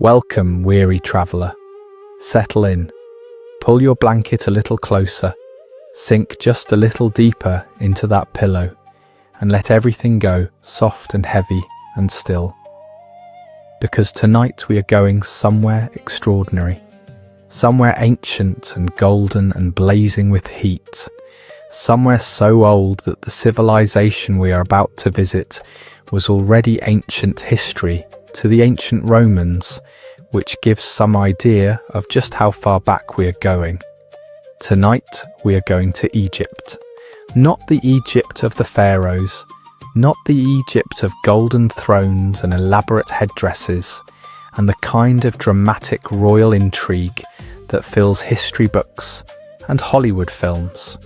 Welcome, weary traveller. Settle in, pull your blanket a little closer, sink just a little deeper into that pillow, and let everything go soft and heavy and still. Because tonight we are going somewhere extraordinary, somewhere ancient and golden and blazing with heat, somewhere so old that the civilization we are about to visit was already ancient history to the ancient Romans, which gives some idea of just how far back we are going. Tonight we are going to Egypt. Not the Egypt of the Pharaohs, not the Egypt of golden thrones and elaborate headdresses, and the kind of dramatic royal intrigue that fills history books and Hollywood films.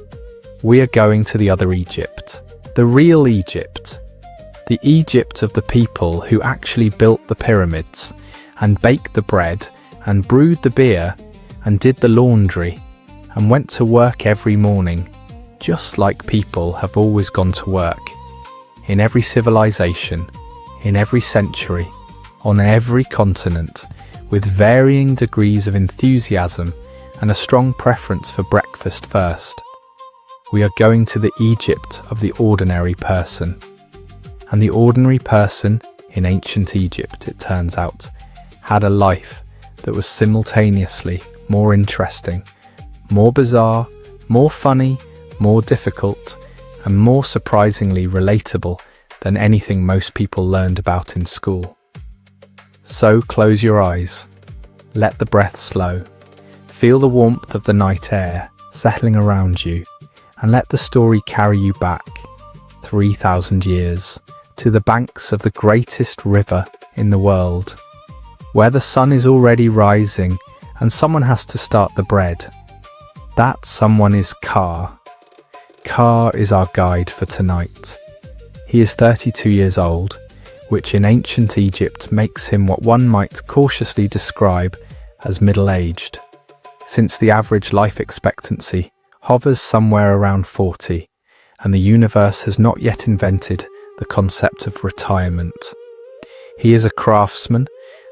We are going to the other Egypt, the real Egypt, the Egypt of the people who actually built the pyramids and baked the bread and brewed the beer and did the laundry and went to work every morning, just like people have always gone to work, in every civilization, in every century, on every continent, with varying degrees of enthusiasm and a strong preference for breakfast first. We are going to the Egypt of the ordinary person. And the ordinary person in ancient Egypt, it turns out, had a life that was simultaneously more interesting, more bizarre, more funny, more difficult, and more surprisingly relatable than anything most people learned about in school. So close your eyes, let the breath slow, feel the warmth of the night air settling around you, and let the story carry you back 3,000 years to the banks of the greatest river in the world, where the sun is already rising and someone has to start the bread. That someone is Ka. Ka is our guide for tonight. He is 32 years old, which in ancient Egypt makes him what one might cautiously describe as middle-aged, since the average life expectancy hovers somewhere around 40, and the universe has not yet invented the concept of retirement. He is a craftsman,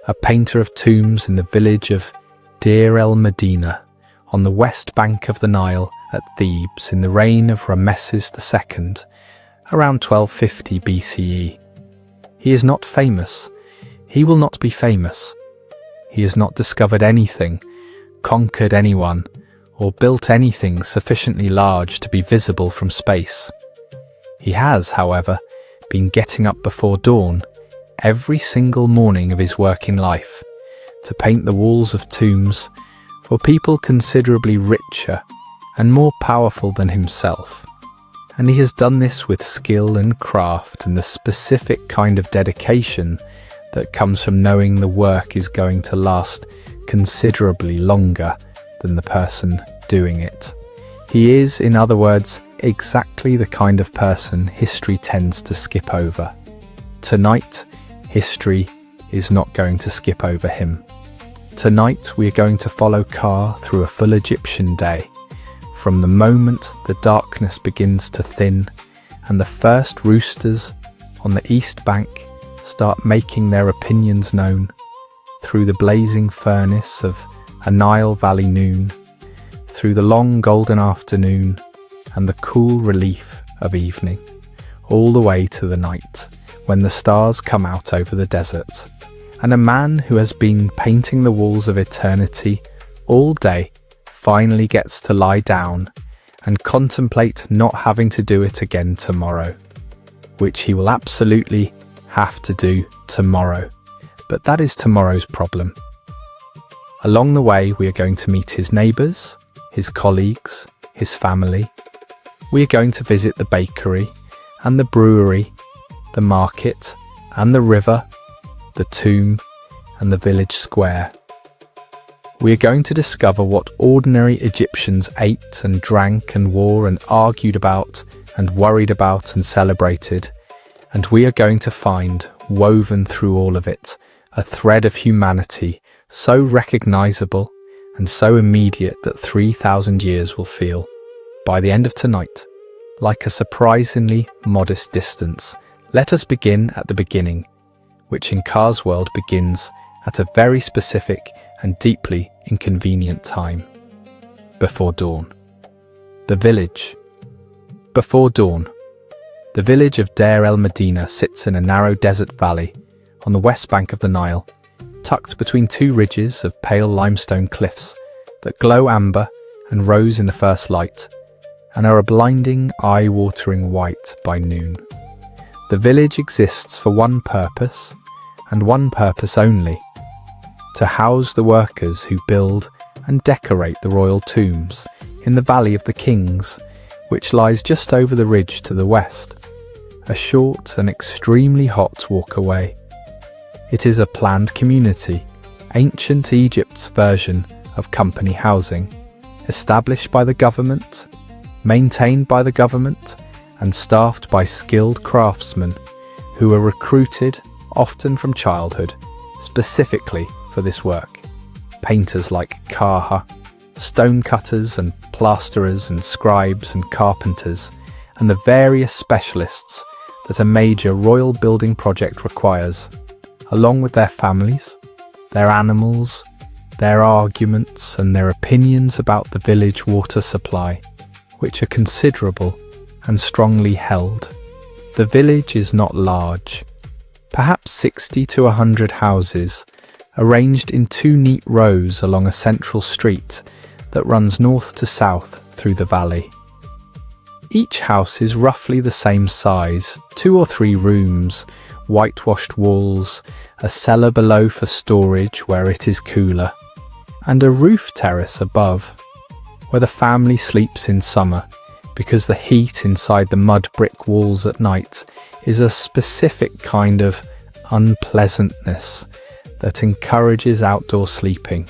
a painter of tombs in the village of Deir el-Medina, on the west bank of the Nile at Thebes in the reign of Ramesses II, around 1250 BCE. He is not famous. He will not be famous. He has not discovered anything, conquered anyone, or built anything sufficiently large to be visible from space. He has, however, been getting up before dawn every single morning of his working life to paint the walls of tombs for people considerably richer and more powerful than himself. And he has done this with skill and craft and the specific kind of dedication that comes from knowing the work is going to last considerably longer than the person doing it. He is, in other words, exactly the kind of person history tends to skip over. Tonight, history is not going to skip over him. Tonight, we are going to follow Ka through a full Egyptian day, from the moment the darkness begins to thin and the first roosters on the east bank start making their opinions known, through the blazing furnace of a Nile Valley noon, through the long golden afternoon and the cool relief of evening, all the way to the night, when the stars come out over the desert, and a man who has been painting the walls of eternity all day finally gets to lie down and contemplate not having to do it again tomorrow, which he will absolutely have to do tomorrow, but that is tomorrow's problem. Along the way, we are going to meet his neighbours, his colleagues, his family. We are going to visit the bakery and the brewery, the market and the river, the tomb and the village square. We are going to discover what ordinary Egyptians ate and drank and wore and argued about and worried about and celebrated, and we are going to find, woven through all of it, a thread of humanity so recognisable and so immediate that 3,000 years will feel, by the end of tonight, like a surprisingly modest distance. Let us begin at the beginning, which in Ka's world begins at a very specific and deeply inconvenient time. Before dawn. The village. Before dawn. The village of Deir el-Medina sits in a narrow desert valley on the west bank of the Nile, tucked between two ridges of pale limestone cliffs that glow amber and rose in the first light, and are a blinding, eye-watering white by noon. The village exists for one purpose, and one purpose only: to house the workers who build and decorate the royal tombs in the Valley of the Kings, which lies just over the ridge to the west, a short and extremely hot walk away. It is a planned community, ancient Egypt's version of company housing, established by the government, maintained by the government, and staffed by skilled craftsmen who are recruited, often from childhood, specifically for this work. Painters like Kaha, stonecutters and plasterers and scribes and carpenters, and the various specialists that a major royal building project requires, along with their families, their animals, their arguments and their opinions about the village water supply, which are considerable and strongly held. The village is not large, perhaps 60 to 100 houses, arranged in two neat rows along a central street that runs north to south through the valley. Each house is roughly the same size, 2 or 3 rooms, whitewashed walls, a cellar below for storage where it is cooler, and a roof terrace above, where the family sleeps in summer, because the heat inside the mud brick walls at night is a specific kind of unpleasantness that encourages outdoor sleeping.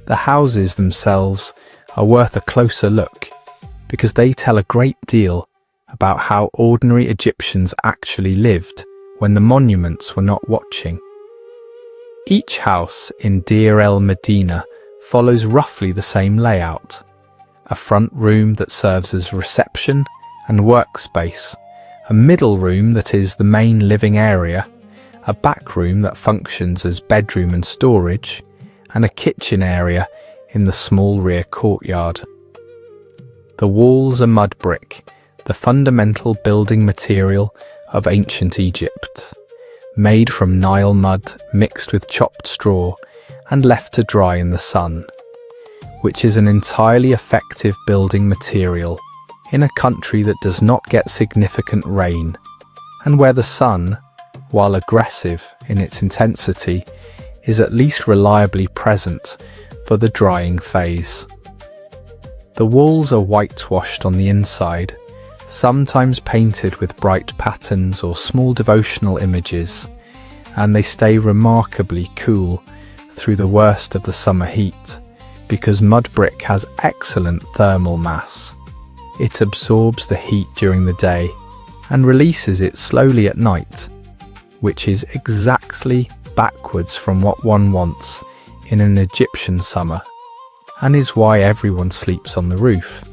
The houses themselves are worth a closer look, because they tell a great deal about how ordinary Egyptians actually lived when the monuments were not watching. Each house in Deir el-Medina follows roughly the same layout: a front room that serves as reception and workspace, a middle room that is the main living area, a back room that functions as bedroom and storage, and a kitchen area in the small rear courtyard. The walls are mud brick, the fundamental building material of ancient Egypt, made from Nile mud mixed with chopped straw and left to dry in the sun, which is an entirely effective building material in a country that does not get significant rain, and where the sun, while aggressive in its intensity, is at least reliably present for the drying phase. The walls are whitewashed on the inside, sometimes painted with bright patterns or small devotional images, and they stay remarkably cool through the worst of the summer heat, because mud brick has excellent thermal mass. It absorbs the heat during the day and releases it slowly at night, which is exactly backwards from what one wants in an Egyptian summer, and is why everyone sleeps on the roof.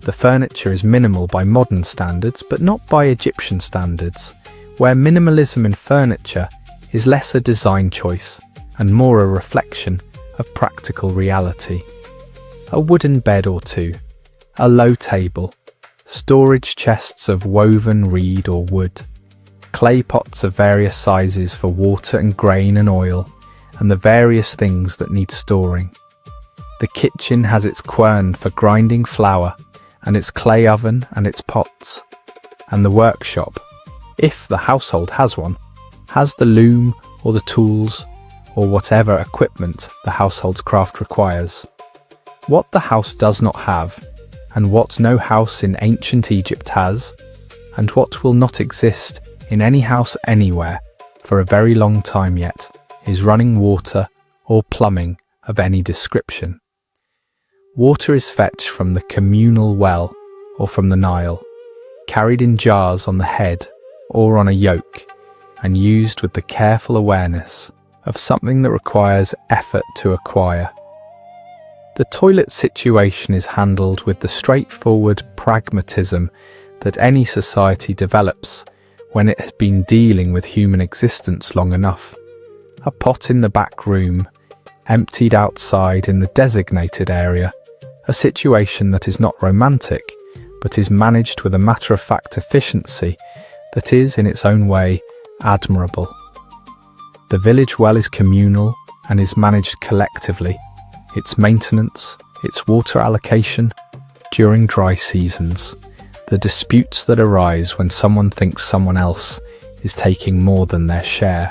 The furniture is minimal by modern standards, but not by Egyptian standards, where minimalism in furniture is less a design choice and more a reflection of practical reality. A wooden bed or two, a low table, storage chests of woven reed or wood, clay pots of various sizes for water and grain and oil, and the various things that need storing. The kitchen has its quern for grinding flour, and its clay oven and its pots, and the workshop, if the household has one, has the loom or the tools or whatever equipment the household's craft requires. What the house does not have, and what no house in ancient Egypt has, and what will not exist in any house anywhere for a very long time yet, is running water or plumbing of any description. Water is fetched from the communal well or from the Nile, carried in jars on the head or on a yoke, and used with the careful awareness of something that requires effort to acquire. The toilet situation is handled with the straightforward pragmatism that any society develops when it has been dealing with human existence long enough. a pot in the back room, emptied outside in the designated area, a situation that is not romantic, but is managed with a matter-of-fact efficiency that is, in its own way, admirable. The village well is communal and is managed collectively. Its maintenance, its water allocation, during dry seasons, the disputes that arise when someone thinks someone else is taking more than their share,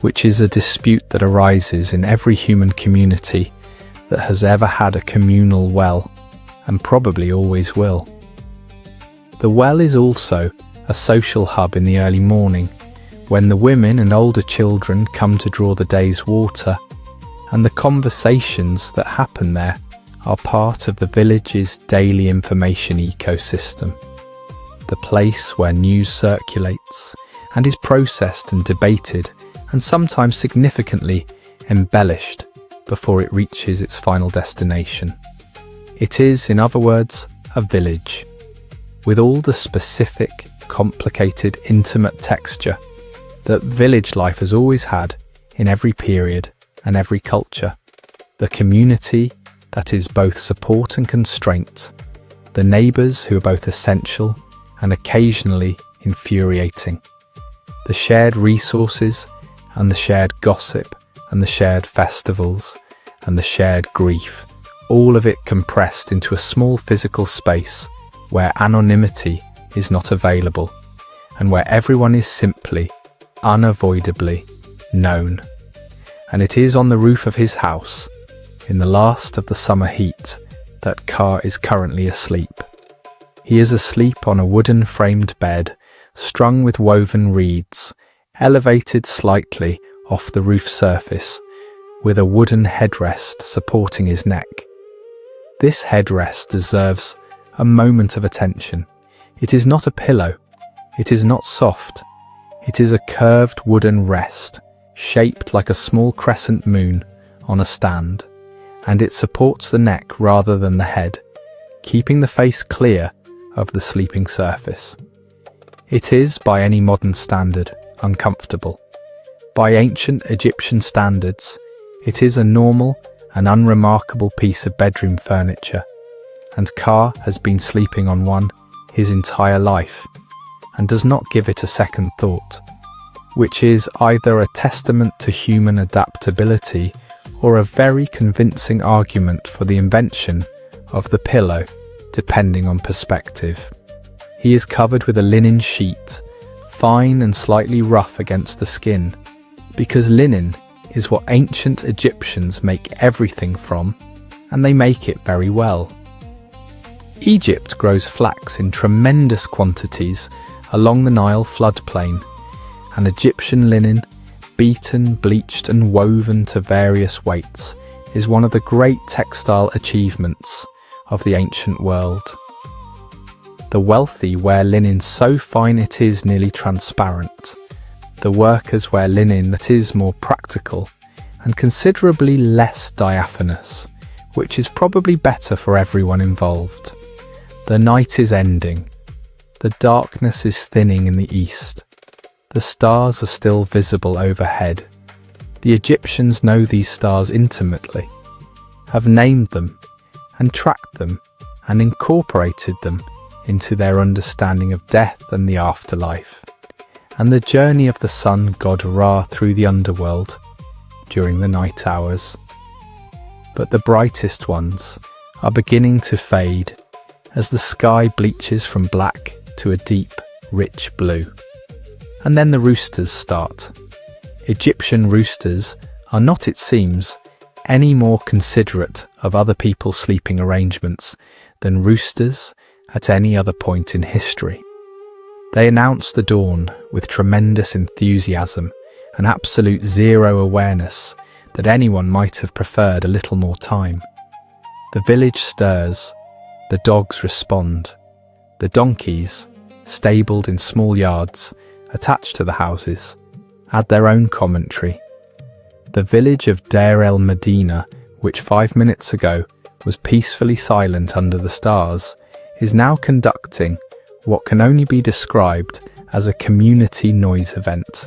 which is a dispute that arises in every human community that has ever had a communal well, and probably always will. The well is also a social hub in the early morning, when the women and older children come to draw the day's water, and the conversations that happen there are part of the village's daily information ecosystem, the place where news circulates and is processed and debated and sometimes significantly embellished before it reaches its final destination. It is, in other words, a village, with all the specific, complicated, intimate texture that village life has always had in every period and every culture. The community that is both support and constraint, the neighbours who are both essential and occasionally infuriating, the shared resources and the shared gossip and the shared festivals and the shared grief, all of it compressed into a small physical space where anonymity is not available and where everyone is simply, unavoidably known. And it is on the roof of his house, in the last of the summer heat, that Car is currently asleep. He is asleep on a wooden framed bed, strung with woven reeds, elevated slightly off the roof surface, with a wooden headrest supporting his neck. This headrest deserves a moment of attention. It is not a pillow. It is not soft. It is a curved wooden rest, shaped like a small crescent moon on a stand, and it supports the neck rather than the head, keeping the face clear of the sleeping surface. It is, by any modern standard, uncomfortable. By ancient Egyptian standards, it is a normal and unremarkable piece of bedroom furniture, and Car has been sleeping on one his entire life, and does not give it a second thought, which is either a testament to human adaptability or a very convincing argument for the invention of the pillow, depending on perspective. He is covered with a linen sheet, fine and slightly rough against the skin, because linen is what ancient Egyptians make everything from, and they make it very well. Egypt grows flax in tremendous quantities along the Nile floodplain, and Egyptian linen, beaten, bleached and woven to various weights, is one of the great textile achievements of the ancient world. The wealthy wear linen so fine it is nearly transparent. The workers wear linen that is more practical and considerably less diaphanous, which is probably better for everyone involved. The night is ending. The darkness is thinning in the east. The stars are still visible overhead. The Egyptians know these stars intimately, have named them and tracked them and incorporated them into their understanding of death and the afterlife, and the journey of the sun god Ra through the underworld during the night hours. But the brightest ones are beginning to fade as the sky bleaches from black to a deep, rich blue. And then the roosters start. Egyptian roosters are not, it seems, any more considerate of other people's sleeping arrangements than roosters at any other point in history. They announce the dawn with tremendous enthusiasm and absolute zero awareness that anyone might have preferred a little more time. The village stirs, the dogs respond, the donkeys, stabled in small yards attached to the houses, add their own commentary. The village of Deir el Medina, which 5 minutes ago was peacefully silent under the stars, is now conducting what can only be described as a community noise event.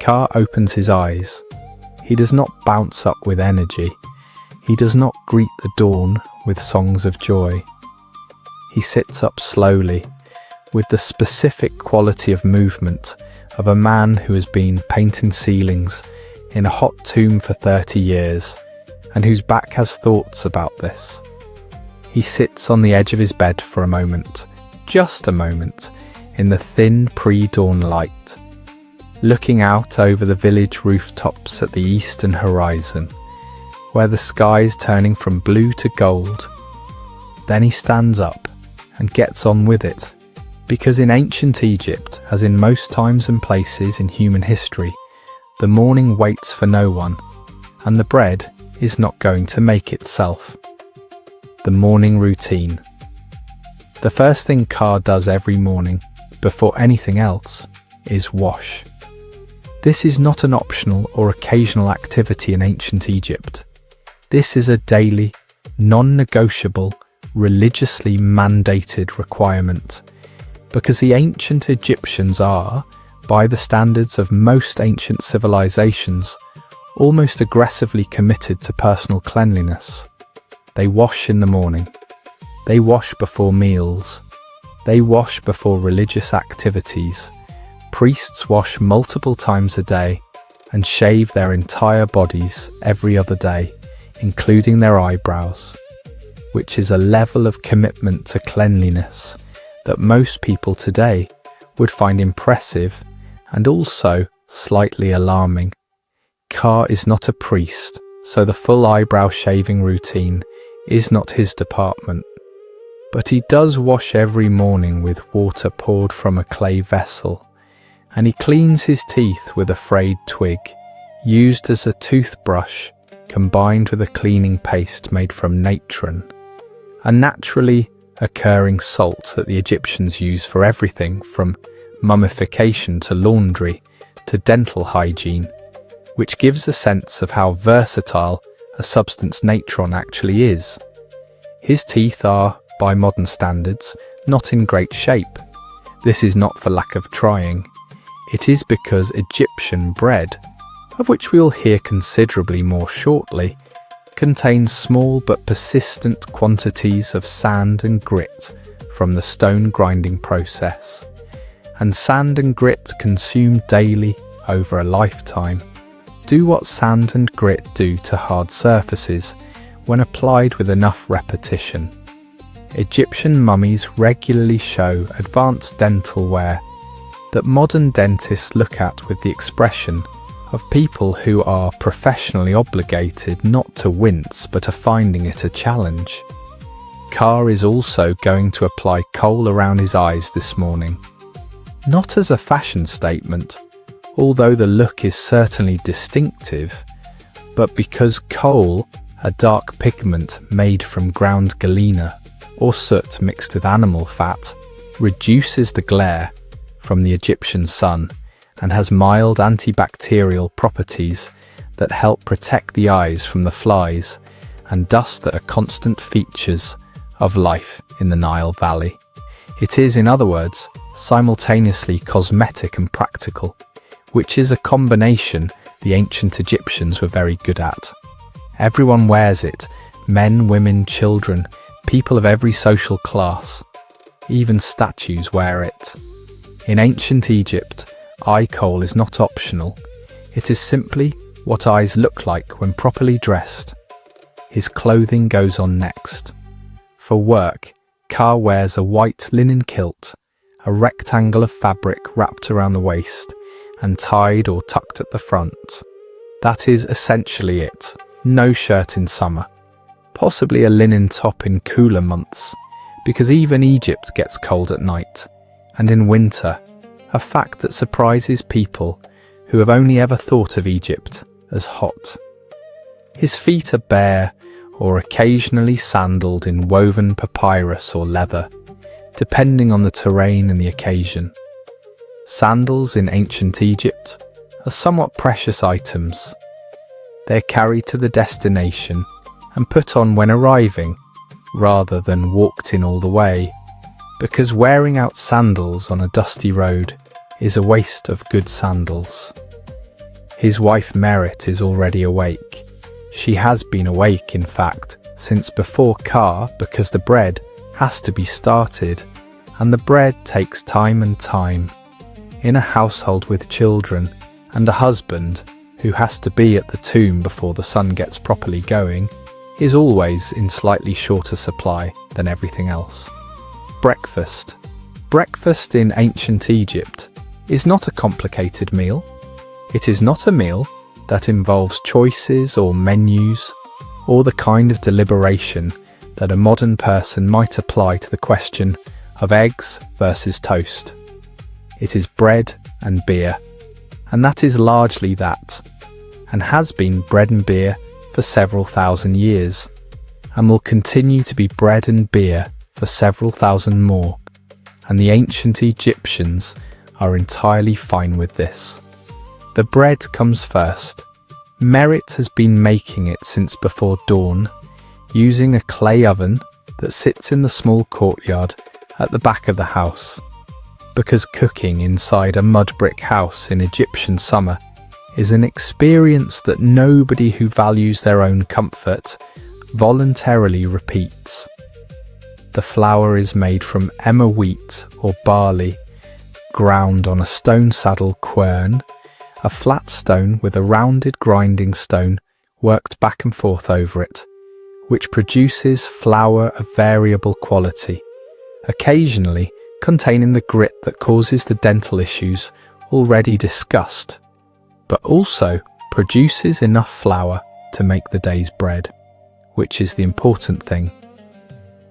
Ka opens his eyes. He does not bounce up with energy. He does not greet the dawn with songs of joy. He sits up slowly, with the specific quality of movement of a man who has been painting ceilings in a hot tomb for 30 years, and whose back has thoughts about this. He sits on the edge of his bed for a moment, just a moment, in the thin pre-dawn light, looking out over the village rooftops at the eastern horizon, where the sky is turning from blue to gold. Then he stands up and gets on with it, because in ancient Egypt, as in most times and places in human history, the morning waits for no one, and the bread is not going to make itself. The morning routine. The first thing Ka does every morning, before anything else, is wash. This is not an optional or occasional activity in ancient Egypt. This is a daily, non-negotiable, religiously mandated requirement, because the ancient Egyptians are, by the standards of most ancient civilizations, almost aggressively committed to personal cleanliness. They wash in the morning. They wash before meals. They wash before religious activities. Priests wash multiple times a day and shave their entire bodies every other day, including their eyebrows, which is a level of commitment to cleanliness that most people today would find impressive and also slightly alarming. Ka is not a priest, so the full eyebrow shaving routine is not his department. But he does wash every morning with water poured from a clay vessel, and he cleans his teeth with a frayed twig, used as a toothbrush combined with a cleaning paste made from natron, a naturally occurring salt that the Egyptians use for everything from mummification to laundry to dental hygiene, which gives a sense of how versatile a substance natron actually is. His teeth are, by modern standards, not in great shape. This is not for lack of trying. It is because Egyptian bread, of which we will hear considerably more shortly, contains small but persistent quantities of sand and grit from the stone grinding process, and sand and grit consumed daily over a lifetime do what sand and grit do to hard surfaces when applied with enough repetition. Egyptian mummies regularly show advanced dental wear that modern dentists look at with the expression of people who are professionally obligated not to wince but are finding it a challenge. Ka is also going to apply kohl around his eyes this morning. Not as a fashion statement, although the look is certainly distinctive, but because kohl, a dark pigment made from ground galena or soot mixed with animal fat, reduces the glare from the Egyptian sun and has mild antibacterial properties that help protect the eyes from the flies and dust that are constant features of life in the Nile Valley. It is, in other words, simultaneously cosmetic and practical, which is a combination the ancient Egyptians were very good at. Everyone wears it, men, women, children, people of every social class. Even statues wear it. In ancient Egypt, eye kohl is not optional. It is simply what eyes look like when properly dressed. His clothing goes on next. For work, Ka wears a white linen kilt, a rectangle of fabric wrapped around the waist and tied or tucked at the front. That is essentially it. No shirt in summer. Possibly a linen top in cooler months, because even Egypt gets cold at night, and in winter, a fact that surprises people who have only ever thought of Egypt as hot. His feet are bare or occasionally sandaled in woven papyrus or leather, depending on the terrain and the occasion. Sandals in ancient Egypt are somewhat precious items. They're carried to the destination and put on when arriving, rather than walked in all the way, because wearing out sandals on a dusty road is a waste of good sandals. His wife Merit is already awake. She has been awake, in fact, since before Ka, because the bread has to be started, and the bread takes time and time. In a household with children and a husband who has to be at the tomb before the sun gets properly going, is always in slightly shorter supply than everything else. Breakfast. Breakfast in ancient Egypt is not a complicated meal. It is not a meal that involves choices or menus or the kind of deliberation that a modern person might apply to the question of eggs versus toast. It is bread and beer, and that is largely that, and has been bread and beer for several thousand years, and will continue to be bread and beer for several thousand more, and the ancient Egyptians are entirely fine with this. The bread comes first. Merit has been making it since before dawn, using a clay oven that sits in the small courtyard at the back of the house, because cooking inside a mud brick house in Egyptian summer is an experience that nobody who values their own comfort voluntarily repeats. The flour is made from emmer wheat or barley, ground on a stone saddle quern, a flat stone with a rounded grinding stone worked back and forth over it, which produces flour of variable quality, occasionally containing the grit that causes the dental issues already discussed, but also produces enough flour to make the day's bread, which is the important thing.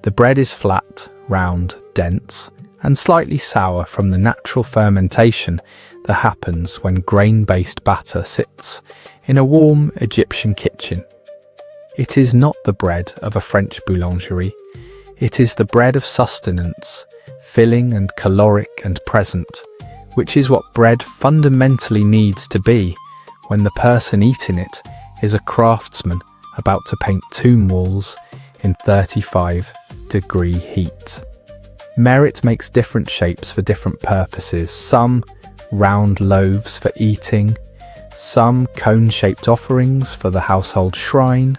The bread is flat, round, dense, and slightly sour from the natural fermentation that happens when grain-based batter sits in a warm Egyptian kitchen. It is not the bread of a French boulangerie. It is the bread of sustenance, filling and caloric and present, which is what bread fundamentally needs to be when the person eating it is a craftsman about to paint tomb walls in 35-degree heat. Merit makes different shapes for different purposes, some round loaves for eating, some cone-shaped offerings for the household shrine,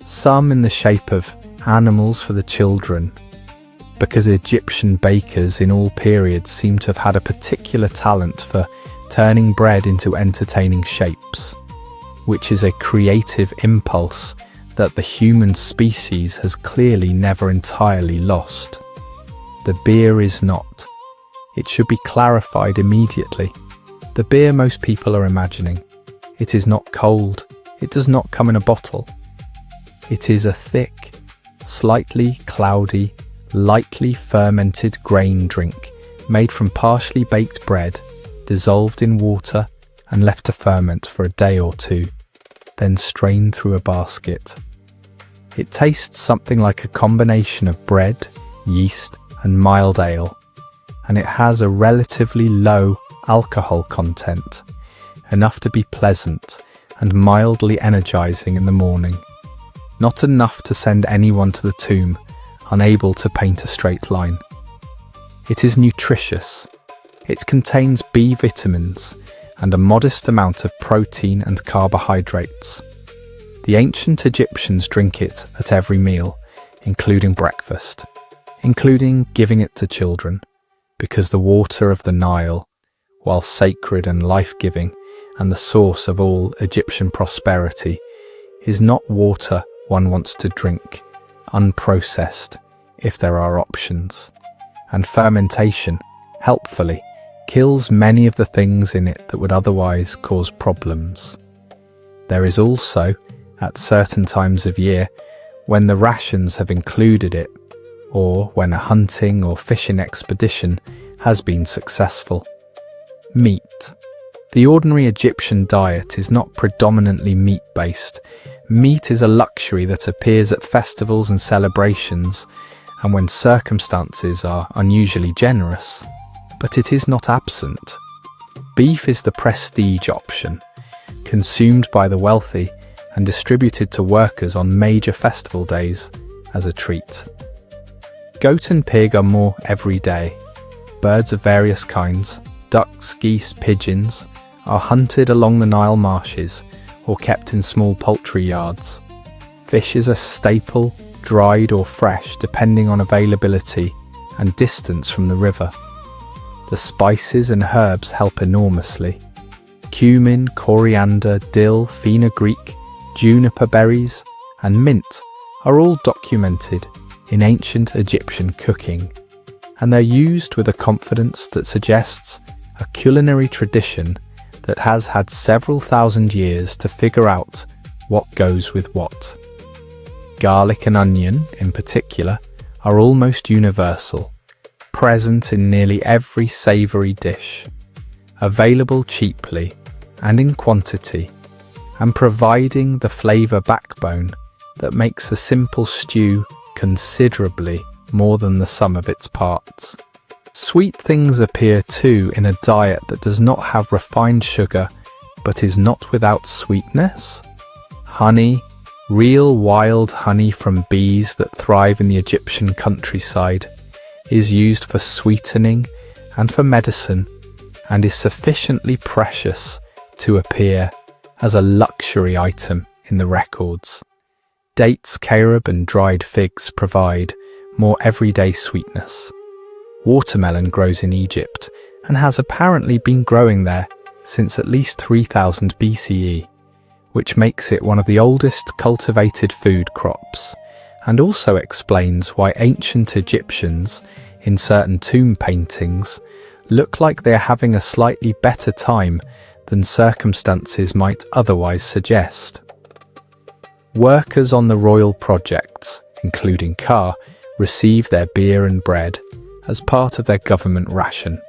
some in the shape of animals for the children, because Egyptian bakers in all periods seem to have had a particular talent for turning bread into entertaining shapes, which is a creative impulse that the human species has clearly never entirely lost. The beer is not. It should be clarified immediately. The beer most people are imagining. It is not cold. It does not come in a bottle. It is a thick, slightly cloudy, lightly fermented grain drink made from partially baked bread, dissolved in water and left to ferment for a day or two, then strained through a basket. It tastes something like a combination of bread, yeast, and mild ale, and it has a relatively low alcohol content, enough to be pleasant and mildly energizing in the morning, not enough to send anyone to the tomb unable to paint a straight line. It is nutritious. It contains B vitamins and a modest amount of protein and carbohydrates. The ancient Egyptians drink it at every meal, including breakfast, including giving it to children, because the water of the Nile, while sacred and life-giving and the source of all Egyptian prosperity, is not water one wants to drink, unprocessed, if there are options. And fermentation, helpfully, kills many of the things in it that would otherwise cause problems. There is also, at certain times of year, when the rations have included it, or when a hunting or fishing expedition has been successful. Meat. The ordinary Egyptian diet is not predominantly meat-based. Meat is a luxury that appears at festivals and celebrations, and when circumstances are unusually generous, but it is not absent. Beef is the prestige option, consumed by the wealthy and distributed to workers on major festival days as a treat. Goat and pig are more everyday. Birds of various kinds, ducks, geese, pigeons, are hunted along the Nile marshes or kept in small poultry yards. Fish is a staple, dried or fresh depending on availability and distance from the river. The spices and herbs help enormously. Cumin, coriander, dill, fenugreek, juniper berries, and mint are all documented in ancient Egyptian cooking, and they're used with a confidence that suggests a culinary tradition that has had several thousand years to figure out what goes with what. Garlic and onion, in particular, are almost universal, present in nearly every savoury dish, available cheaply and in quantity, and providing the flavour backbone that makes a simple stew considerably more than the sum of its parts. Sweet things appear too in a diet that does not have refined sugar but is not without sweetness. Honey, real wild honey from bees that thrive in the Egyptian countryside, is used for sweetening and for medicine, and is sufficiently precious to appear as a luxury item in the records. Dates, carob and dried figs provide more everyday sweetness. Watermelon grows in Egypt and has apparently been growing there since at least 3000 BCE, which makes it one of the oldest cultivated food crops, and also explains why ancient Egyptians, in certain tomb paintings, look like they are having a slightly better time than circumstances might otherwise suggest. Workers on the royal projects, including Ka, receive their beer and bread as part of their government ration.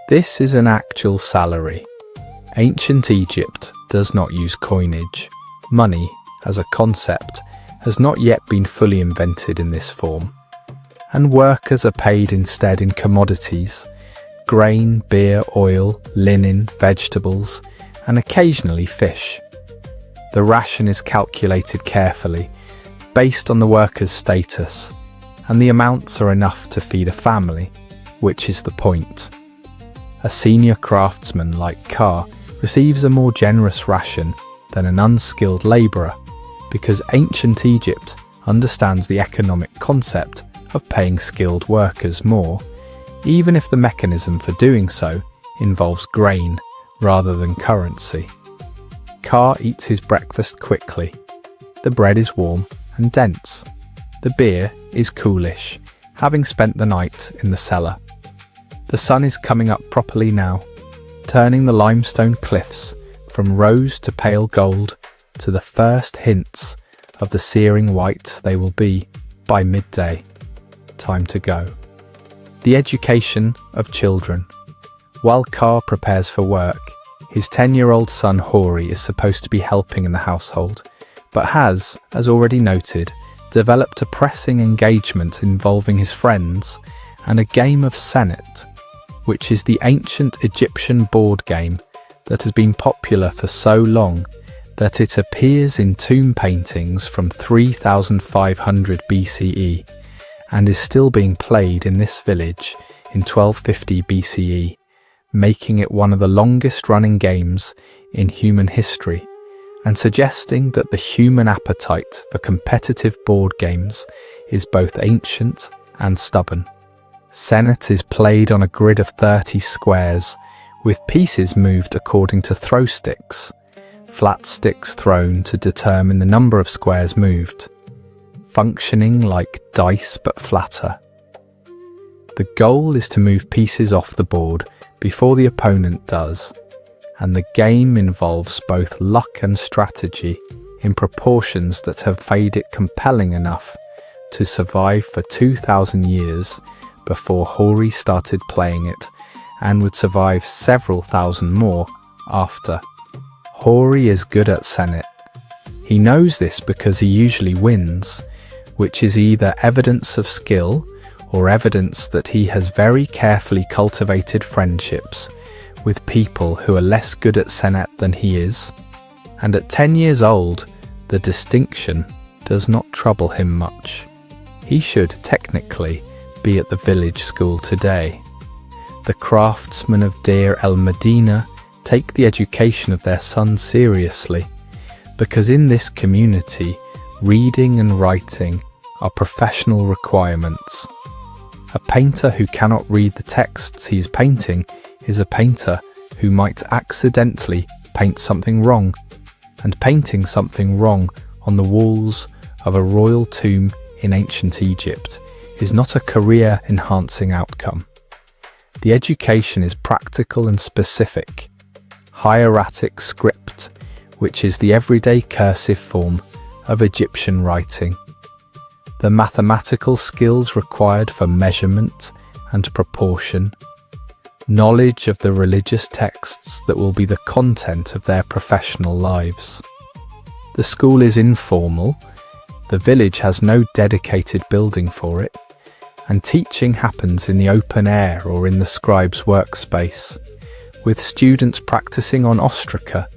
This is an actual salary. Ancient Egypt does not use coinage. Money, as a concept, has not yet been fully invented in this form, and workers are paid instead in commodities: grain, beer, oil, linen, vegetables, and occasionally fish. The ration is calculated carefully, based on the worker's status, and the amounts are enough to feed a family, which is the point. A senior craftsman like Ka receives a more generous ration than an unskilled labourer, because ancient Egypt understands the economic concept of paying skilled workers more, even if the mechanism for doing so involves grain rather than currency. Ka eats his breakfast quickly. The bread is warm and dense. The beer is coolish, having spent the night in the cellar. The sun is coming up properly now, turning the limestone cliffs from rose to pale gold to the first hints of the searing white they will be by midday. Time to go. The education of children. While Ka prepares for work, his 10-year-old son Hori is supposed to be helping in the household, but has, as already noted, developed a pressing engagement involving his friends and a game of Senet, which is the ancient Egyptian board game that has been popular for so long that it appears in tomb paintings from 3500 BCE and is still being played in this village in 1250 BCE, making it one of the longest running games in human history, and suggesting that the human appetite for competitive board games is both ancient and stubborn. Senet is played on a grid of 30 squares, with pieces moved according to throw sticks, flat sticks thrown to determine the number of squares moved, functioning like dice but flatter. The goal is to move pieces off the board before the opponent does, and the game involves both luck and strategy in proportions that have made it compelling enough to survive for 2,000 years before Hori started playing it, and would survive several thousand more after. Hori is good at Senet. He knows this because he usually wins, which is either evidence of skill or evidence that he has very carefully cultivated friendships with people who are less good at Senet than he is, and at 10 years old, the distinction does not trouble him much. He should technically be at the village school today. The craftsman of Deir el Medina take the education of their son seriously, because in this community, reading and writing are professional requirements. A painter who cannot read the texts he is painting is a painter who might accidentally paint something wrong, and painting something wrong on the walls of a royal tomb in ancient Egypt is not a career-enhancing outcome. The education is practical and specific. Hieratic script, which is the everyday cursive form of Egyptian writing. The mathematical skills required for measurement and proportion. Knowledge of the religious texts that will be the content of their professional lives. The school is informal. The village has no dedicated building for it, and teaching happens in the open air or in the scribe's workspace, with students practicing on ostraca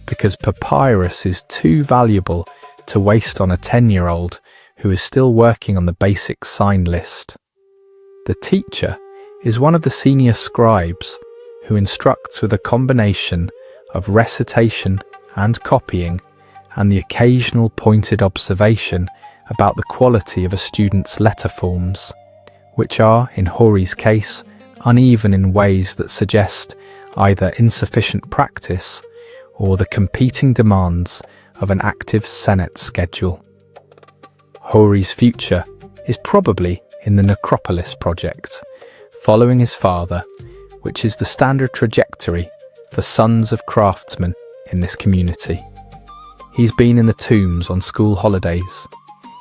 because papyrus is too valuable to waste on a 10-year-old who is still working on the basic sign list. The teacher is one of the senior scribes who instructs with a combination of recitation and copying and the occasional pointed observation about the quality of a student's letter forms, which are, in Hori's case, uneven in ways that suggest either insufficient practice or the competing demands of an active Senate schedule. Hori's future is probably in the necropolis project, following his father, which is the standard trajectory for sons of craftsmen in this community. He's been in the tombs on school holidays.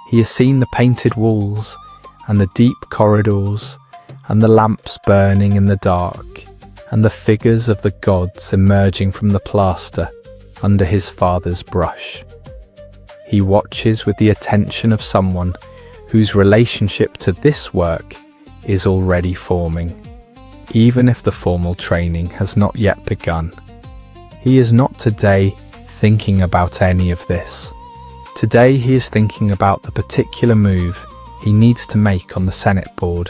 He has seen the painted walls and the deep corridors and the lamps burning in the dark and the figures of the gods emerging from the plaster under his father's brush. He watches with the attention of someone whose relationship to this work is already forming, even if the formal training has not yet begun. He is not today thinking about any of this. Today he is thinking about the particular move he needs to make on the Senate board,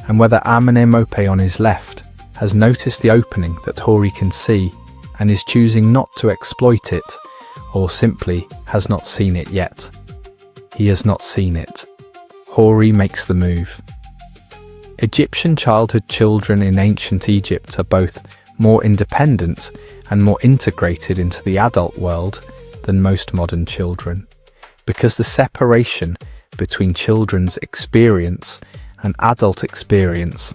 and whether Amenemope on his left has noticed the opening that Hori can see and is choosing not to exploit it, or simply has not seen it yet. He has not seen it. Hori makes the move. Egyptian childhood children in ancient Egypt are both more independent and more integrated into the adult world than most modern children, because the separation between children's experience and adult experience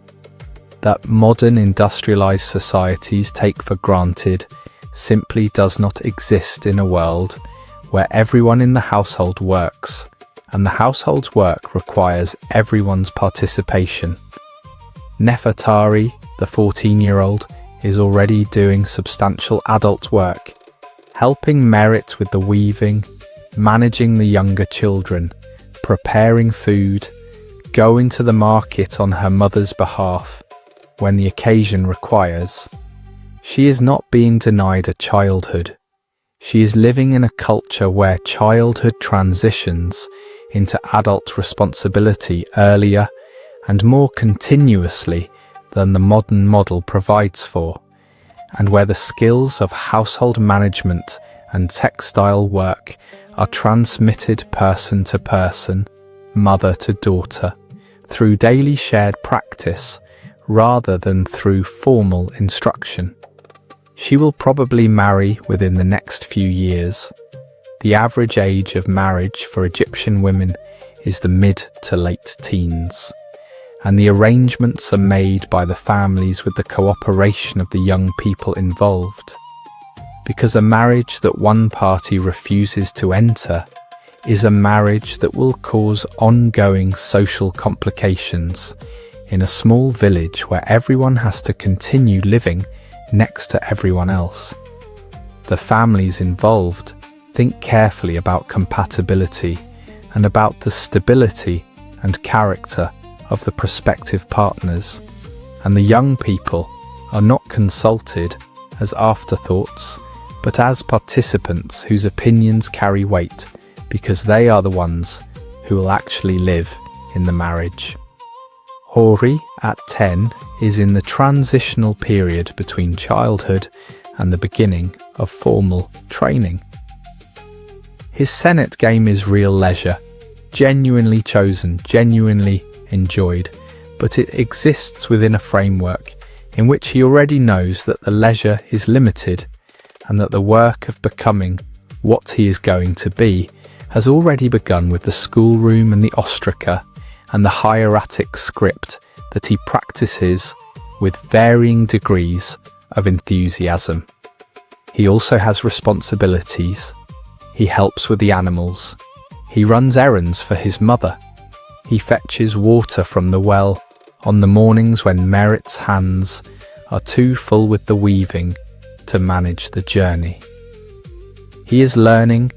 that modern industrialized societies take for granted simply does not exist in a world where everyone in the household works, and the household's work requires everyone's participation. Nefertari, the 14-year-old, is already doing substantial adult work, helping Merit with the weaving, managing the younger children, preparing food, going to the market on her mother's behalf when the occasion requires. She is not being denied a childhood. She is living in a culture where childhood transitions into adult responsibility earlier and more continuously than the modern model provides for, and where the skills of household management and textile work are transmitted person to person, mother to daughter, through daily shared practice rather than through formal instruction. She will probably marry within the next few years. The average age of marriage for Egyptian women is the mid to late teens, and the arrangements are made by the families with the cooperation of the young people involved, because a marriage that one party refuses to enter is a marriage that will cause ongoing social complications in a small village where everyone has to continue living next to everyone else. The families involved think carefully about compatibility and about the stability and character of the prospective partners, and the young people are not consulted as afterthoughts, but as participants whose opinions carry weight because they are the ones who will actually live in the marriage. Hori, at 10, is in the transitional period between childhood and the beginning of formal training. His Senate game is real leisure, genuinely chosen, genuinely enjoyed, but it exists within a framework in which he already knows that the leisure is limited and that the work of becoming what he is going to be has already begun with the schoolroom and the ostraca and the hieratic script that he practices with varying degrees of enthusiasm. He also has responsibilities. He helps with the animals. He runs errands for his mother. He fetches water from the well on the mornings when Merit's hands are too full with the weaving to manage the journey. He is learning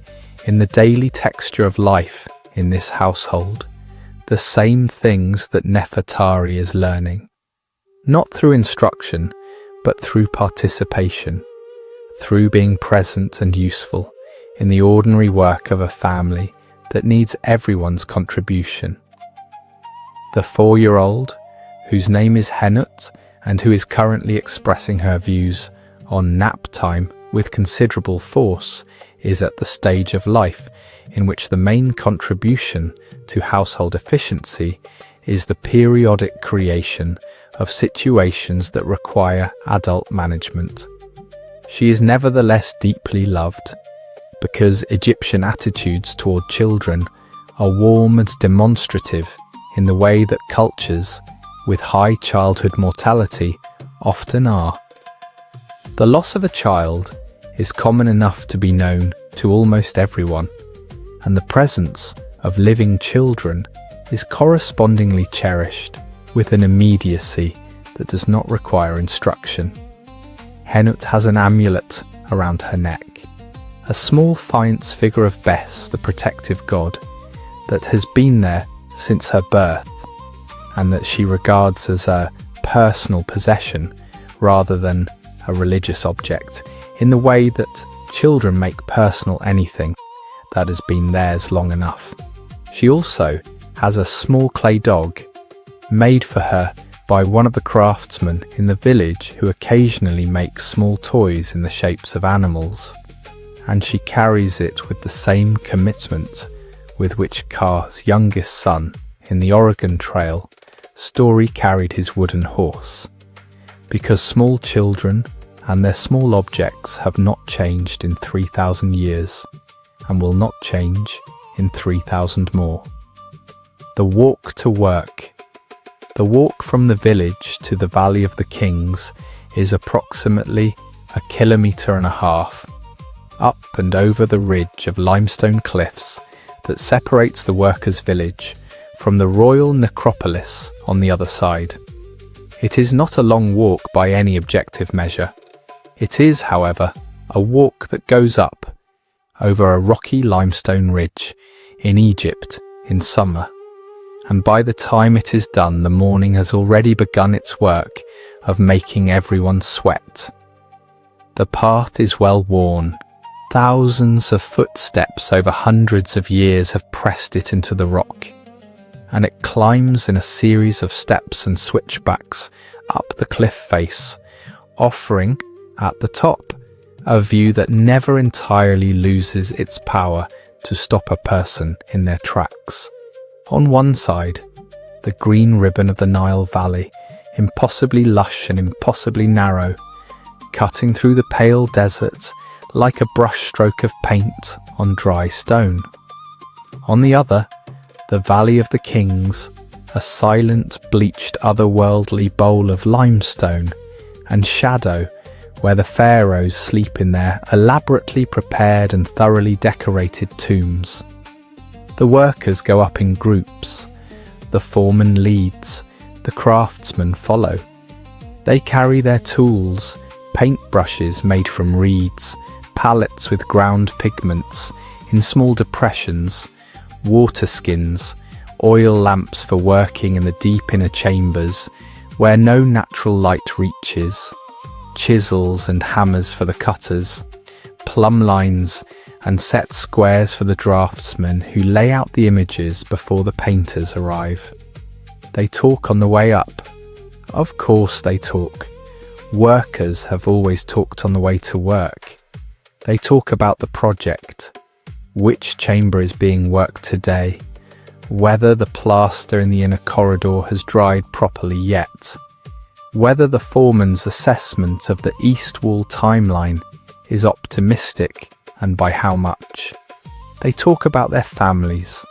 in the daily texture of life in this household the same things that Nefertari is learning, not through instruction, but through participation, through being present and useful in the ordinary work of a family that needs everyone's contribution. The 4-year-old, whose name is Henut and who is currently expressing her views on nap time with considerable force, is at the stage of life in which the main contribution to household efficiency is the periodic creation of situations that require adult management. She is nevertheless deeply loved, because Egyptian attitudes toward children are warm and demonstrative in the way that cultures with high childhood mortality often are. The loss of a child is common enough to be known to almost everyone, and the presence of living children is correspondingly cherished with an immediacy that does not require instruction. Henut has an amulet around her neck, a small faience figure of Bes, the protective god, that has been there since her birth, and that she regards as a personal possession rather than a religious object, in the way that children make personal anything that has been theirs long enough. She also has a small clay dog made for her by one of the craftsmen in the village who occasionally makes small toys in the shapes of animals, and she carries it with the same commitment with which Ka's youngest son in the Oregon Trail story carried his wooden horse, because small children and their small objects have not changed in 3,000 years and will not change in 3,000 more. The walk to work. The walk from the village to the Valley of the Kings is approximately 1.5 kilometers, up and over the ridge of limestone cliffs that separates the workers' village from the royal necropolis on the other side. It is not a long walk by any objective measure. It is, however, a walk that goes up over a rocky limestone ridge in Egypt in summer, and by the time it is done, the morning has already begun its work of making everyone sweat. The path is well worn. Thousands of footsteps over hundreds of years have pressed it into the rock, and it climbs in a series of steps and switchbacks up the cliff face, offering, at the top, a view that never entirely loses its power to stop a person in their tracks. On one side, the green ribbon of the Nile Valley, impossibly lush and impossibly narrow, cutting through the pale desert like a brushstroke of paint on dry stone. On the other, the Valley of the Kings, a silent, bleached, otherworldly bowl of limestone and shadow where the pharaohs sleep in their elaborately prepared and thoroughly decorated tombs. The workers go up in groups. The foreman leads. The craftsmen follow. They carry their tools, paintbrushes made from reeds, palettes with ground pigments in small depressions, water skins, oil lamps for working in the deep inner chambers where no natural light reaches, chisels and hammers for the cutters, plumb lines and set squares for the draftsmen who lay out the images before the painters arrive. They talk on the way up. Of course they talk. Workers have always talked on the way to work. They talk about the project, which chamber is being worked today, whether the plaster in the inner corridor has dried properly yet, whether the foreman's assessment of the east wall timeline is optimistic and by how much. They talk about their families.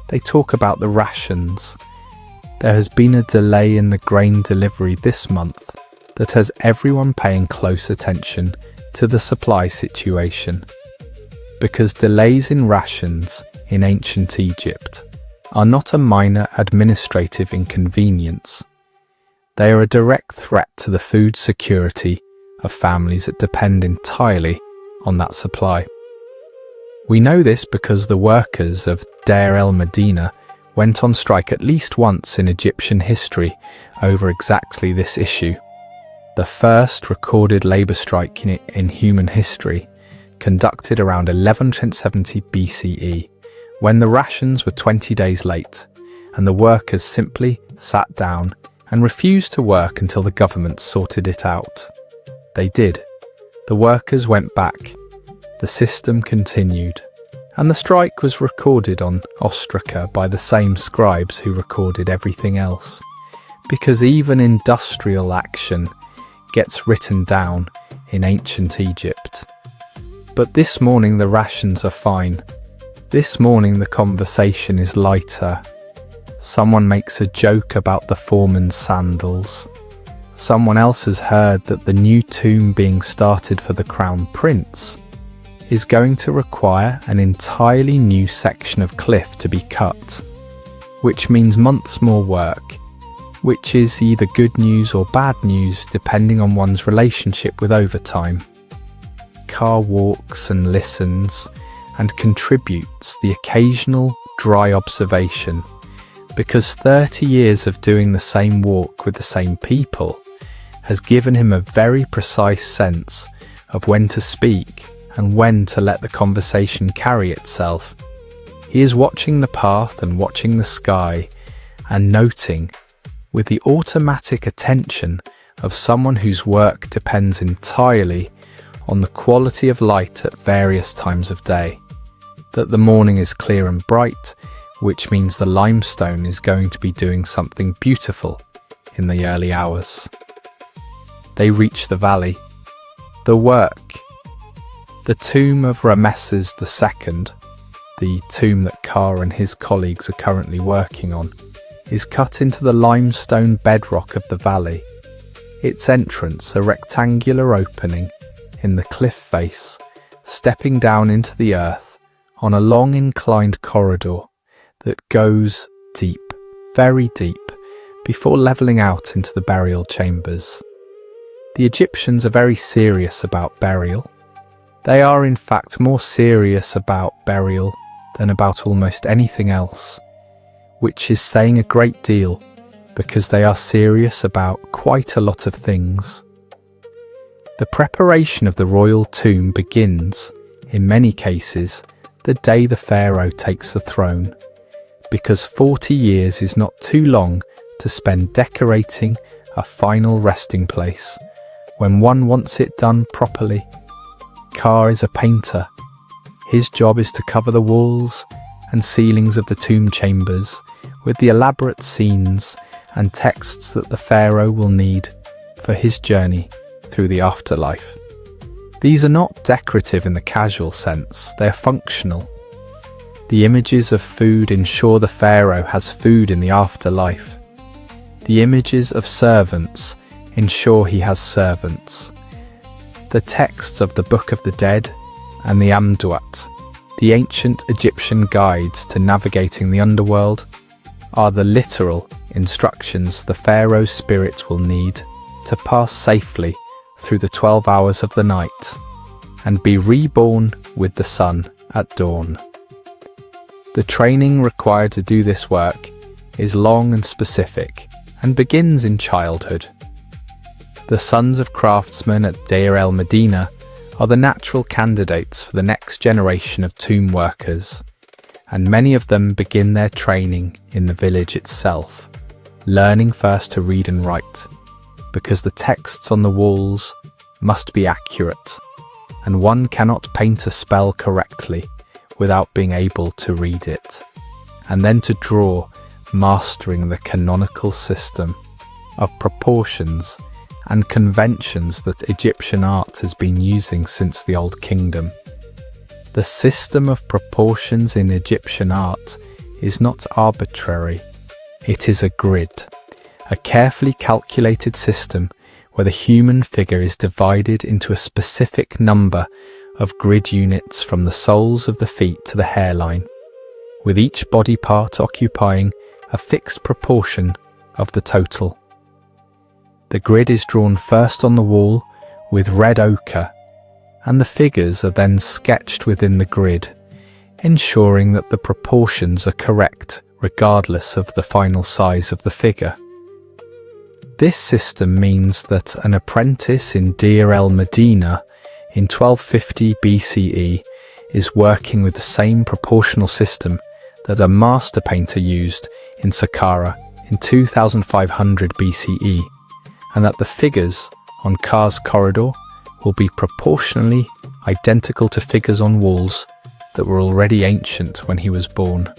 They talk about the rations. There has been a delay in the grain delivery this month that has everyone paying close attention to the supply situation. Because delays in rations in ancient Egypt are not a minor administrative inconvenience. They are a direct threat to the food security of families that depend entirely on that supply. We know this because the workers of Deir el-Medina went on strike at least once in Egyptian history over exactly this issue. The first recorded labour strike in human history, conducted around 1170 BCE, when the rations were 20 days late, and the workers simply sat down and refused to work until the government sorted it out. They did. The workers went back. The system continued. And the strike was recorded on ostraca by the same scribes who recorded everything else. Because even industrial action gets written down in ancient Egypt. But this morning the rations are fine. This morning the conversation is lighter. Someone makes a joke about the foreman's sandals. Someone else has heard that the new tomb being started for the crown prince is going to require an entirely new section of cliff to be cut, which means months more work, which is either good news or bad news depending on one's relationship with overtime. Car walks and listens and contributes the occasional dry observation, because 30 years of doing the same walk with the same people has given him a very precise sense of when to speak and when to let the conversation carry itself. He is watching the path and watching the sky and noting, with the automatic attention of someone whose work depends entirely on the quality of light at various times of day, that the morning is clear and bright, which means the limestone is going to be doing something beautiful in the early hours. They reach the valley. The work. The tomb of Rameses II, the tomb that Ka and his colleagues are currently working on, is cut into the limestone bedrock of the valley. Its entrance, a rectangular opening in the cliff face, stepping down into the earth on a long inclined corridor that goes deep, very deep, before levelling out into the burial chambers. The Egyptians are very serious about burial. They are in fact more serious about burial than about almost anything else, which is saying a great deal because they are serious about quite a lot of things. The preparation of the royal tomb begins, in many cases, the day the pharaoh takes the throne, because 40 years is not too long to spend decorating a final resting place when one wants it done properly. Ka is a painter. His job is to cover the walls and ceilings of the tomb chambers with the elaborate scenes and texts that the pharaoh will need for his journey through the afterlife. These are not decorative in the casual sense, they are functional. The images of food ensure the pharaoh has food in the afterlife. The images of servants ensure he has servants. The texts of the Book of the Dead and the Amduat, the ancient Egyptian guides to navigating the underworld, are the literal instructions the pharaoh's spirit will need to pass safely through the 12 hours of the night and be reborn with the sun at dawn. The training required to do this work is long and specific and begins in childhood. The sons of craftsmen at Deir el-Medina are the natural candidates for the next generation of tomb workers, and many of them begin their training in the village itself, learning first to read and write. because the texts on the walls must be accurate, and one cannot paint a spell correctly without being able to read it, and then to draw, mastering the canonical system of proportions and conventions that Egyptian art has been using since the Old Kingdom. The system of proportions in Egyptian art is not arbitrary, it is a grid, a carefully calculated system where the human figure is divided into a specific number of grid units from the soles of the feet to the hairline, with each body part occupying a fixed proportion of the total. The grid is drawn first on the wall with red ochre, and the figures are then sketched within the grid, ensuring that the proportions are correct regardless of the final size of the figure. This system means that an apprentice in Deir el-Medina in 1250 BCE is working with the same proportional system that a master painter used in Saqqara in 2500 BCE, and that the figures on Ka's corridor will be proportionally identical to figures on walls that were already ancient when he was born.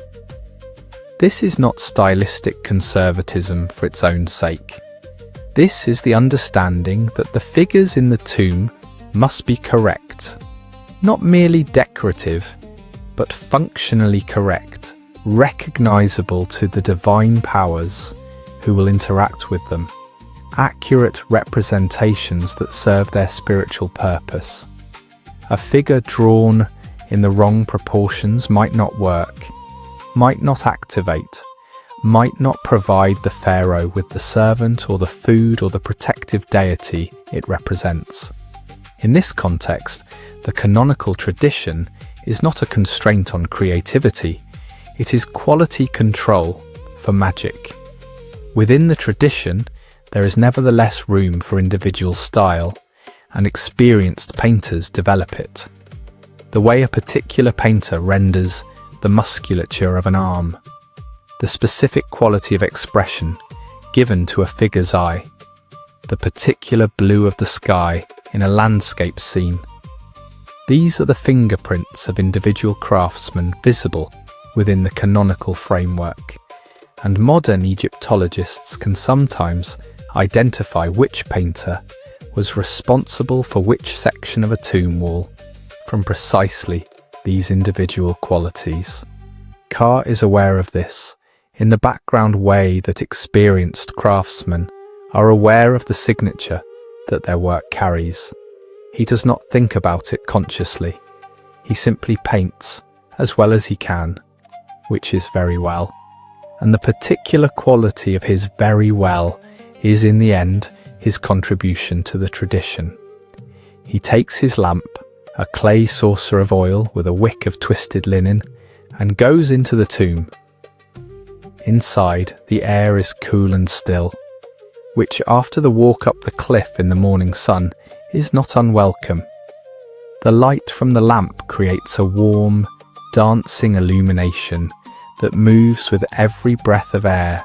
This is not stylistic conservatism for its own sake. This is the understanding that the figures in the tomb must be correct, not merely decorative, but functionally correct, recognizable to the divine powers who will interact with them, accurate representations that serve their spiritual purpose. A figure drawn in the wrong proportions might not work, might not activate, might not provide the pharaoh with the servant or the food or the protective deity it represents. In this context, the canonical tradition is not a constraint on creativity, it is quality control for magic. Within the tradition, there is nevertheless room for individual style, and experienced painters develop it. The way a particular painter renders the musculature of an arm, the specific quality of expression given to a figure's eye, the particular blue of the sky in a landscape scene. These are the fingerprints of individual craftsmen visible within the canonical framework, and modern Egyptologists can sometimes identify which painter was responsible for which section of a tomb wall from precisely these individual qualities. Ka is aware of this in the background way that experienced craftsmen are aware of the signature that their work carries. He does not think about it consciously. He simply paints as well as he can, which is very well. And the particular quality of his very well is in the end his contribution to the tradition. He takes his lamp, a clay saucer of oil with a wick of twisted linen, and goes into the tomb. Inside, the air is cool and still, which after the walk up the cliff in the morning sun is not unwelcome. The light from the lamp creates a warm, dancing illumination that moves with every breath of air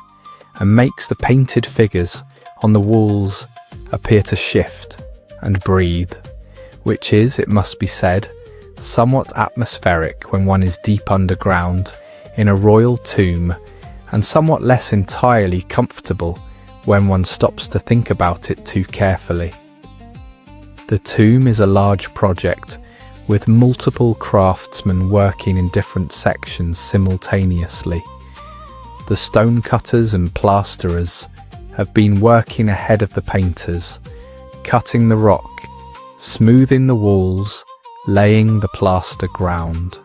and makes the painted figures on the walls appear to shift and breathe, which is, it must be said, somewhat atmospheric when one is deep underground in a royal tomb, and somewhat less entirely comfortable when one stops to think about it too carefully. The tomb is a large project with multiple craftsmen working in different sections simultaneously. The stonecutters and plasterers have been working ahead of the painters, cutting the rock, smoothing the walls, laying the plaster ground.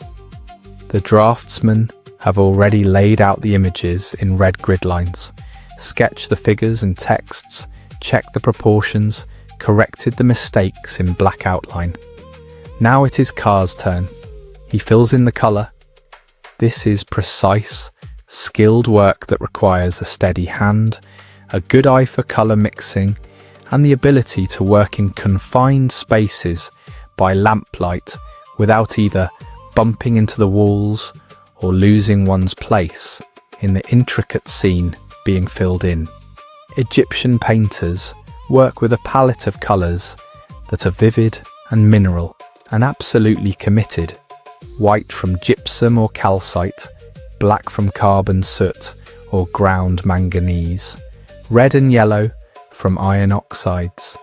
The draftsmen have already laid out the images in red grid lines, sketched the figures and texts, checked the proportions, corrected the mistakes in black outline. Now it is Ka's turn. He fills in the colour. This is precise, skilled work that requires a steady hand, a good eye for colour mixing, and the ability to work in confined spaces by lamplight without either bumping into the walls or losing one's place in the intricate scene being filled in. Egyptian painters work with a palette of colours that are vivid and mineral and absolutely committed. White from gypsum or calcite, black from carbon soot or ground manganese, red and yellow from iron oxides,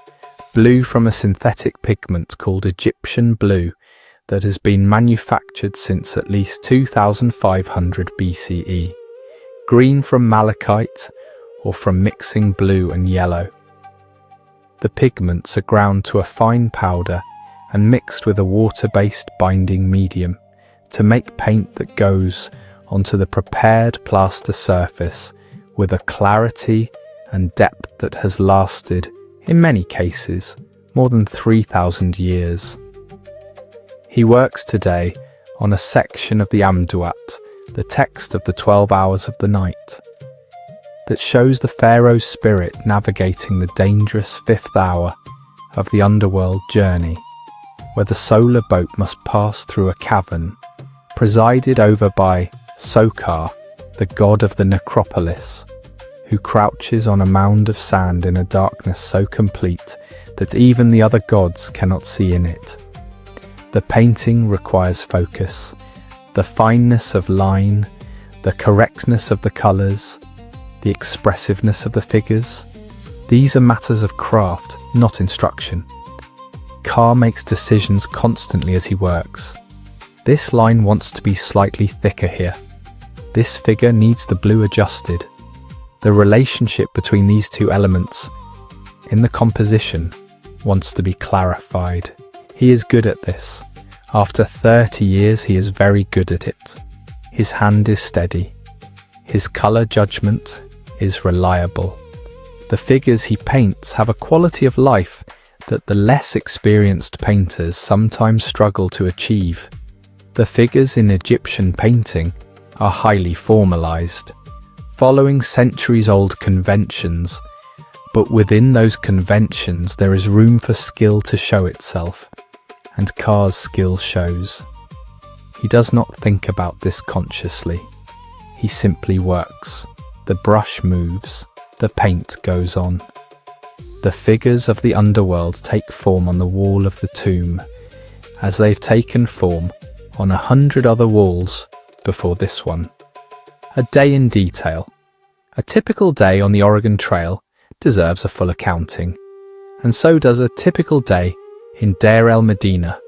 blue from a synthetic pigment called Egyptian blue that has been manufactured since at least 2500 BCE, green from malachite or from mixing blue and yellow. The pigments are ground to a fine powder and mixed with a water-based binding medium to make paint that goes onto the prepared plaster surface with a clarity and depth that has lasted, in many cases, more than 3,000 years. He works today on a section of the Amduat, the text of the 12 hours of the night, that shows the Pharaoh's spirit navigating the dangerous fifth hour of the underworld journey, where the solar boat must pass through a cavern, presided over by Sokar, the god of the necropolis, who crouches on a mound of sand in a darkness so complete that even the other gods cannot see in it. The painting requires focus, the fineness of line, the correctness of the colours, the expressiveness of the figures. These are matters of craft, not instruction. Carr makes decisions constantly as he works. This line wants to be slightly thicker here. This figure needs the blue adjusted. The relationship between these two elements in the composition wants to be clarified. He is good at this. After 30 years, he is very good at it. His hand is steady. His colour judgment is reliable. The figures he paints have a quality of life that the less experienced painters sometimes struggle to achieve. The figures in Egyptian painting are highly formalized, following centuries-old conventions, but within those conventions there is room for skill to show itself, and Carr's skill shows. He does not think about this consciously. He simply works. The brush moves, the paint goes on. The figures of the underworld take form on the wall of the tomb, as they've taken form on 100 other walls before this one. A day in detail. A typical day on the Oregon Trail deserves a full accounting, and so does a typical day in Deir el Medina,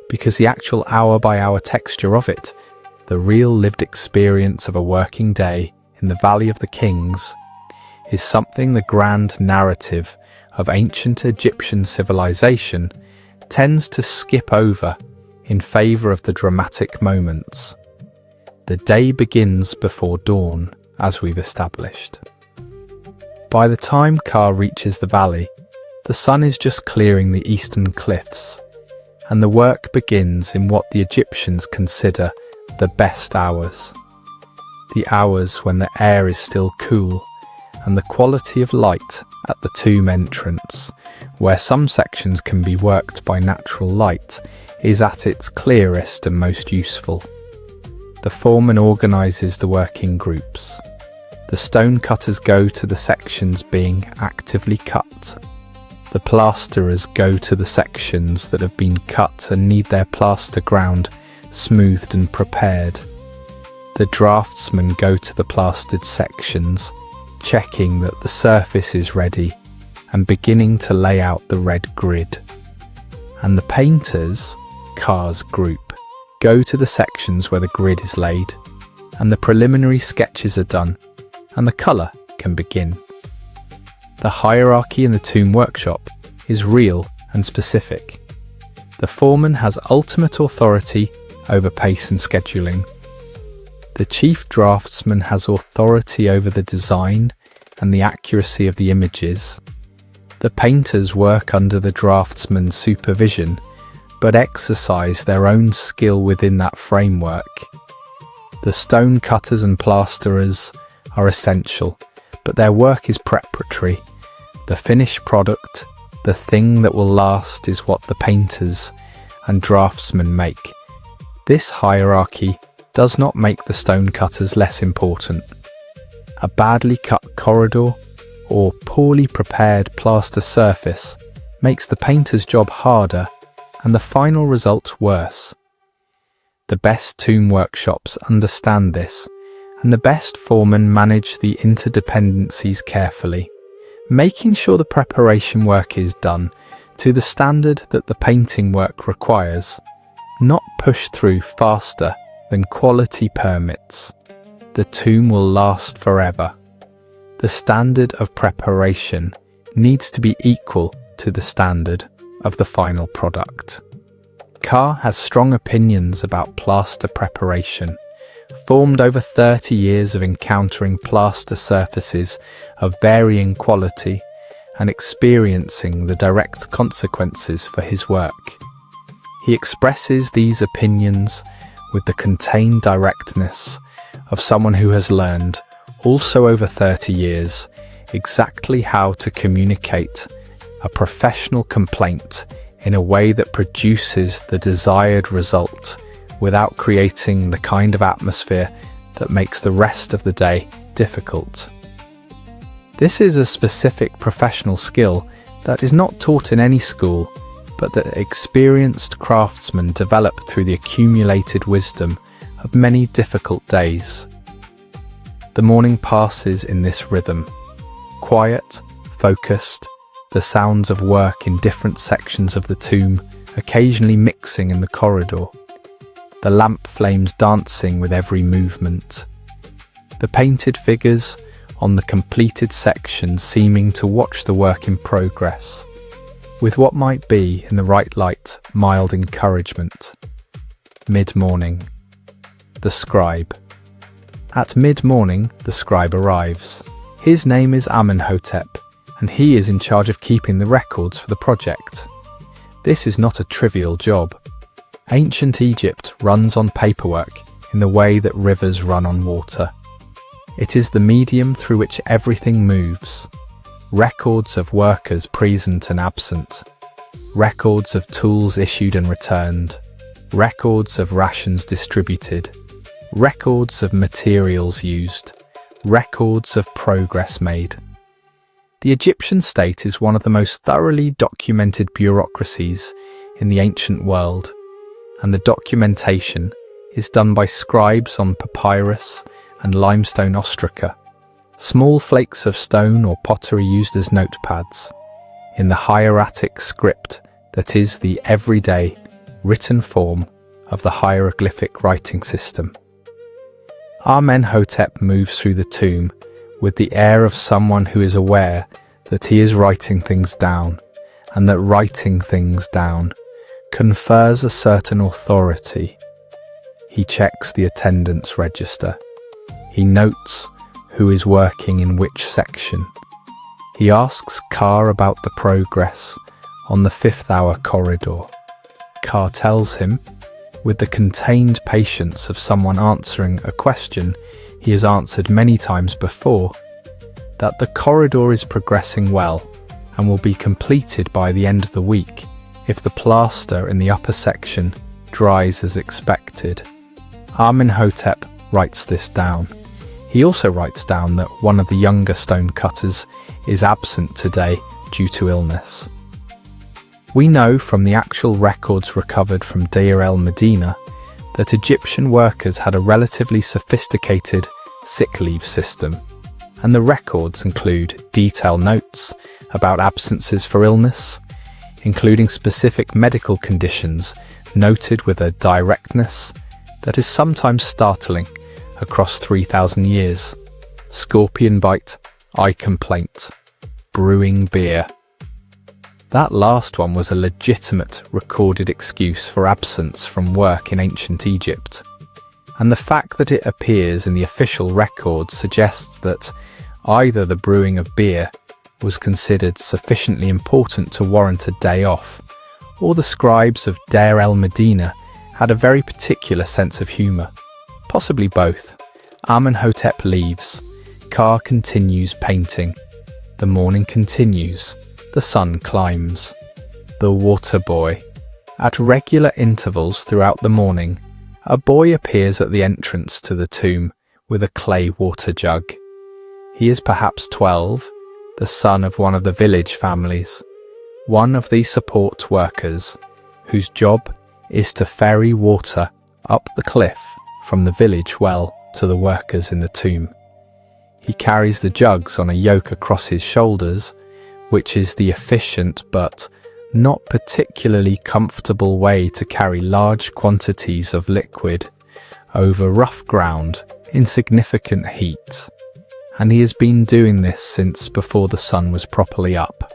because the actual hour-by-hour texture of it, the real lived experience of a working day in the Valley of the Kings, is something the grand narrative of ancient Egyptian civilization tends to skip over in favour of the dramatic moments. The day begins before dawn, as we've established. By the time Carr reaches the valley, the sun is just clearing the eastern cliffs, and the work begins in what the Egyptians consider the best hours. The hours when the air is still cool, and the quality of light at the tomb entrance, where some sections can be worked by natural light, is at its clearest and most useful. The foreman organises the working groups. The stone cutters go to the sections being actively cut. The plasterers go to the sections that have been cut and need their plaster ground smoothed and prepared. The draftsmen go to the plastered sections, checking that the surface is ready and beginning to lay out the red grid. And the painters, Carr's group, go to the sections where the grid is laid and the preliminary sketches are done and the colour can begin. The hierarchy in the tomb workshop is real and specific. The foreman has ultimate authority over pace and scheduling. The chief draftsman has authority over the design and the accuracy of the images. The painters work under the draftsman's supervision, but exercise their own skill within that framework. The stone cutters and plasterers are essential, but their work is preparatory. The finished product, the thing that will last, is what the painters and draftsmen make. This hierarchy does not make the stone cutters less important. A badly cut corridor or poorly prepared plaster surface makes the painter's job harder and the final result worse. The best tomb workshops understand this, and the best foremen manage the interdependencies carefully, making sure the preparation work is done to the standard that the painting work requires, not pushed through faster than quality permits. The tomb will last forever. The standard of preparation needs to be equal to the standard of the final product. Carr has strong opinions about plaster preparation, formed over 30 years of encountering plaster surfaces of varying quality and experiencing the direct consequences for his work. He expresses these opinions with the contained directness of someone who has learned, also over 30 years, exactly how to communicate a professional complaint in a way that produces the desired result without creating the kind of atmosphere that makes the rest of the day difficult. This is a specific professional skill that is not taught in any school, but that experienced craftsmen develop through the accumulated wisdom of many difficult days. The morning passes in this rhythm, quiet, focused, the sounds of work in different sections of the tomb occasionally mixing in the corridor, the lamp flames dancing with every movement, the painted figures on the completed section seeming to watch the work in progress, with what might be, in the right light, mild encouragement. Mid-morning. The scribe. At mid-morning, the scribe arrives. His name is Amenhotep, and he is in charge of keeping the records for the project. This is not a trivial job. Ancient Egypt runs on paperwork in the way that rivers run on water. It is the medium through which everything moves. Records of workers present and absent. Records of tools issued and returned. Records of rations distributed. Records of materials used. Records of progress made. The Egyptian state is one of the most thoroughly documented bureaucracies in the ancient world, and the documentation is done by scribes on papyrus and limestone ostraca, small flakes of stone or pottery used as notepads, in the hieratic script that is the everyday written form of the hieroglyphic writing system. Amenhotep moves through the tomb with the air of someone who is aware that he is writing things down, and that writing things down confers a certain authority. He checks the attendance register. He notes who is working in which section. He asks Carr about the progress on the 5th hour corridor. Carr tells him, with the contained patience of someone answering a question he has answered many times before, that the corridor is progressing well and will be completed by the end of the week if the plaster in the upper section dries as expected. Amenhotep writes this down. He also writes down that one of the younger stone cutters is absent today due to illness. We know from the actual records recovered from Deir el-Medina that Egyptian workers had a relatively sophisticated sick leave system, and the records include detailed notes about absences for illness, including specific medical conditions noted with a directness that is sometimes startling across 3,000 years. Scorpion bite, eye complaint, brewing beer. That last one was a legitimate recorded excuse for absence from work in ancient Egypt, and the fact that it appears in the official records suggests that either the brewing of beer was considered sufficiently important to warrant a day off, or the scribes of Deir el-Medina had a very particular sense of humour. Possibly both. Amenhotep leaves. Carr continues painting. The morning continues. The sun climbs. The water boy. At regular intervals throughout the morning, a boy appears at the entrance to the tomb with a clay water jug. He is perhaps 12, the son of one of the village families, one of the support workers, whose job is to ferry water up the cliff from the village well to the workers in the tomb. He carries the jugs on a yoke across his shoulders, which is the efficient but not particularly comfortable way to carry large quantities of liquid over rough ground in significant heat. And he has been doing this since before the sun was properly up.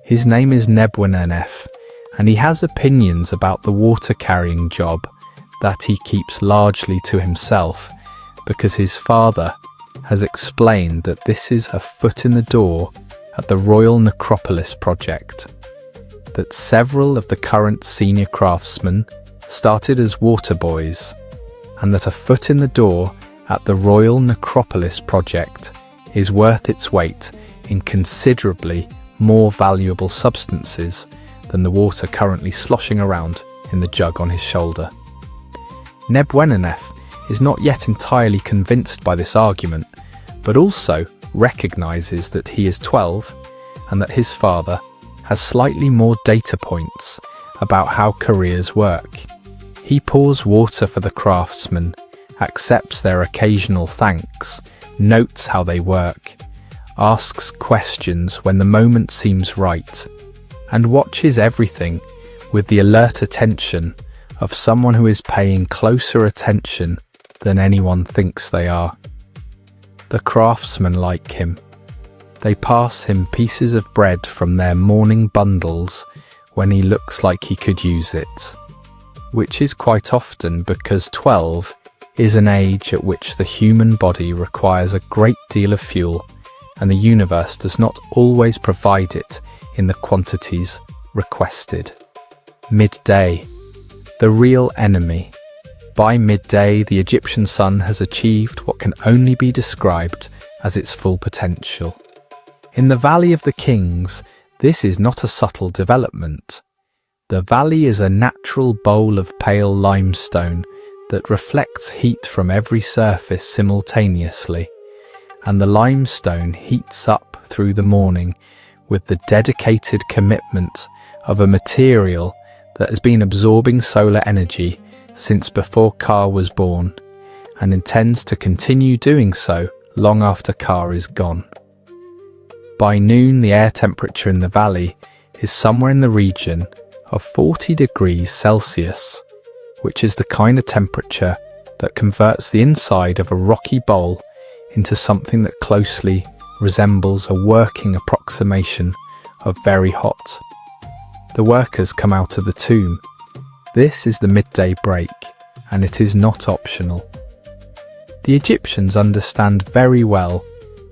His name is Nebuchadnezzar, and he has opinions about the water-carrying job that he keeps largely to himself, because his father has explained that this is a foot in the door at the Royal Necropolis project, that several of the current senior craftsmen started as water boys, and that a foot in the door at the Royal Necropolis project is worth its weight in considerably more valuable substances than the water currently sloshing around in the jug on his shoulder. Nebuchadnezzar is not yet entirely convinced by this argument, but also recognizes that he is 12 and that his father has slightly more data points about how careers work. He pours water for the craftsmen, accepts their occasional thanks, notes how they work, asks questions when the moment seems right, and watches everything with the alert attention of someone who is paying closer attention than anyone thinks they are. The craftsmen like him. They pass him pieces of bread from their morning bundles when he looks like he could use it, which is quite often because 12 is an age at which the human body requires a great deal of fuel, and the universe does not always provide it in the quantities requested. Midday, the real enemy. By midday, the Egyptian sun has achieved what can only be described as its full potential. In the Valley of the Kings, this is not a subtle development. The valley is a natural bowl of pale limestone that reflects heat from every surface simultaneously, and the limestone heats up through the morning with the dedicated commitment of a material that has been absorbing solar energy since before Ka was born, and intends to continue doing so long after Ka is gone. By noon, the air temperature in the valley is somewhere in the region of 40 degrees Celsius, which is the kind of temperature that converts the inside of a rocky bowl into something that closely resembles a working approximation of very hot. The workers come out of the tomb. This is the midday break, and it is not optional. The Egyptians understand very well,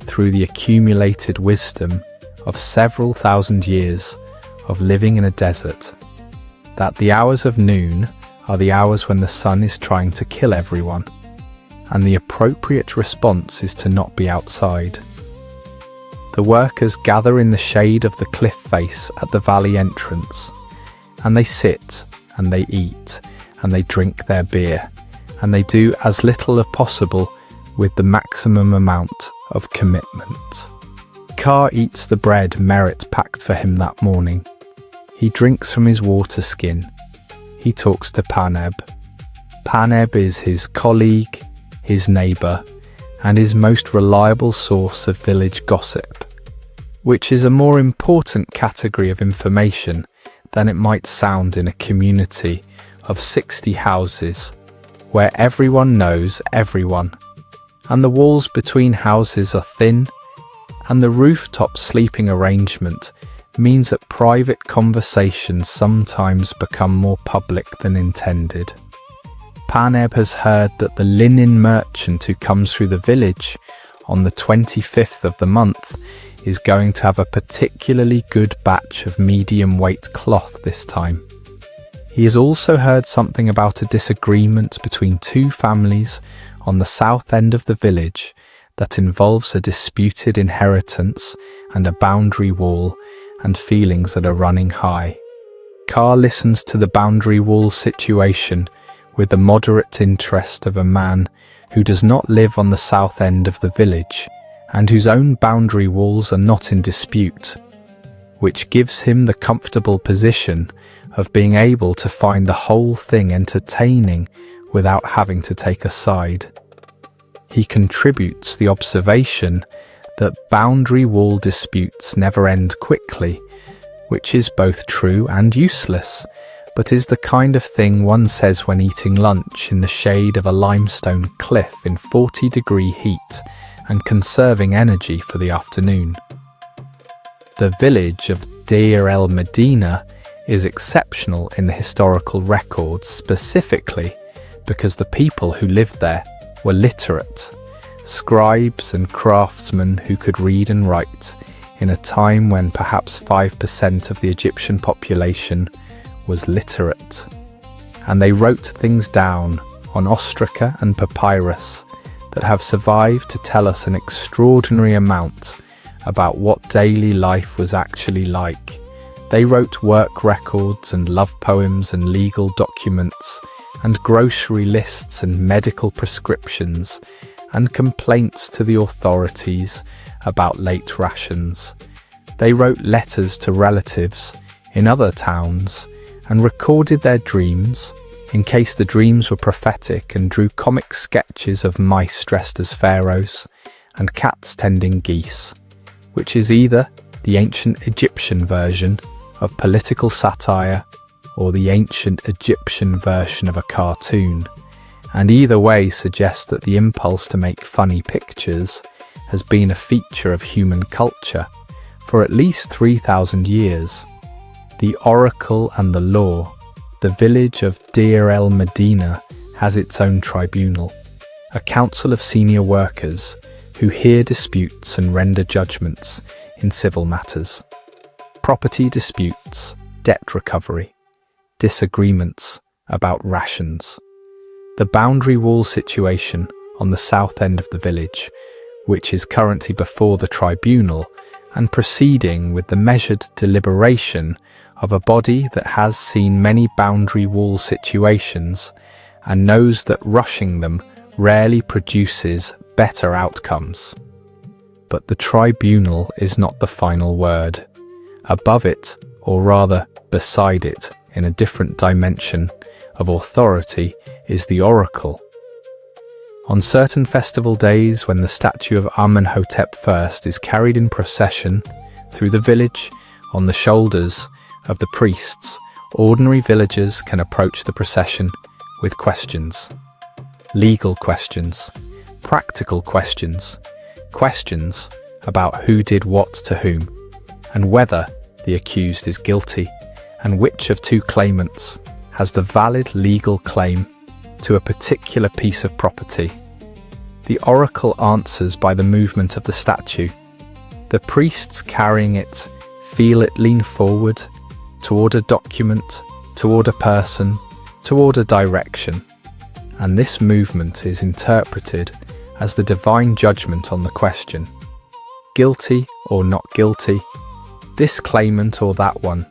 through the accumulated wisdom of several thousand years of living in a desert, that the hours of noon are the hours when the sun is trying to kill everyone, and the appropriate response is to not be outside. The workers gather in the shade of the cliff face at the valley entrance, and they sit, and they eat, and they drink their beer, and they do as little as possible with the maximum amount of commitment. Ka eats the bread Merit packed for him that morning. He drinks from his water skin. He talks to Paneb. Paneb is his colleague, his neighbour, and his most reliable source of village gossip, which is a more important category of information than it might sound in a community of 60 houses, where everyone knows everyone, and the walls between houses are thin, and the rooftop sleeping arrangement means that private conversations sometimes become more public than intended. Paneb has heard that the linen merchant who comes through the village on the 25th of the month is going to have a particularly good batch of medium weight cloth this time. He has also heard something about a disagreement between two families on the south end of the village that involves a disputed inheritance and a boundary wall and feelings that are running high. Ka listens to the boundary wall situation with the moderate interest of a man who does not live on the south end of the village and whose own boundary walls are not in dispute, which gives him the comfortable position of being able to find the whole thing entertaining without having to take a side. He contributes the observation that boundary wall disputes never end quickly, which is both true and useless, but is the kind of thing one says when eating lunch in the shade of a limestone cliff in 40-degree heat and conserving energy for the afternoon. The village of Deir el Medina is exceptional in the historical records, specifically because the people who lived there were literate, scribes and craftsmen who could read and write in a time when perhaps 5% of the Egyptian population was literate. And they wrote things down on ostraca and papyrus that have survived to tell us an extraordinary amount about what daily life was actually like. They wrote work records and love poems and legal documents and grocery lists and medical prescriptions and complaints to the authorities about late rations. They wrote letters to relatives in other towns and recorded their dreams in case the dreams were prophetic, and drew comic sketches of mice dressed as pharaohs and cats tending geese, which is either the ancient Egyptian version of political satire or the ancient Egyptian version of a cartoon, and either way suggests that the impulse to make funny pictures has been a feature of human culture for at least 3,000 years. The oracle and the law. The village of Deir el Medina has its own tribunal, a council of senior workers who hear disputes and render judgments in civil matters. Property disputes, debt recovery, disagreements about rations. The boundary wall situation on the south end of the village, which is currently before the tribunal and proceeding with the measured deliberation of a body that has seen many boundary wall situations and knows that rushing them rarely produces better outcomes. But the tribunal is not the final word. Above it, or rather beside it, in a different dimension of authority, is the oracle. On certain festival days, when the statue of Amenhotep I is carried in procession through the village on the shoulders of the priests, ordinary villagers can approach the procession with questions. Legal questions, practical questions, questions about who did what to whom, and whether the accused is guilty, and which of two claimants has the valid legal claim to a particular piece of property. The oracle answers by the movement of the statue. The priests carrying it feel it lean forward toward a document, toward a person, toward a direction, and this movement is interpreted as the divine judgment on the question. Guilty or not guilty, this claimant or that one.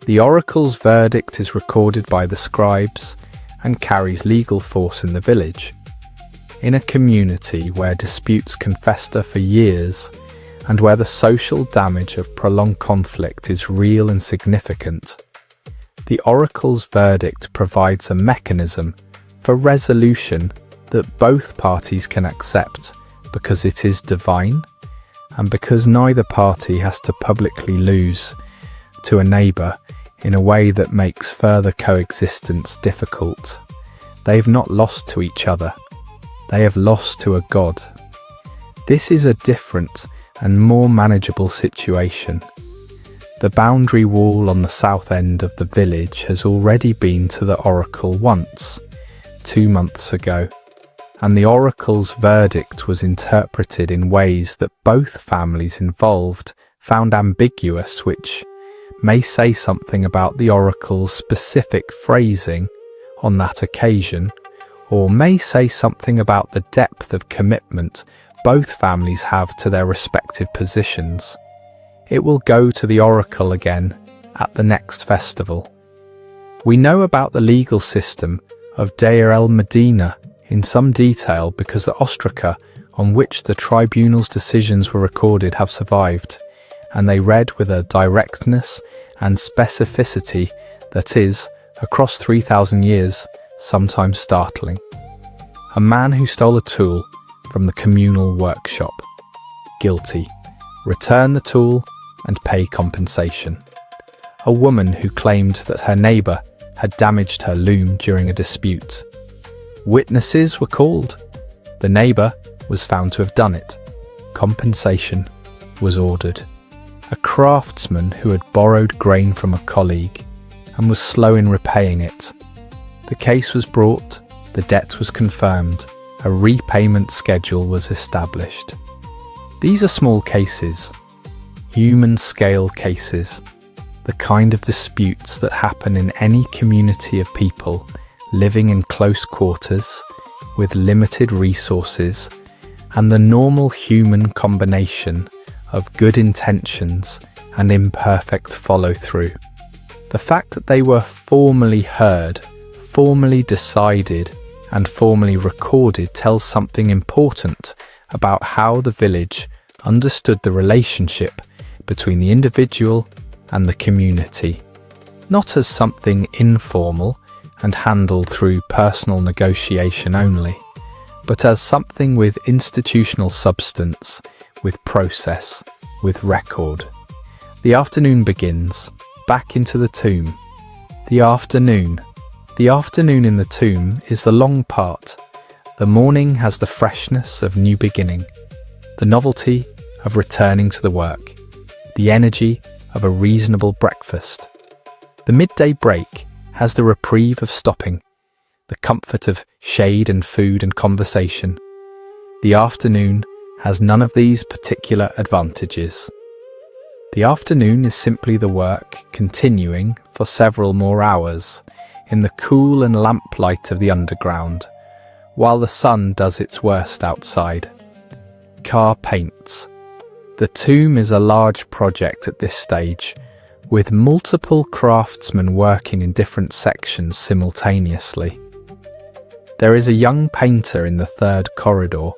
The oracle's verdict is recorded by the scribes and carries legal force in the village. In a community where disputes can fester for years and where the social damage of prolonged conflict is real and significant, the oracle's verdict provides a mechanism for resolution that both parties can accept because it is divine and because neither party has to publicly lose to a neighbour in a way that makes further coexistence difficult. They have not lost to each other. They have lost to a god. This is a different and more manageable situation. The boundary wall on the south end of the village has already been to the oracle once, 2 months ago, and the oracle's verdict was interpreted in ways that both families involved found ambiguous, which may say something about the oracle's specific phrasing on that occasion, or may say something about the depth of commitment both families have to their respective positions. It will go to the oracle again at the next festival. We know about the legal system of Deir el Medina in some detail because the ostraca on which the tribunal's decisions were recorded have survived, and they read with a directness and specificity that is, across 3,000 years, sometimes startling. A man who stole a tool from the communal workshop. Guilty. Return the tool and pay compensation. A woman who claimed that her neighbour had damaged her loom during a dispute. Witnesses were called. The neighbour was found to have done it. Compensation was ordered. A craftsman who had borrowed grain from a colleague and was slow in repaying it. The case was brought, the debt was confirmed, a repayment schedule was established. These are small cases, human-scale cases, the kind of disputes that happen in any community of people living in close quarters with limited resources and the normal human combination of good intentions and imperfect follow-through. The fact that they were formally heard, formally decided, and formally recorded tells something important about how the village understood the relationship between the individual and the community, not as something informal and handled through personal negotiation only, but as something with institutional substance, with process, with record. The afternoon begins, back into the tomb. The afternoon in the tomb is the long part. The morning has the freshness of new beginning, the novelty of returning to the work, the energy of a reasonable breakfast. The midday break has the reprieve of stopping, the comfort of shade and food and conversation. The afternoon has none of these particular advantages. The afternoon is simply the work continuing for several more hours in the cool and lamplight of the underground, while the sun does its worst outside. Carr paints. The tomb is a large project at this stage, with multiple craftsmen working in different sections simultaneously. There is a young painter in the third corridor.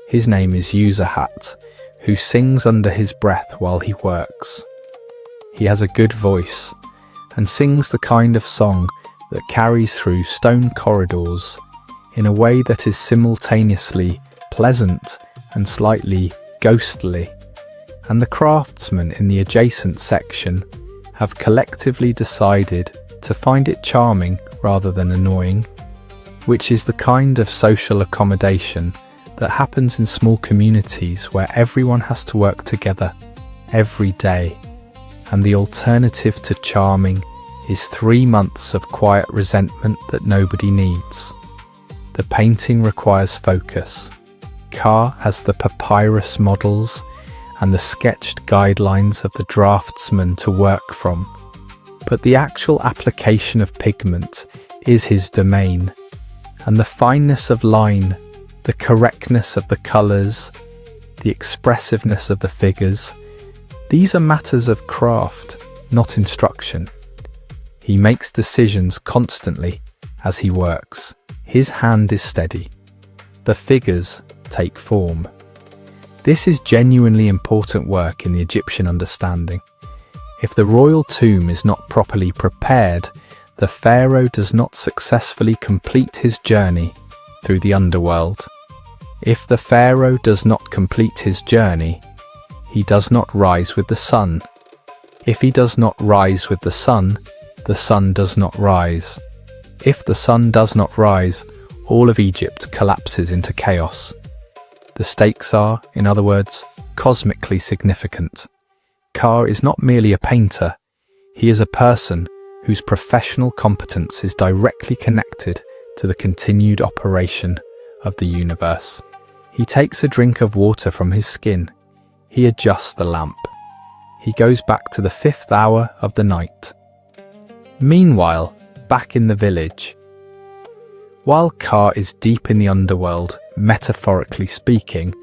His name is Userhat, who sings under his breath while he works. He has a good voice and sings the kind of song that carries through stone corridors in a way that is simultaneously pleasant and slightly ghostly, and the craftsmen in the adjacent section have collectively decided to find it charming rather than annoying, which is the kind of social accommodation that happens in small communities where everyone has to work together every day, and the alternative to charming is 3 months of quiet resentment that nobody needs. The painting requires focus. Carr has the papyrus models and the sketched guidelines of the draftsman to work from, but the actual application of pigment is his domain, and the fineness of line, the correctness of the colours, the expressiveness of the figures, these are matters of craft, not instruction. He makes decisions constantly as he works. His hand is steady. The figures take form. This is genuinely important work in the Egyptian understanding. If the royal tomb is not properly prepared, the pharaoh does not successfully complete his journey through the underworld. If the pharaoh does not complete his journey, he does not rise with the sun. If he does not rise with the sun does not rise. If the sun does not rise, all of Egypt collapses into chaos. The stakes are, in other words, cosmically significant. Carr is not merely a painter, he is a person whose professional competence is directly connected to the continued operation of the universe. He takes a drink of water from his skin. He adjusts the lamp. He goes back to the 5th hour of the night. Meanwhile, back in the village, while Carr is deep in the underworld, metaphorically speaking,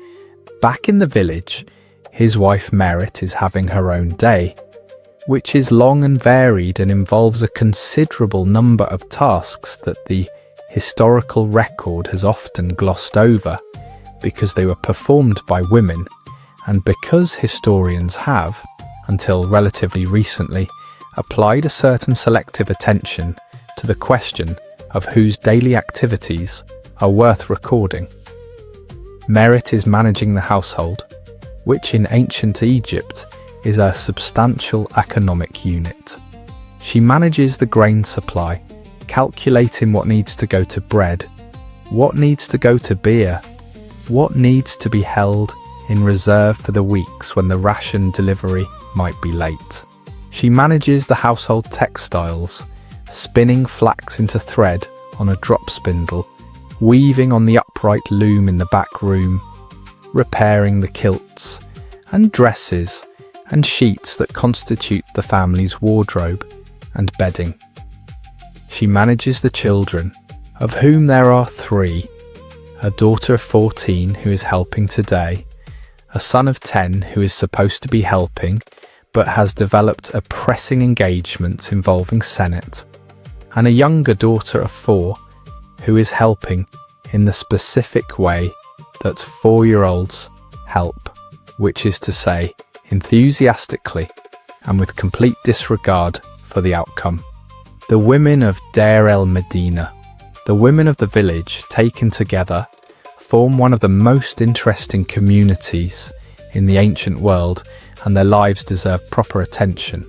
back in the village, his wife Merit is having her own day, which is long and varied and involves a considerable number of tasks that the historical record has often glossed over, because they were performed by women, and because historians have, until relatively recently, applied a certain selective attention to the question of whose daily activities are worth recording. Merit is managing the household, which in ancient Egypt is a substantial economic unit. She manages the grain supply, calculating what needs to go to bread, what needs to go to beer, what needs to be held in reserve for the weeks when the ration delivery might be late. She manages the household textiles, spinning flax into thread on a drop spindle, weaving on the upright loom in the back room, repairing the kilts and dresses and sheets that constitute the family's wardrobe and bedding. She manages the children, of whom there are 3, a daughter of 14 who is helping today, a son of 10 who is supposed to be helping but has developed a pressing engagement involving Senate, and a younger daughter of 4 who is helping in the specific way that 4-year-olds help, which is to say, enthusiastically and with complete disregard for the outcome. The women of Deir el-Medina, the women of the village taken together, form one of the most interesting communities in the ancient world, and their lives deserve proper attention.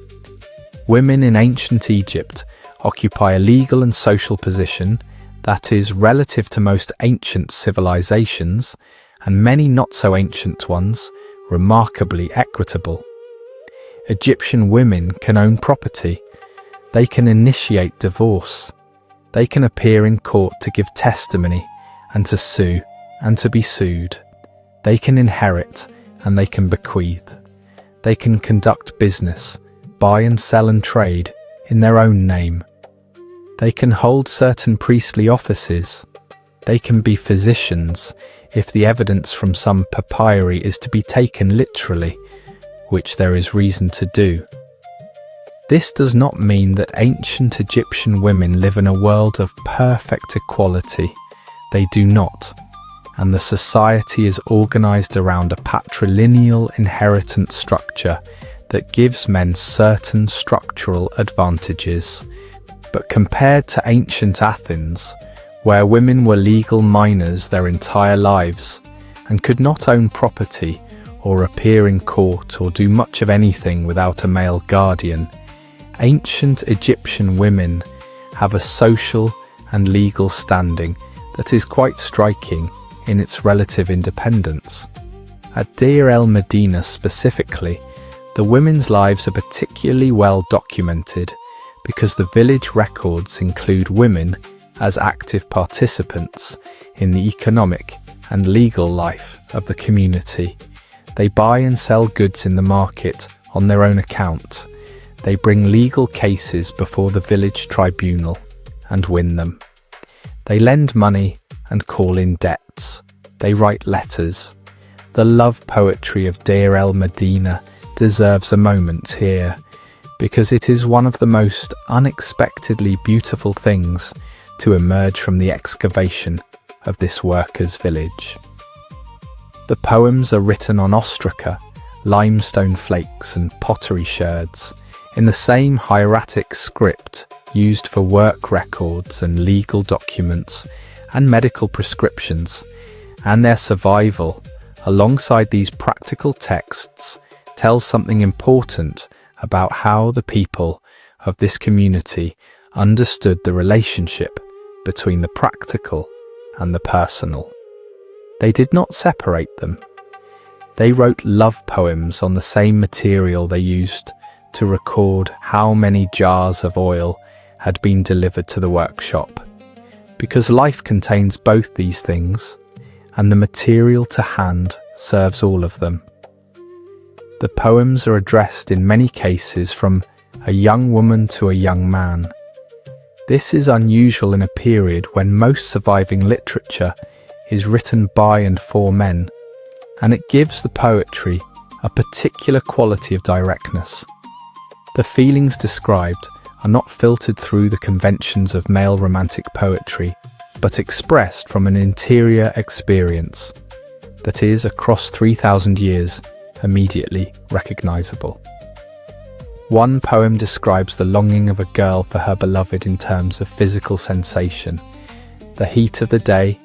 Women in ancient Egypt occupy a legal and social position that is relative to most ancient civilizations, and many not so ancient ones, remarkably equitable. Egyptian women can own property. They can initiate divorce. They can appear in court to give testimony and to sue and to be sued. They can inherit and they can bequeath. They can conduct business, buy and sell and trade in their own name. They can hold certain priestly offices. They can be physicians if the evidence from some papyri is to be taken literally, which there is reason to do. This does not mean that ancient Egyptian women live in a world of perfect equality. They do not, and the society is organized around a patrilineal inheritance structure that gives men certain structural advantages. But compared to ancient Athens, where women were legal minors their entire lives and could not own property or appear in court or do much of anything without a male guardian, ancient Egyptian women have a social and legal standing that is quite striking in its relative independence. At Deir el-Medina specifically, the women's lives are particularly well documented because the village records include women as active participants in the economic and legal life of the community. They buy and sell goods in the market on their own account. They bring legal cases before the village tribunal and win them. They lend money and call in debts. They write letters. The love poetry of Deir el-Medina deserves a moment here, because it is one of the most unexpectedly beautiful things to emerge from the excavation of this workers' village. The poems are written on ostraca, limestone flakes and pottery sherds, in the same hieratic script used for work records and legal documents and medical prescriptions, and their survival, alongside these practical texts, tells something important about how the people of this community understood the relationship between the practical and the personal. They did not separate them. They wrote love poems on the same material they used to record how many jars of oil had been delivered to the workshop, because life contains both these things, and the material to hand serves all of them. The poems are addressed in many cases from a young woman to a young man. This is unusual in a period when most surviving literature is written by and for men, and it gives the poetry a particular quality of directness. The feelings described are not filtered through the conventions of male romantic poetry, but expressed from an interior experience. that is, across 3,000 years, immediately recognizable. One poem describes the longing of a girl for her beloved in terms of physical sensation, the heat of the day,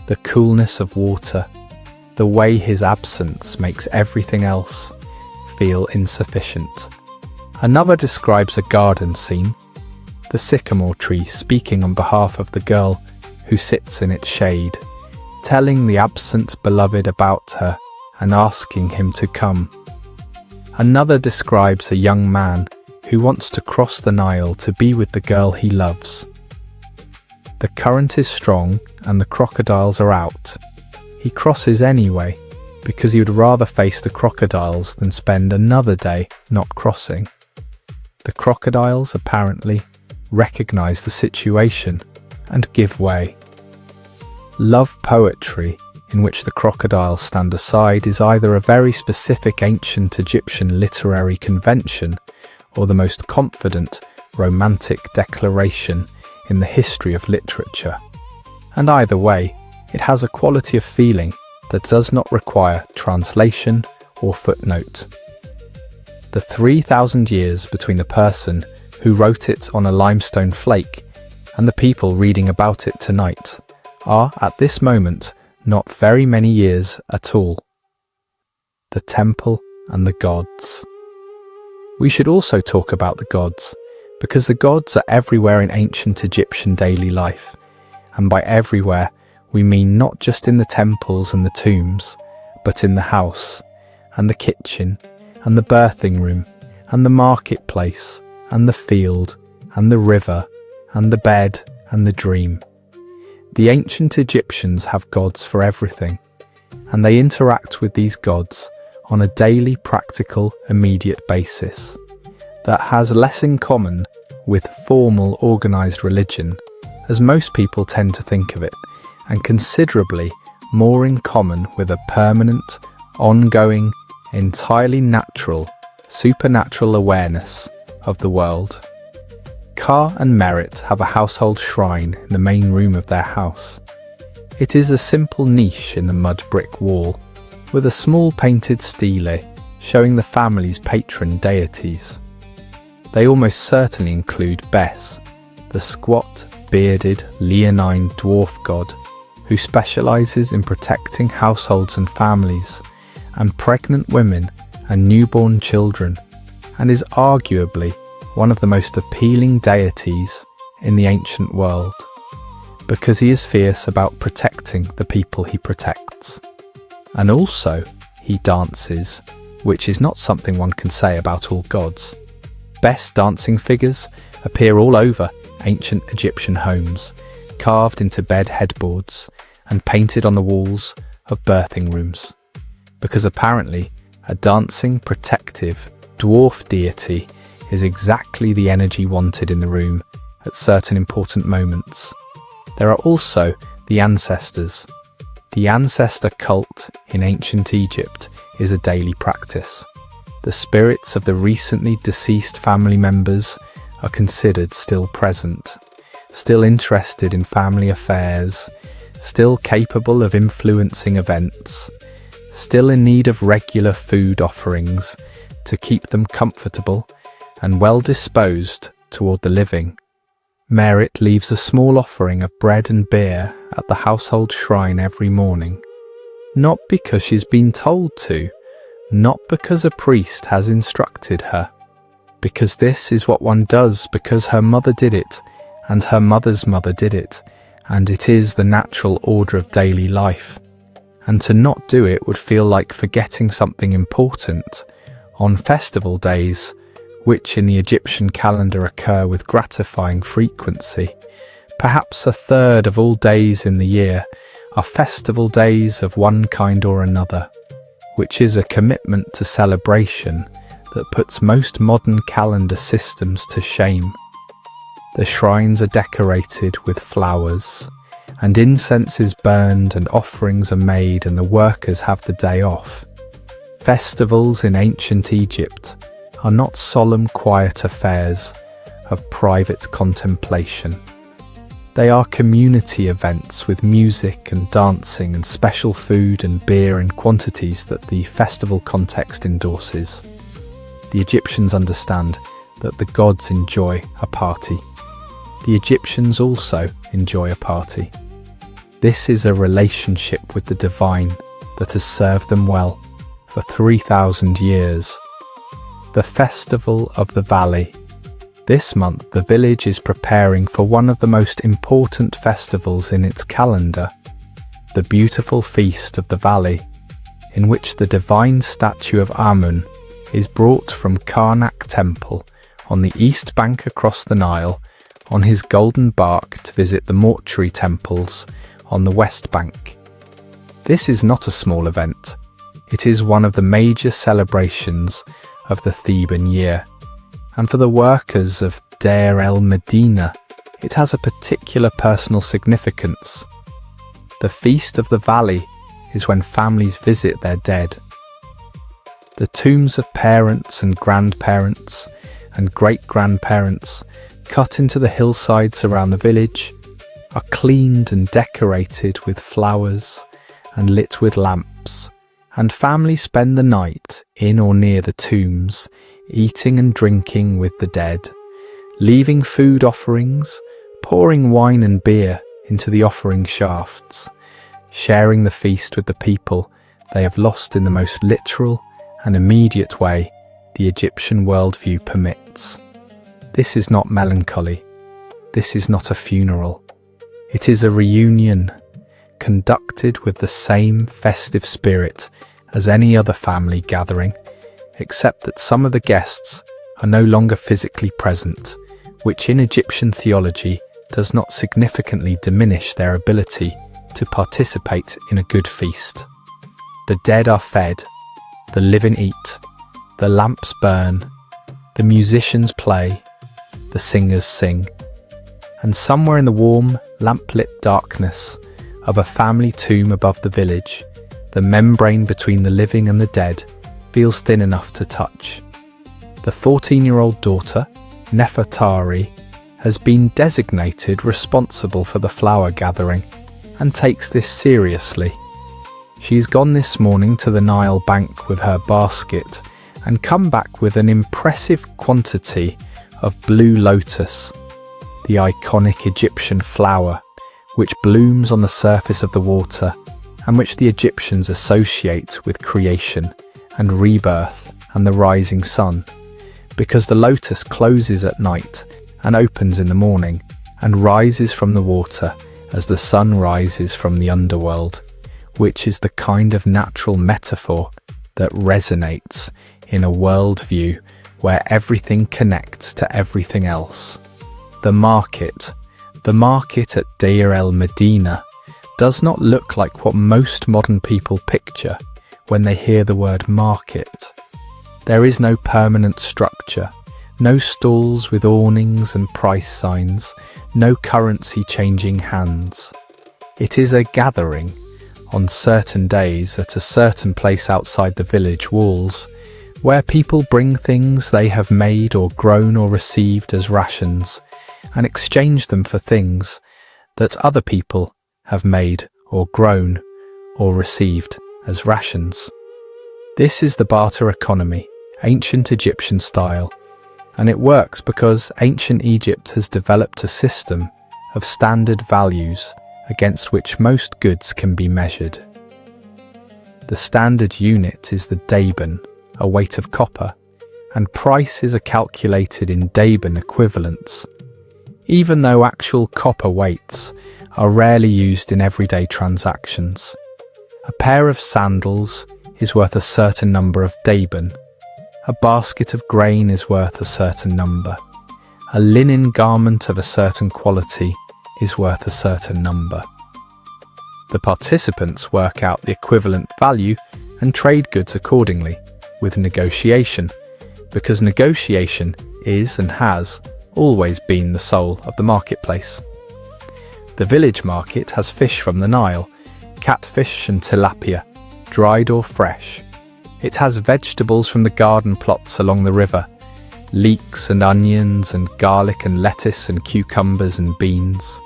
the coolness of water, the way his absence makes everything else feel insufficient. Another describes a garden scene, the sycamore tree speaking on behalf of the girl who sits in its shade, telling the absent beloved about her and asking him to come. Another describes a young man who wants to cross the Nile to be with the girl he loves. The current is strong and the crocodiles are out. He crosses anyway because he would rather face the crocodiles than spend another day not crossing. The crocodiles apparently recognize the situation and give way. Love poetry, in which the crocodiles stand aside, is either a very specific ancient Egyptian literary convention or the most confident romantic declaration in the history of literature. And either way, it has a quality of feeling that does not require translation or footnote. The 3,000 years between the person who wrote it on a limestone flake and the people reading about it tonight are, at this moment, not very many years at all. The temple and the gods. We should also talk about the gods, because the gods are everywhere in ancient Egyptian daily life, and by everywhere we mean not just in the temples and the tombs, but in the house, and the kitchen, and the birthing room, and the marketplace, and the field, and the river, and the bed, and the dream. The ancient Egyptians have gods for everything, and they interact with these gods on a daily, practical, immediate basis that has less in common with formal, organised religion, as most people tend to think of it, and considerably more in common with a permanent, ongoing, entirely natural, supernatural awareness of the world. Ka and Merit have a household shrine in the main room of their house. It is a simple niche in the mud brick wall, with a small painted stele showing the family's patron deities. They almost certainly include Bes, the squat, bearded, leonine dwarf god who specialises in protecting households and families, and pregnant women and newborn children, and is arguably one of the most appealing deities in the ancient world, because he is fierce about protecting the people he protects. And also, he dances, which is not something one can say about all gods. Best dancing figures appear all over ancient Egyptian homes, carved into bed headboards and painted on the walls of birthing rooms, because apparently a dancing, protective, dwarf deity is exactly the energy wanted in the room at certain important moments. There are also the ancestors. The ancestor cult in ancient Egypt is a daily practice. The spirits of the recently deceased family members are considered still present, still interested in family affairs, still capable of influencing events, still in need of regular food offerings to keep them comfortable and well disposed toward the living. Merit leaves a small offering of bread and beer at the household shrine every morning, not because she's been told to, not because a priest has instructed her, because this is what one does because her mother did it, and her mother's mother did it, and it is the natural order of daily life. And to not do it would feel like forgetting something important. On festival days, which in the Egyptian calendar occur with gratifying frequency, perhaps a third of all days in the year are festival days of one kind or another, which is a commitment to celebration that puts most modern calendar systems to shame. The shrines are decorated with flowers, and incense is burned and offerings are made, and the workers have the day off. Festivals in ancient Egypt are not solemn, quiet affairs of private contemplation. They are community events with music and dancing and special food and beer in quantities that the festival context endorses. The Egyptians understand that the gods enjoy a party. The Egyptians also enjoy a party. This is a relationship with the divine that has served them well for 3,000 years. The Festival of the Valley. This month, the village is preparing for one of the most important festivals in its calendar, the beautiful Feast of the Valley, in which the divine statue of Amun is brought from Karnak Temple on the east bank across the Nile on his golden bark to visit the mortuary temples on the west bank. This is not a small event. It is one of the major celebrations of the Theban year. And for the workers of Deir el-Medina, it has a particular personal significance. The Feast of the Valley is when families visit their dead. The tombs of parents and grandparents and great-grandparents cut into the hillsides around the village are cleaned and decorated with flowers and lit with lamps, and families spend the night in or near the tombs, eating and drinking with the dead, leaving food offerings, pouring wine and beer into the offering shafts, sharing the feast with the people they have lost in the most literal and immediate way the Egyptian worldview permits. This is not melancholy. This is not a funeral. It is a reunion, conducted with the same festive spirit as any other family gathering, except that some of the guests are no longer physically present, which in Egyptian theology does not significantly diminish their ability to participate in a good feast. The dead are fed, the living eat, the lamps burn, the musicians play, the singers sing, and somewhere in the warm, lamplit darkness of a family tomb above the village, the membrane between the living and the dead feels thin enough to touch. The 14-year-old daughter, Nefertari, has been designated responsible for the flower gathering and takes this seriously. She's gone this morning to the Nile bank with her basket and come back with an impressive quantity of blue lotus, the iconic Egyptian flower which blooms on the surface of the water and which the Egyptians associate with creation and rebirth and the rising sun, because the lotus closes at night and opens in the morning and rises from the water as the sun rises from the underworld, which is the kind of natural metaphor that resonates in a worldview where everything connects to everything else. The market at Deir el-Medina does not look like what most modern people picture when they hear the word market. There is no permanent structure, no stalls with awnings and price signs, no currency changing hands. It is a gathering on certain days at a certain place outside the village walls, where people bring things they have made or grown or received as rations and exchange them for things that other people have made or grown or received as rations. This is the barter economy, ancient Egyptian style, and it works because ancient Egypt has developed a system of standard values against which most goods can be measured. The standard unit is the daban, a weight of copper, and prices are calculated in daban equivalents, even though actual copper weights are rarely used in everyday transactions. A pair of sandals is worth a certain number of daban. A basket of grain is worth a certain number. A linen garment of a certain quality is worth a certain number. The participants work out the equivalent value and trade goods accordingly, with negotiation, because negotiation is and has always been the soul of the marketplace. The village market has fish from the Nile, catfish and tilapia, dried or fresh. It has vegetables from the garden plots along the river, leeks and onions and garlic and lettuce and cucumbers and beans.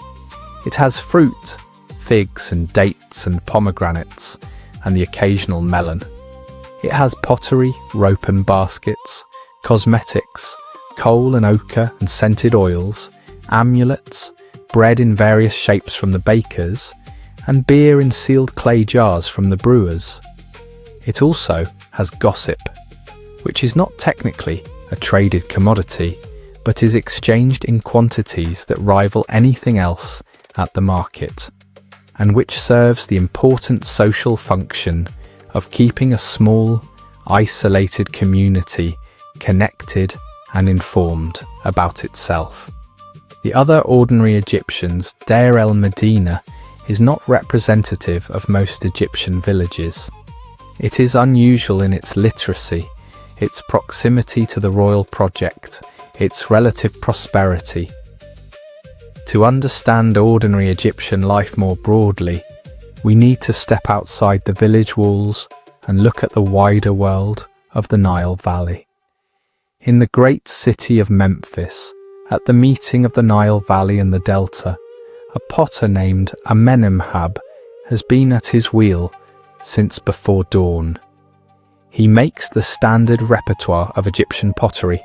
It has fruit, figs and dates and pomegranates, and the occasional melon. It has pottery, rope and baskets, cosmetics, coal and ochre and scented oils, amulets, bread in various shapes from the bakers, and beer in sealed clay jars from the brewers. It also has gossip, which is not technically a traded commodity, but is exchanged in quantities that rival anything else at the market, and which serves the important social function of keeping a small, isolated community connected and informed about itself. The other ordinary Egyptians, Deir el-Medina is not representative of most Egyptian villages. It is unusual in its literacy, its proximity to the royal project, its relative prosperity. To understand ordinary Egyptian life more broadly, we need to step outside the village walls and look at the wider world of the Nile Valley. In the great city of Memphis, at the meeting of the Nile Valley and the Delta, a potter named Amenemhab has been at his wheel since before dawn. He makes the standard repertoire of Egyptian pottery: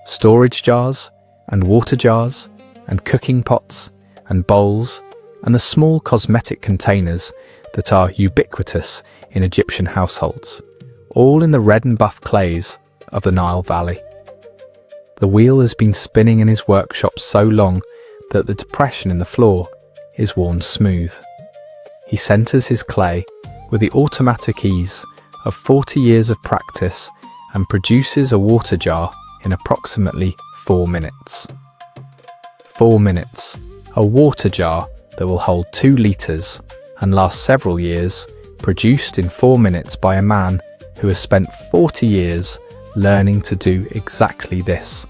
storage jars and water jars and cooking pots and bowls and the small cosmetic containers that are ubiquitous in Egyptian households, all in the red and buff clays of the Nile Valley. The wheel has been spinning in his workshop so long that the depression in the floor is worn smooth. He centres his clay with the automatic ease of 40 years of practice and produces a water jar in approximately 4 minutes. 4 minutes, a water jar that will hold 2 litres and last several years, produced in 4 minutes by a man who has spent 40 years learning to do exactly this.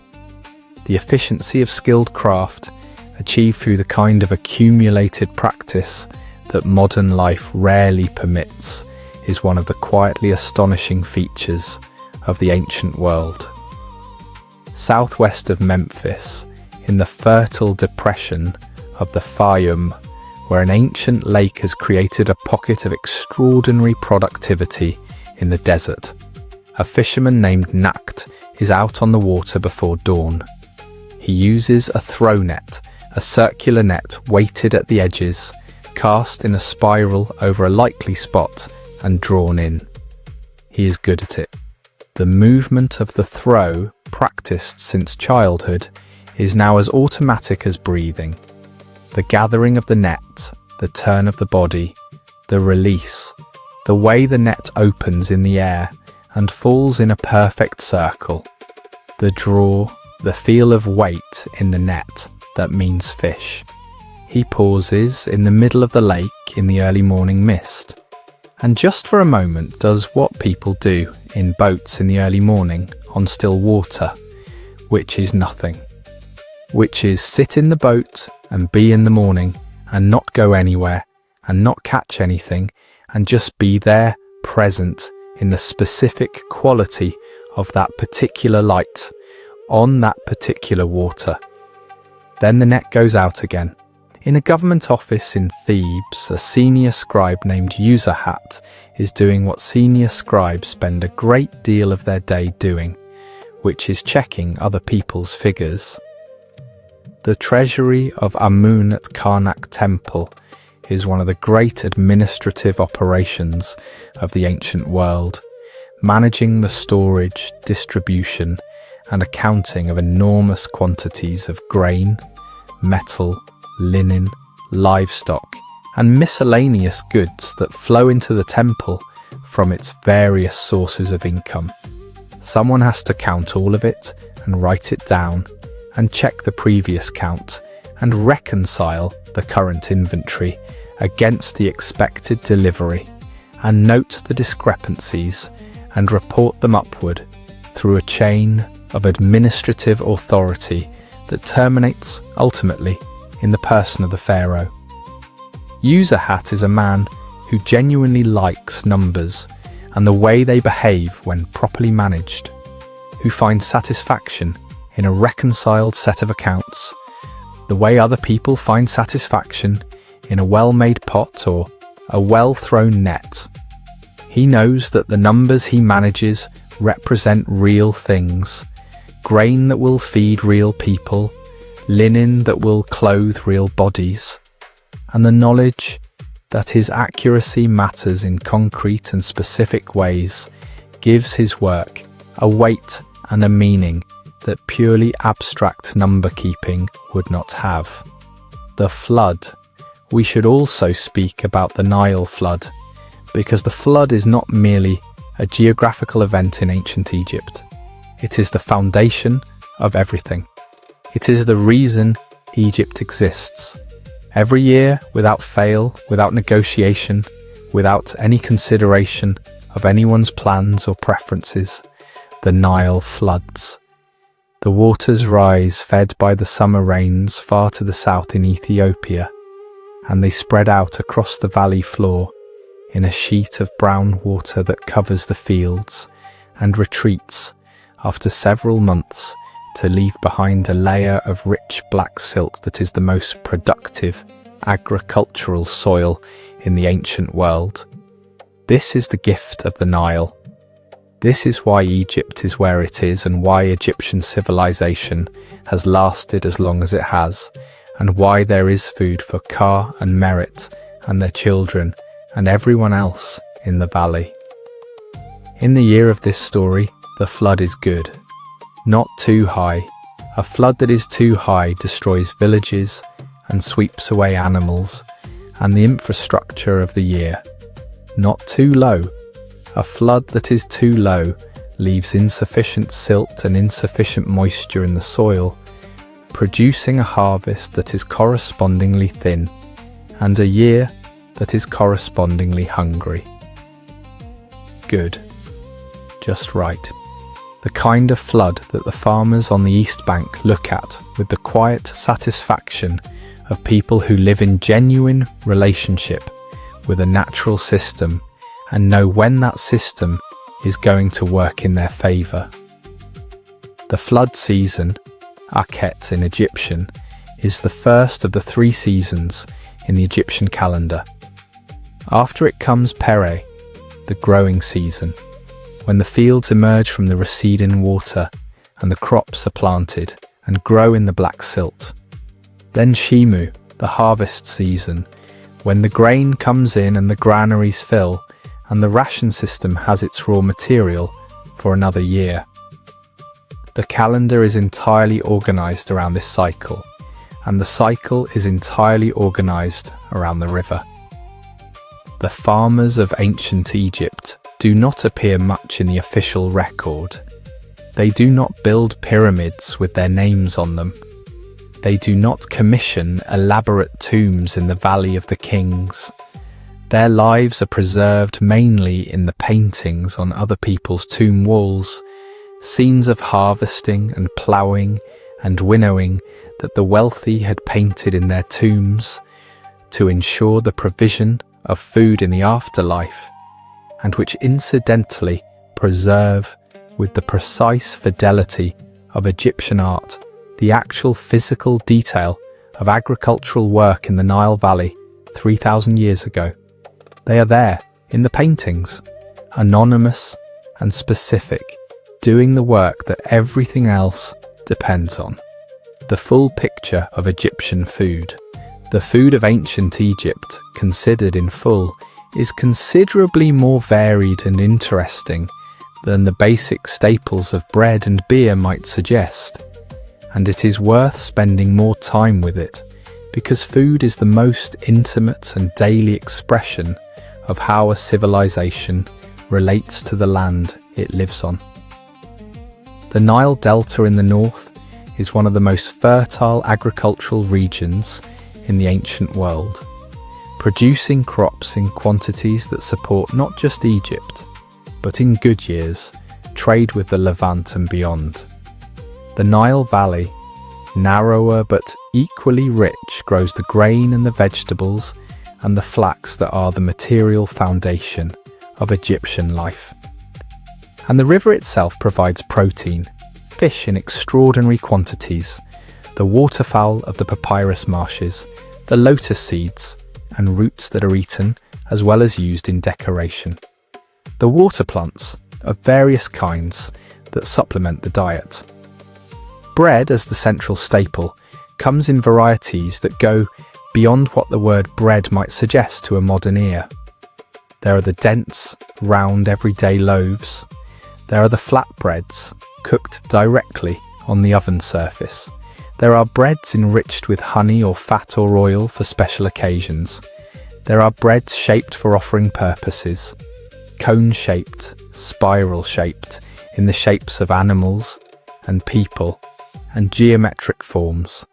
The efficiency of skilled craft, achieved through the kind of accumulated practice that modern life rarely permits, is one of the quietly astonishing features of the ancient world. Southwest of Memphis, in the fertile depression of the Fayum, where an ancient lake has created a pocket of extraordinary productivity in the desert, a fisherman named Nakt is out on the water before dawn. He uses a throw net, a circular net weighted at the edges, cast in a spiral over a likely spot and drawn in. He is good at it. The movement of the throw, practiced since childhood, is now as automatic as breathing. The gathering of the net, the turn of the body, the release, the way the net opens in the air and falls in a perfect circle, the draw, the feel of weight in the net that means fish. He pauses in the middle of the lake in the early morning mist, and just for a moment does what people do in boats in the early morning on still water, which is nothing. Which is sit in the boat and be in the morning and not go anywhere and not catch anything and just be there, present in the specific quality of that particular light on that particular water. Then the net goes out again. In a government office in Thebes, a senior scribe named Userhat is doing what senior scribes spend a great deal of their day doing, which is checking other people's figures. The treasury of Amun at Karnak Temple is one of the great administrative operations of the ancient world, managing the storage, distribution, and accounting of enormous quantities of grain, metal, linen, livestock, and miscellaneous goods that flow into the temple from its various sources of income. Someone has to count all of it and write it down and check the previous count and reconcile the current inventory against the expected delivery and note the discrepancies and report them upward through a chain of administrative authority that terminates ultimately in the person of the pharaoh. Userhat is a man who genuinely likes numbers and the way they behave when properly managed, who finds satisfaction in a reconciled set of accounts, the way other people find satisfaction in a well-made pot or a well-thrown net. He knows that the numbers he manages represent real things, grain that will feed real people, linen that will clothe real bodies, and the knowledge that his accuracy matters in concrete and specific ways gives his work a weight and a meaning that purely abstract number-keeping would not have. The flood. We should also speak about the Nile flood, because the flood is not merely a geographical event in ancient Egypt. It is the foundation of everything. It is the reason Egypt exists. Every year, without fail, without negotiation, without any consideration of anyone's plans or preferences, the Nile floods. The waters rise, fed by the summer rains far to the south in Ethiopia, and they spread out across the valley floor in a sheet of brown water that covers the fields and retreats after several months to leave behind a layer of rich black silt that is the most productive agricultural soil in the ancient world. This is the gift of the Nile. This is why Egypt is where it is, and why Egyptian civilization has lasted as long as it has, and why there is food for Ka and Merit and their children and everyone else in the valley. In the year of this story, the flood is good. Not too high. A flood that is too high destroys villages and sweeps away animals and the infrastructure of the year. Not too low. A flood that is too low leaves insufficient silt and insufficient moisture in the soil, producing a harvest that is correspondingly thin, and a year that is correspondingly hungry. Good. Just right. The kind of flood that the farmers on the East Bank look at with the quiet satisfaction of people who live in genuine relationship with a natural system and know when that system is going to work in their favour. The flood season, Akhet in Egyptian, is the first of the 3 seasons in the Egyptian calendar. After it comes Pere, the growing season, when the fields emerge from the receding water and the crops are planted and grow in the black silt. Then Shimu, the harvest season, when the grain comes in and the granaries fill and the ration system has its raw material for another year. The calendar is entirely organised around this cycle, and the cycle is entirely organised around the river. The farmers of ancient Egypt do not appear much in the official record. They do not build pyramids with their names on them. They do not commission elaborate tombs in the Valley of the Kings. Their lives are preserved mainly in the paintings on other people's tomb walls, scenes of harvesting and ploughing and winnowing that the wealthy had painted in their tombs to ensure the provision of food in the afterlife, and which incidentally preserve with the precise fidelity of Egyptian art the actual physical detail of agricultural work in the Nile Valley 3,000 years ago. They are there in the paintings, anonymous and specific, doing the work that everything else depends on. The full picture of Egyptian food, the food of ancient Egypt considered in full, is considerably more varied and interesting than the basic staples of bread and beer might suggest, and it is worth spending more time with it, because food is the most intimate and daily expression of how a civilization relates to the land it lives on. The Nile Delta in the north is one of the most fertile agricultural regions in the ancient world, producing crops in quantities that support not just Egypt, but in good years, trade with the Levant and beyond. The Nile Valley, narrower but equally rich, grows the grain and the vegetables and the flax that are the material foundation of Egyptian life. And the river itself provides protein, fish in extraordinary quantities, the waterfowl of the papyrus marshes, the lotus seeds, and roots that are eaten as well as used in decoration. The water plants of various kinds that supplement the diet. Bread as the central staple comes in varieties that go beyond what the word bread might suggest to a modern ear. There are the dense, round, everyday loaves. There are the flatbreads, cooked directly on the oven surface. There are breads enriched with honey or fat or oil for special occasions. There are breads shaped for offering purposes, cone-shaped, spiral-shaped, in the shapes of animals and people, and geometric forms.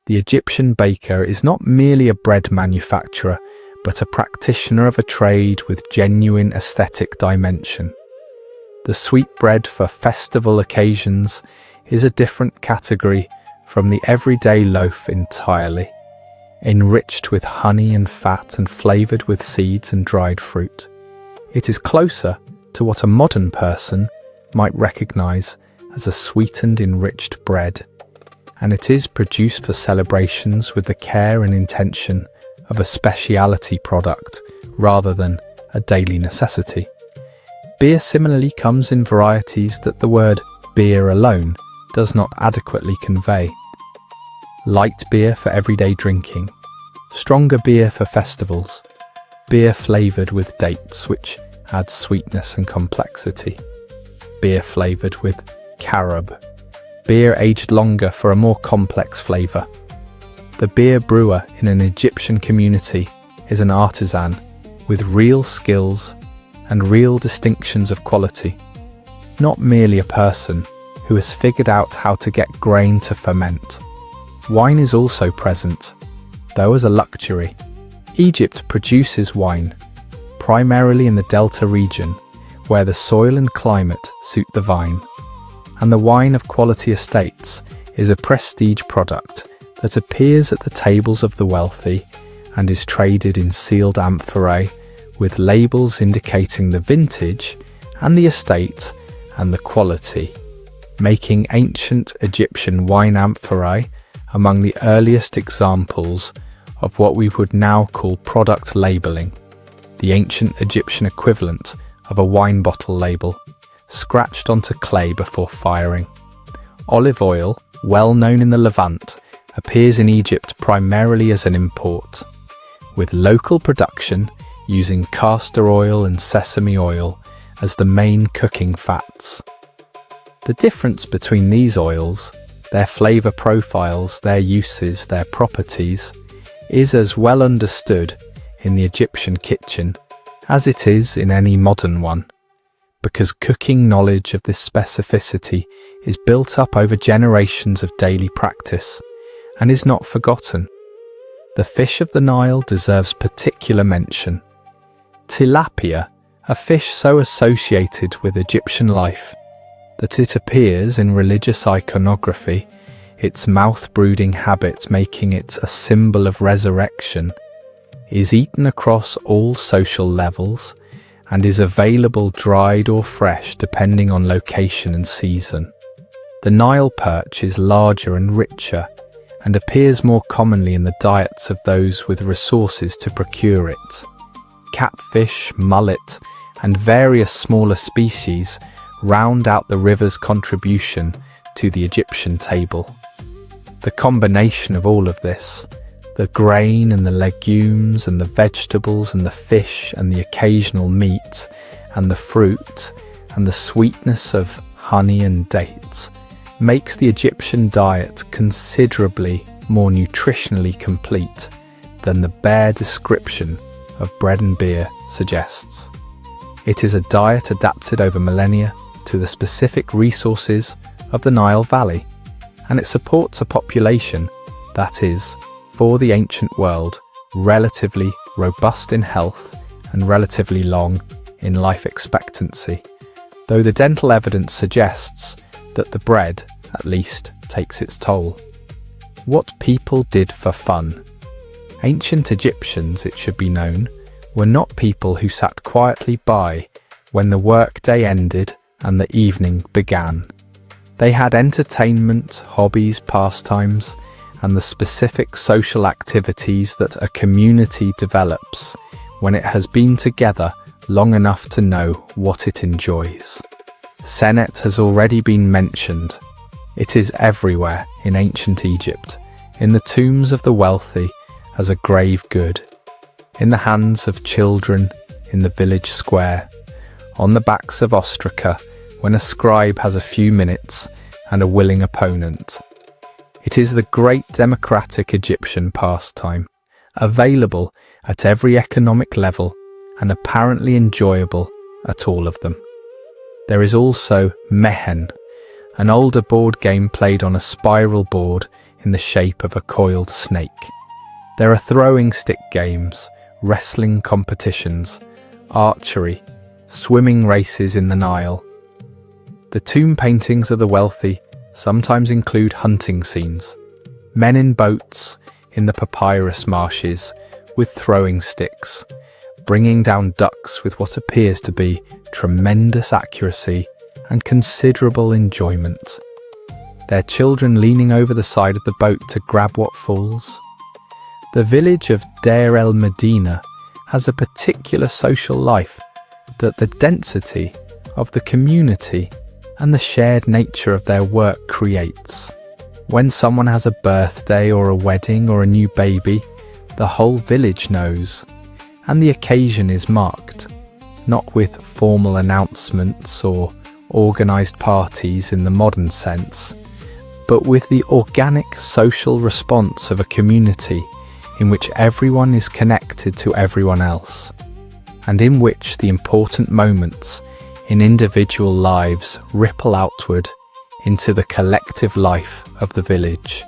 The Egyptian baker is not merely a bread manufacturer, but a practitioner of a trade with genuine aesthetic dimension. The sweetbread for festival occasions is a different category from the everyday loaf entirely, enriched with honey and fat and flavoured with seeds and dried fruit. It is closer to what a modern person might recognise as a sweetened, enriched bread, and it is produced for celebrations with the care and intention of a speciality product rather than a daily necessity. Beer similarly comes in varieties that the word beer alone does not adequately convey. Light beer for everyday drinking, stronger beer for festivals, beer flavoured with dates, which adds sweetness and complexity, beer flavoured with carob, beer aged longer for a more complex flavour. The beer brewer in an Egyptian community is an artisan with real skills and real distinctions of quality, not merely a person who has figured out how to get grain to ferment. Wine is also present, though as a luxury. Egypt produces wine, primarily in the Delta region, where the soil and climate suit the vine, and the wine of quality estates is a prestige product that appears at the tables of the wealthy and is traded in sealed amphorae with labels indicating the vintage and the estate and the quality, making ancient Egyptian wine amphorae among the earliest examples of what we would now call product labelling, the ancient Egyptian equivalent of a wine bottle label, scratched onto clay before firing. Olive oil, well known in the Levant, appears in Egypt primarily as an import, with local production using castor oil and sesame oil as the main cooking fats. The difference between these oils, their flavour profiles, their uses, their properties, is as well understood in the Egyptian kitchen as it is in any modern one, because cooking knowledge of this specificity is built up over generations of daily practice and is not forgotten. The fish of the Nile deserves particular mention. Tilapia, a fish so associated with Egyptian life that it appears in religious iconography, its mouth-brooding habits making it a symbol of resurrection, is eaten across all social levels and is available dried or fresh depending on location and season. The Nile perch is larger and richer and appears more commonly in the diets of those with resources to procure it. Catfish, mullet, and various smaller species round out the river's contribution to the Egyptian table. The combination of all of this, the grain and the legumes and the vegetables and the fish and the occasional meat and the fruit and the sweetness of honey and dates, makes the Egyptian diet considerably more nutritionally complete than the bare description of bread and beer suggests. It is a diet adapted over millennia to the specific resources of the Nile Valley, and it supports a population that is, for the ancient world, relatively robust in health and relatively long in life expectancy, though the dental evidence suggests that the bread, at least, takes its toll. What people did for fun. Ancient Egyptians, it should be known, were not people who sat quietly by when the workday ended and the evening began. They had entertainment, hobbies, pastimes, and the specific social activities that a community develops when it has been together long enough to know what it enjoys. Senet has already been mentioned. It is everywhere in ancient Egypt, in the tombs of the wealthy as a grave good, in the hands of children in the village square, on the backs of ostraca when a scribe has a few minutes and a willing opponent. It is the great democratic Egyptian pastime, available at every economic level and apparently enjoyable at all of them. There is also Mehen, an older board game played on a spiral board in the shape of a coiled snake. There are throwing stick games, wrestling competitions, archery, swimming races in the Nile. The tomb paintings of the wealthy sometimes include hunting scenes, men in boats in the papyrus marshes with throwing sticks, bringing down ducks with what appears to be tremendous accuracy and considerable enjoyment. Their children leaning over the side of the boat to grab what falls. The village of Deir el Medina has a particular social life that the density of the community and the shared nature of their work creates. When someone has a birthday or a wedding or a new baby, the whole village knows, and the occasion is marked, not with formal announcements or organised parties in the modern sense, but with the organic social response of a community in which everyone is connected to everyone else, and in which the important moments in individual lives ripple outward into the collective life of the village.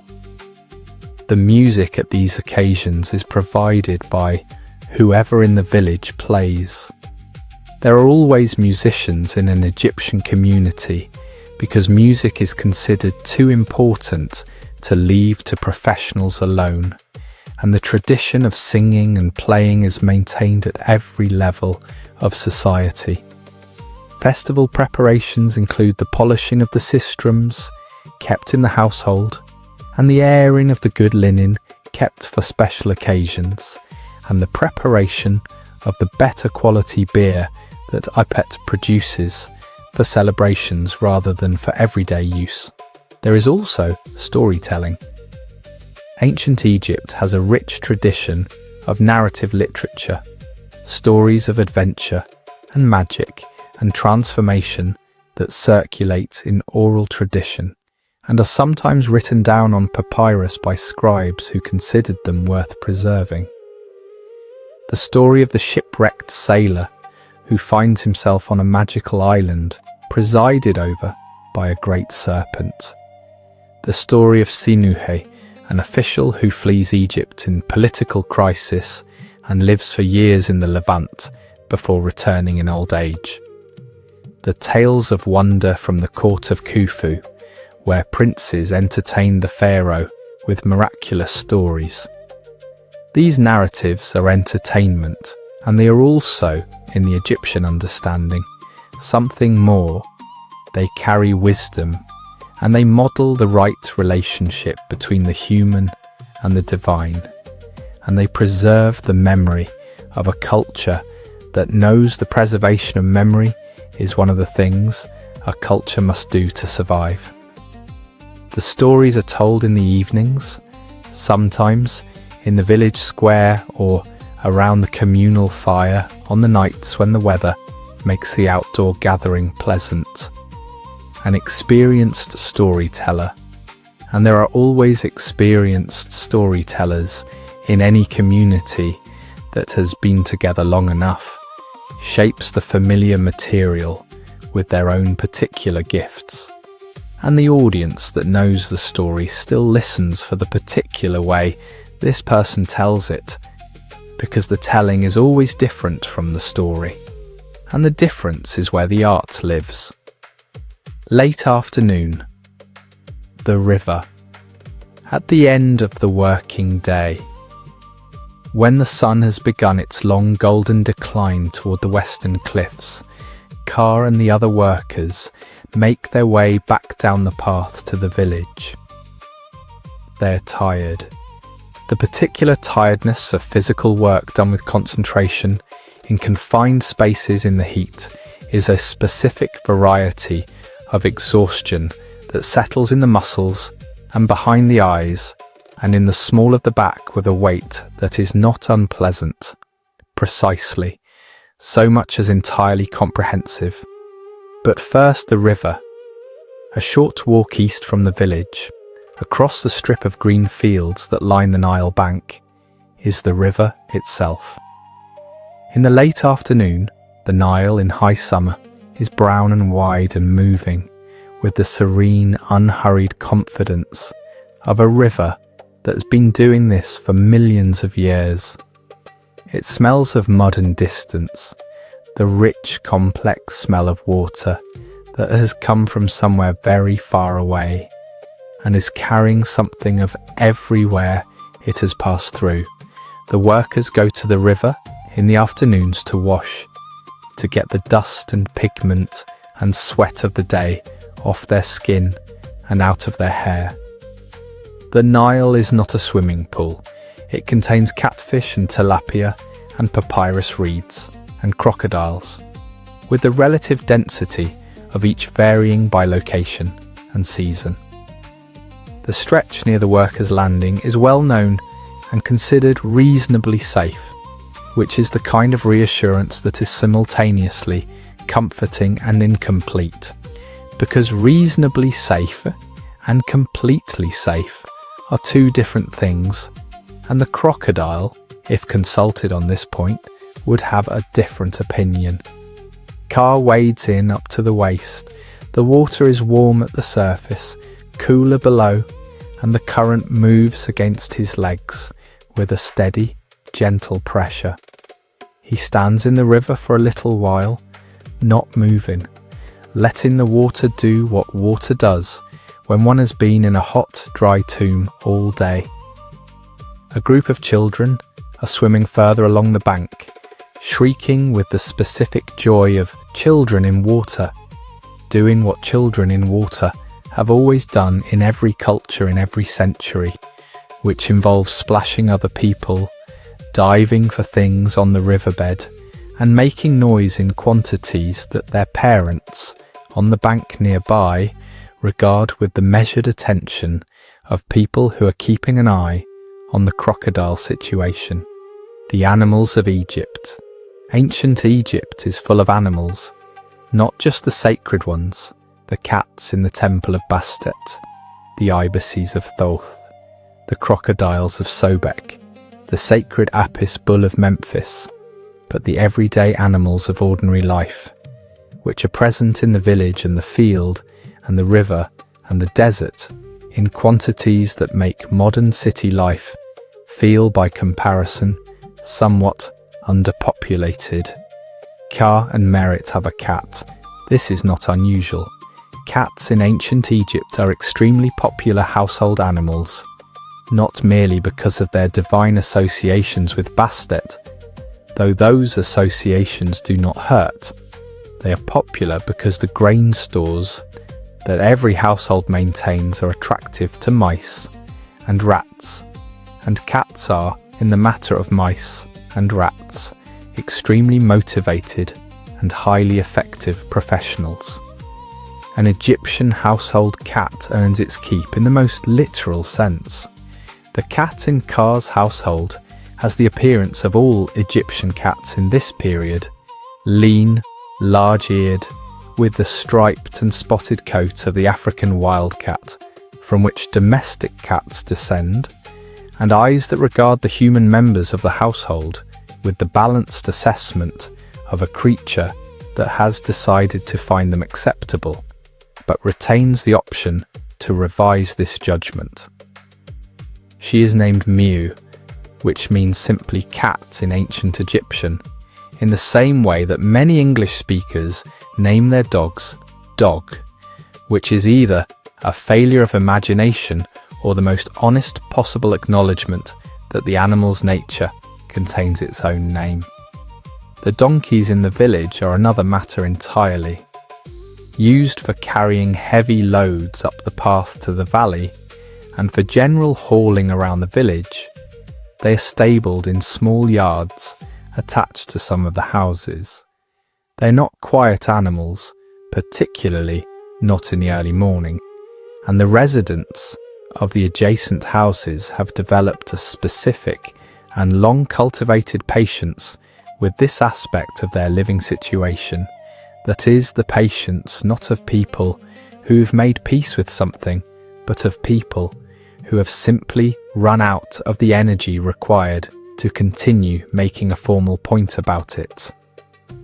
The music at these occasions is provided by whoever in the village plays. There are always musicians in an Egyptian community because music is considered too important to leave to professionals alone, and the tradition of singing and playing is maintained at every level of society. Festival preparations include the polishing of the sistrums, kept in the household, and the airing of the good linen, kept for special occasions, and the preparation of the better quality beer that Ipet produces for celebrations rather than for everyday use. There is also storytelling. Ancient Egypt has a rich tradition of narrative literature, stories of adventure and magic and transformation that circulate in oral tradition and are sometimes written down on papyrus by scribes who considered them worth preserving. The story of the shipwrecked sailor who finds himself on a magical island presided over by a great serpent. The story of Sinuhe, an official who flees Egypt in political crisis and lives for years in the Levant before returning in old age. The tales of wonder from the court of Khufu, where princes entertain the pharaoh with miraculous stories. These narratives are entertainment, and they are also, in the Egyptian understanding, something more. They carry wisdom, and they model the right relationship between the human and the divine, and they preserve the memory of a culture that knows the preservation of memory is one of the things a culture must do to survive. The stories are told in the evenings, sometimes in the village square or around the communal fire on the nights when the weather makes the outdoor gathering pleasant. An experienced storyteller, and there are always experienced storytellers in any community that has been together long enough, shapes the familiar material with their own particular gifts. And the audience that knows the story still listens for the particular way this person tells it, because the telling is always different from the story, and the difference is where the art lives. Late afternoon. The river. At the end of the working day. When the sun has begun its long golden decline toward the western cliffs, Ka and the other workers make their way back down the path to the village. they're tired. The particular tiredness of physical work done with concentration in confined spaces in the heat is a specific variety of exhaustion that settles in the muscles and behind the eyes and in the small of the back with a weight that is not unpleasant, precisely, so much as entirely comprehensive. But first the river. A short walk east from the village, across the strip of green fields that line the Nile bank, is the river itself. In the late afternoon, the Nile in high summer is brown and wide and moving, with the serene, unhurried confidence of a river that's been doing this for millions of years. It smells of mud and distance, the rich, complex smell of water that has come from somewhere very far away and is carrying something of everywhere it has passed through. The workers go to the river in the afternoons to wash, to get the dust and pigment and sweat of the day off their skin and out of their hair. The Nile is not a swimming pool. It contains catfish and tilapia and papyrus reeds and crocodiles, with the relative density of each varying by location and season. The stretch near the workers' landing is well known and considered reasonably safe, which is the kind of reassurance that is simultaneously comforting and incomplete, because reasonably safe and completely safe are two different things, and the crocodile, if consulted on this point, would have a different opinion. Car wades in up to the waist. The water is warm at the surface, cooler below, and the current moves against his legs with a steady, gentle pressure. He stands in the river for a little while, not moving, letting the water do what water does when one has been in a hot, dry tomb all day. A group of children are swimming further along the bank, shrieking with the specific joy of children in water, doing what children in water have always done in every culture in every century, which involves splashing other people, diving for things on the riverbed, and making noise in quantities that their parents, on the bank nearby, regard with the measured attention of people who are keeping an eye on the crocodile situation. The animals of Egypt. Ancient Egypt is full of animals, not just the sacred ones, the cats in the temple of Bastet, the ibises of Thoth, the crocodiles of Sobek, the sacred Apis bull of Memphis, but the everyday animals of ordinary life, which are present in the village and the field and the river and the desert in quantities that make modern city life feel by comparison somewhat underpopulated. Ka and Merit have a cat. This is not unusual. Cats in ancient Egypt are extremely popular household animals, not merely because of their divine associations with Bastet, though those associations do not hurt. They are popular because the grain stores that every household maintains are attractive to mice and rats, and cats are, in the matter of mice and rats, extremely motivated and highly effective professionals. An Egyptian household cat earns its keep in the most literal sense. The cat in Ka's household has the appearance of all Egyptian cats in this period, lean, large-eared, with the striped and spotted coat of the African wildcat, from which domestic cats descend, and eyes that regard the human members of the household with the balanced assessment of a creature that has decided to find them acceptable, but retains the option to revise this judgment. She is named Miu, which means simply cat in ancient Egyptian, in the same way that many English speakers name their dogs dog, which is either a failure of imagination or the most honest possible acknowledgement that the animal's nature contains its own name. The donkeys in the village are another matter entirely. Used for carrying heavy loads up the path to the valley, and for general hauling around the village, they are stabled in small yards attached to some of the houses. They're not quiet animals, particularly not in the early morning, and the residents of the adjacent houses have developed a specific and long-cultivated patience with this aspect of their living situation, that is, the patience not of people who've made peace with something, but of people who have simply run out of the energy required to continue making a formal point about it.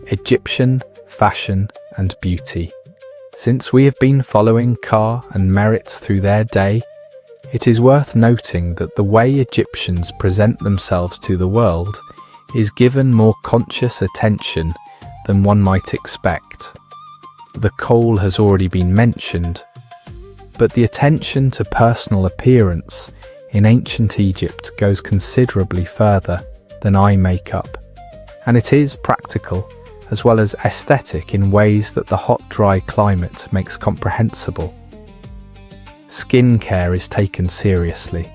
Egyptian fashion and beauty. Since we have been following Ka and Merit through their day, it is worth noting that the way Egyptians present themselves to the world is given more conscious attention than one might expect. The kohl has already been mentioned, but the attention to personal appearance in ancient Egypt goes considerably further than eye makeup, and it is practical as well as aesthetic in ways that the hot, dry climate makes comprehensible. Skin care is taken seriously,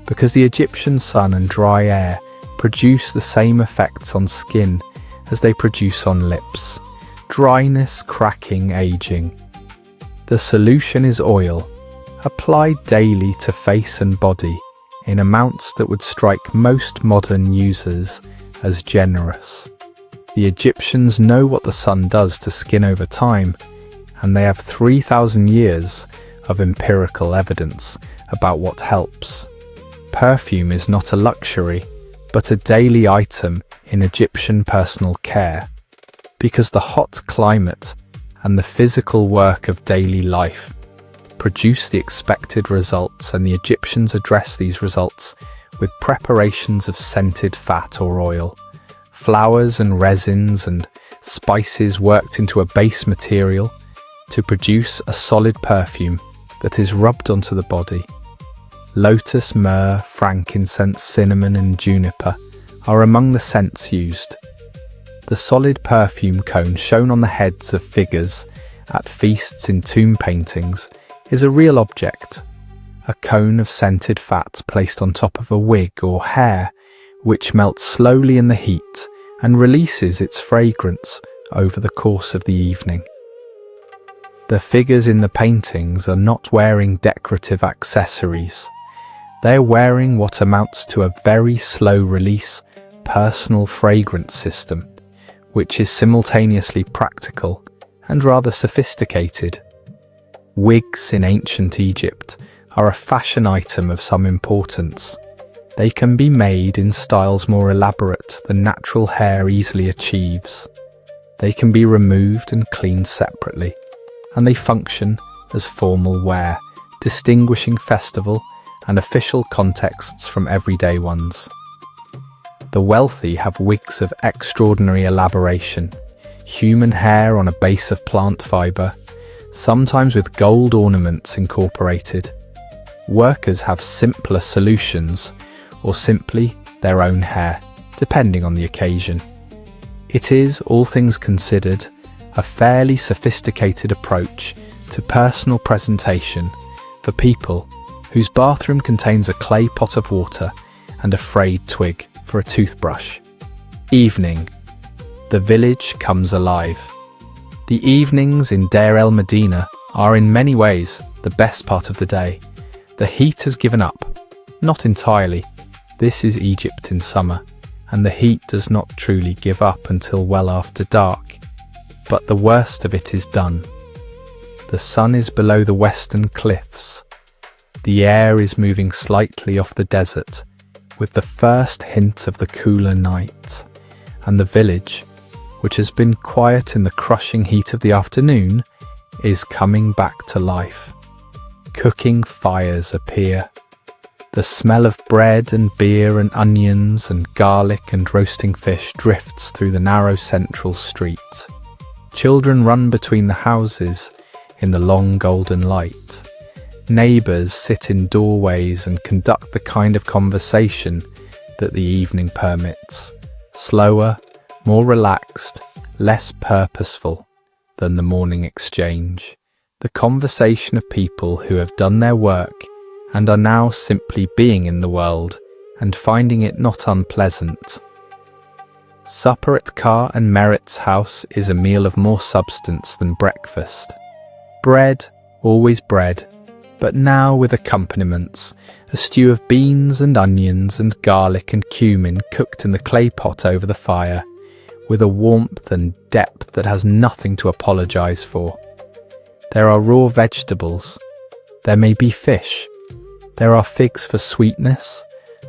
because the Egyptian sun and dry air produce the same effects on skin as they produce on lips: dryness, cracking, aging. The solution is oil, applied daily to face and body in amounts that would strike most modern users as generous. The Egyptians know what the sun does to skin over time, and they have 3,000 years of empirical evidence about what helps. Perfume is not a luxury, but a daily item in Egyptian personal care, because the hot climate and the physical work of daily life produce the expected results, and the Egyptians address these results with preparations of scented fat or oil, flowers and resins and spices worked into a base material to produce a solid perfume that is rubbed onto the body. Lotus, myrrh, frankincense, cinnamon and juniper are among the scents used. The solid perfume cone shown on the heads of figures at feasts in tomb paintings is a real object, a cone of scented fat placed on top of a wig or hair, which melts slowly in the heat and releases its fragrance over the course of the evening. The figures in the paintings are not wearing decorative accessories. They are wearing what amounts to a very slow-release personal fragrance system, which is simultaneously practical and rather sophisticated. Wigs in ancient Egypt are a fashion item of some importance. They can be made in styles more elaborate than natural hair easily achieves. They can be removed and cleaned separately, and they function as formal wear, distinguishing festival and official contexts from everyday ones. The wealthy have wigs of extraordinary elaboration, human hair on a base of plant fibre, sometimes with gold ornaments incorporated. Workers have simpler solutions, or simply their own hair, depending on the occasion. It is, all things considered, a fairly sophisticated approach to personal presentation for people whose bathroom contains a clay pot of water and a frayed twig for a toothbrush. Evening. The village comes alive. The evenings in Deir el Medina are in many ways the best part of the day. The heat has given up. Not entirely. This is Egypt in summer, and the heat does not truly give up until well after dark. But the worst of it is done. The sun is below the western cliffs. The air is moving slightly off the desert, with the first hint of the cooler night, and the village, which has been quiet in the crushing heat of the afternoon, is coming back to life. Cooking fires appear. The smell of bread and beer and onions and garlic and roasting fish drifts through the narrow central street. Children run between the houses in the long golden light. Neighbours sit in doorways and conduct the kind of conversation that the evening permits, slower, more relaxed, less purposeful than the morning exchange. The conversation of people who have done their work and are now simply being in the world and finding it not unpleasant. Supper at Ka and Merit's house is a meal of more substance than breakfast. Bread, always bread, but now with accompaniments, a stew of beans and onions and garlic and cumin cooked in the clay pot over the fire, with a warmth and depth that has nothing to apologise for. There are raw vegetables. There may be fish. There are figs for sweetness,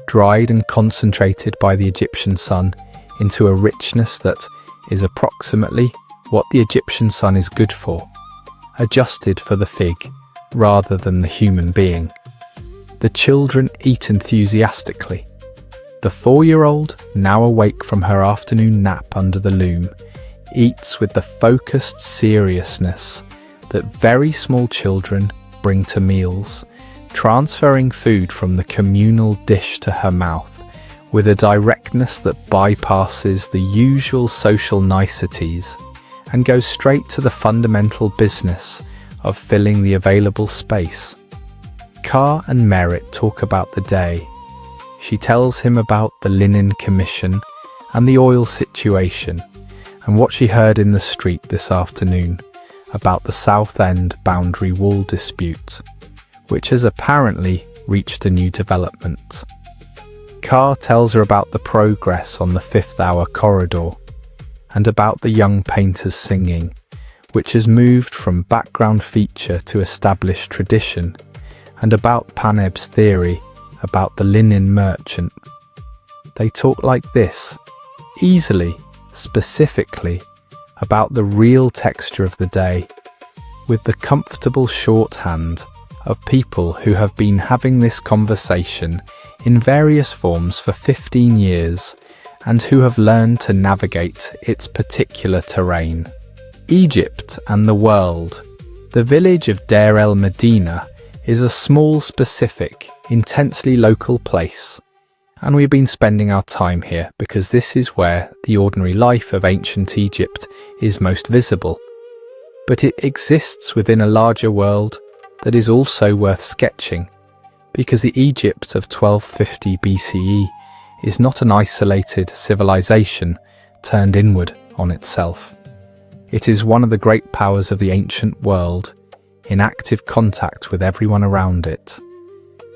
dried and concentrated by the Egyptian sun into a richness that is approximately what the Egyptian sun is good for, adjusted for the fig rather than the human being. The children eat enthusiastically. The 4-year-old, now awake from her afternoon nap under the loom, eats with the focused seriousness that very small children bring to meals, transferring food from the communal dish to her mouth with a directness that bypasses the usual social niceties and goes straight to the fundamental business of filling the available space. Ka and Merit talk about the day. She tells him about the linen commission and the oil situation and what she heard in the street this afternoon about the South End boundary wall dispute, which has apparently reached a new development. Ka tells her about the progress on the 5th hour corridor and about the young painters singing, which has moved from background feature to established tradition, and about Paneb's theory about the linen merchant. They talk like this, easily, specifically, about the real texture of the day, with the comfortable shorthand of people who have been having this conversation in various forms for 15 years and who have learned to navigate its particular terrain. Egypt and the world. The village of Deir el Medina is a small, specific, intensely local place, and we've been spending our time here because this is where the ordinary life of ancient Egypt is most visible. But it exists within a larger world that is also worth sketching, because the Egypt of 1250 BCE is not an isolated civilization turned inward on itself. It is one of the great powers of the ancient world, in active contact with everyone around it.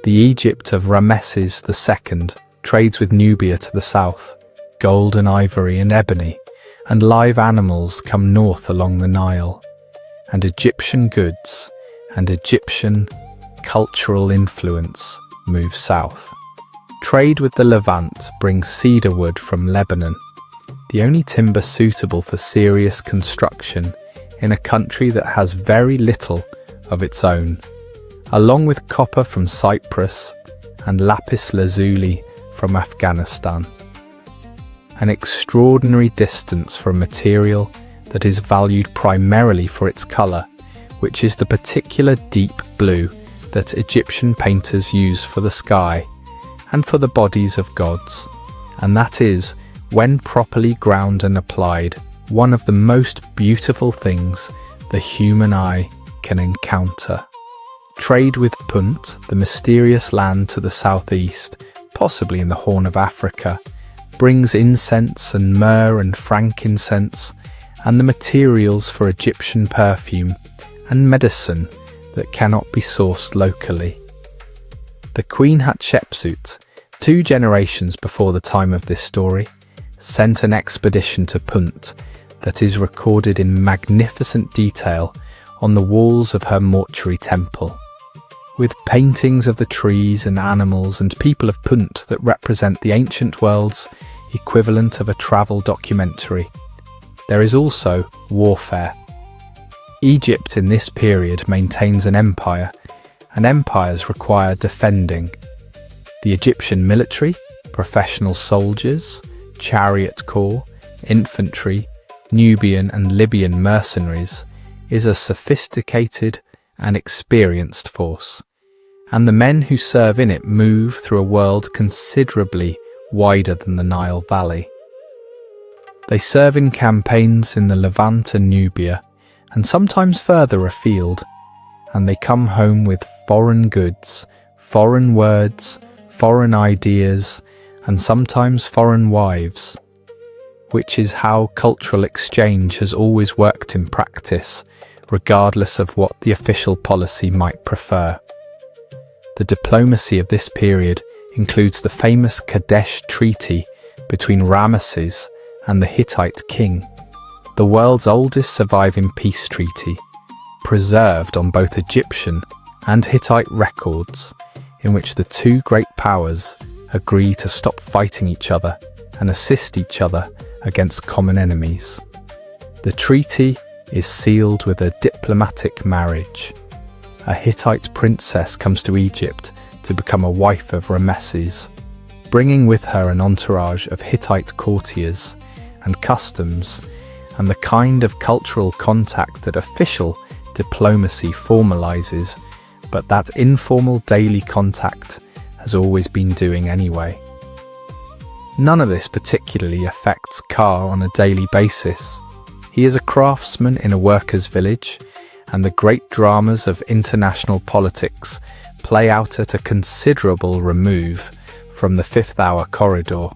The Egypt of Rameses II trades with Nubia to the south, gold and ivory and ebony, and live animals come north along the Nile, and Egyptian goods and Egyptian cultural influence move south. Trade with the Levant brings cedar wood from Lebanon, the only timber suitable for serious construction in a country that has very little of its own, along with copper from Cyprus and lapis lazuli from Afghanistan. An extraordinary distance for a material that is valued primarily for its colour, which is the particular deep blue that Egyptian painters use for the sky and for the bodies of gods, and that is, when properly ground and applied, one of the most beautiful things the human eye can encounter. Trade with Punt, the mysterious land to the southeast, possibly in the Horn of Africa, brings incense and myrrh and frankincense and the materials for Egyptian perfume and medicine that cannot be sourced locally. The Queen Hatshepsut, 2 generations before the time of this story, sent an expedition to Punt that is recorded in magnificent detail on the walls of her mortuary temple, with paintings of the trees and animals and people of Punt that represent the ancient world's equivalent of a travel documentary. There is also warfare. Egypt in this period maintains an empire, and empires require defending. The Egyptian military, professional soldiers, chariot corps, infantry, Nubian and Libyan mercenaries is a sophisticated and experienced force, and the men who serve in it move through a world considerably wider than the Nile Valley. They serve in campaigns in the Levant and Nubia, and sometimes further afield, and they come home with foreign goods, foreign words, foreign ideas, and sometimes foreign wives, which is how cultural exchange has always worked in practice, regardless of what the official policy might prefer. The diplomacy of this period includes the famous Kadesh Treaty between Ramesses and the Hittite king, the world's oldest surviving peace treaty, preserved on both Egyptian and Hittite records, in which the two great powers agree to stop fighting each other and assist each other against common enemies. The treaty is sealed with a diplomatic marriage. A Hittite princess comes to Egypt to become a wife of Ramesses, bringing with her an entourage of Hittite courtiers and customs and the kind of cultural contact that official diplomacy formalizes, but that informal daily contact has always been doing anyway. None of this particularly affects Ka on a daily basis. He is a craftsman in a workers' village, and the great dramas of international politics play out at a considerable remove from the fifth-hour corridor.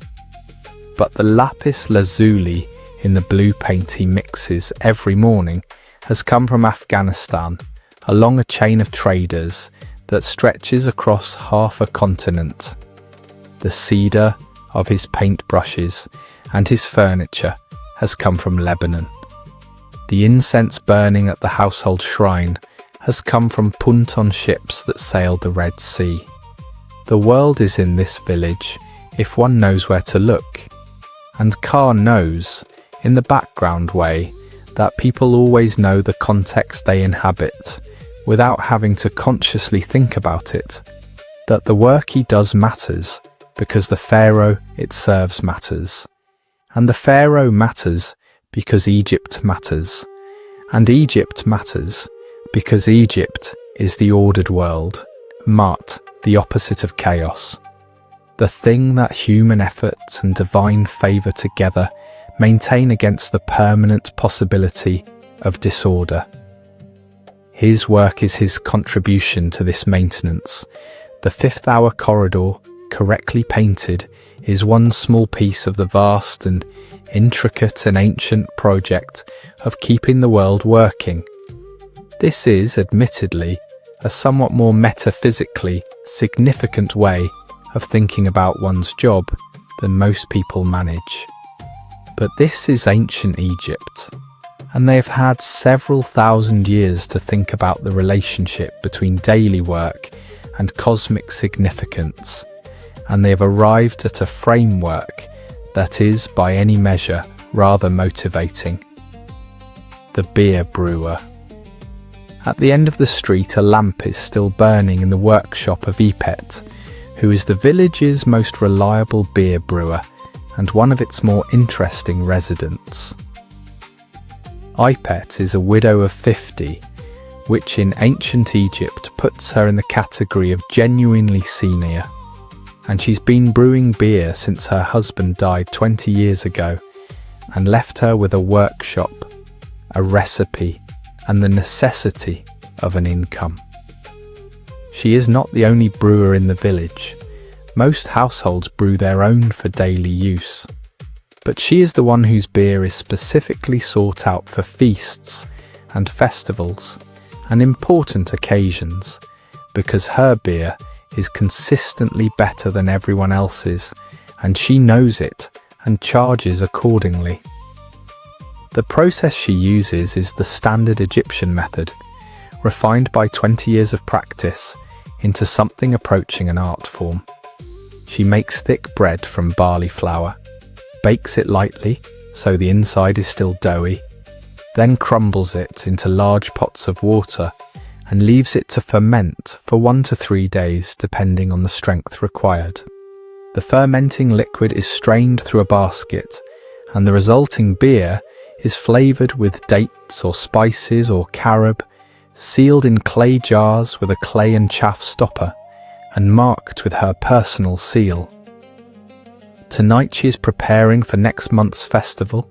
But the lapis lazuli in the blue paint he mixes every morning has come from Afghanistan, along a chain of traders that stretches across half a continent. The cedar of his paintbrushes and his furniture has come from Lebanon. The incense burning at the household shrine has come from punt on ships that sailed the Red Sea. The world is in this village if one knows where to look, and Ka knows, in the background way, that people always know the context they inhabit, without having to consciously think about it, that the work he does matters because the Pharaoh it serves matters, and the Pharaoh matters because Egypt matters, and Egypt matters because Egypt is the ordered world, Mat, the opposite of chaos, the thing that human effort and divine favour together maintain against the permanent possibility of disorder. His work is his contribution to this maintenance. The fifth-hour corridor, correctly painted, is one small piece of the vast and intricate and ancient project of keeping the world working. This is, admittedly, a somewhat more metaphysically significant way of thinking about one's job than most people manage. But this is ancient Egypt, and they've had several thousand years to think about the relationship between daily work and cosmic significance, and they've arrived at a framework that is, by any measure, rather motivating. The beer brewer. At the end of the street, a lamp is still burning in the workshop of Ipet, who is the village's most reliable beer brewer and one of its more interesting residents. Ipet is a widow of 50, which in ancient Egypt puts her in the category of genuinely senior, and she's been brewing beer since her husband died 20 years ago and left her with a workshop, a recipe, and the necessity of an income. She is not the only brewer in the village. Most households brew their own for daily use, but she is the one whose beer is specifically sought out for feasts and festivals and important occasions, because her beer is consistently better than everyone else's, and she knows it and charges accordingly. The process she uses is the standard Egyptian method, refined by 20 years of practice into something approaching an art form. She makes thick bread from barley flour, bakes it lightly so the inside is still doughy, then crumbles it into large pots of water and leaves it to ferment for 1 to 3 days depending on the strength required. The fermenting liquid is strained through a basket, and the resulting beer is flavoured with dates or spices or carob, sealed in clay jars with a clay and chaff stopper, and marked with her personal seal. Tonight she is preparing for next month's festival.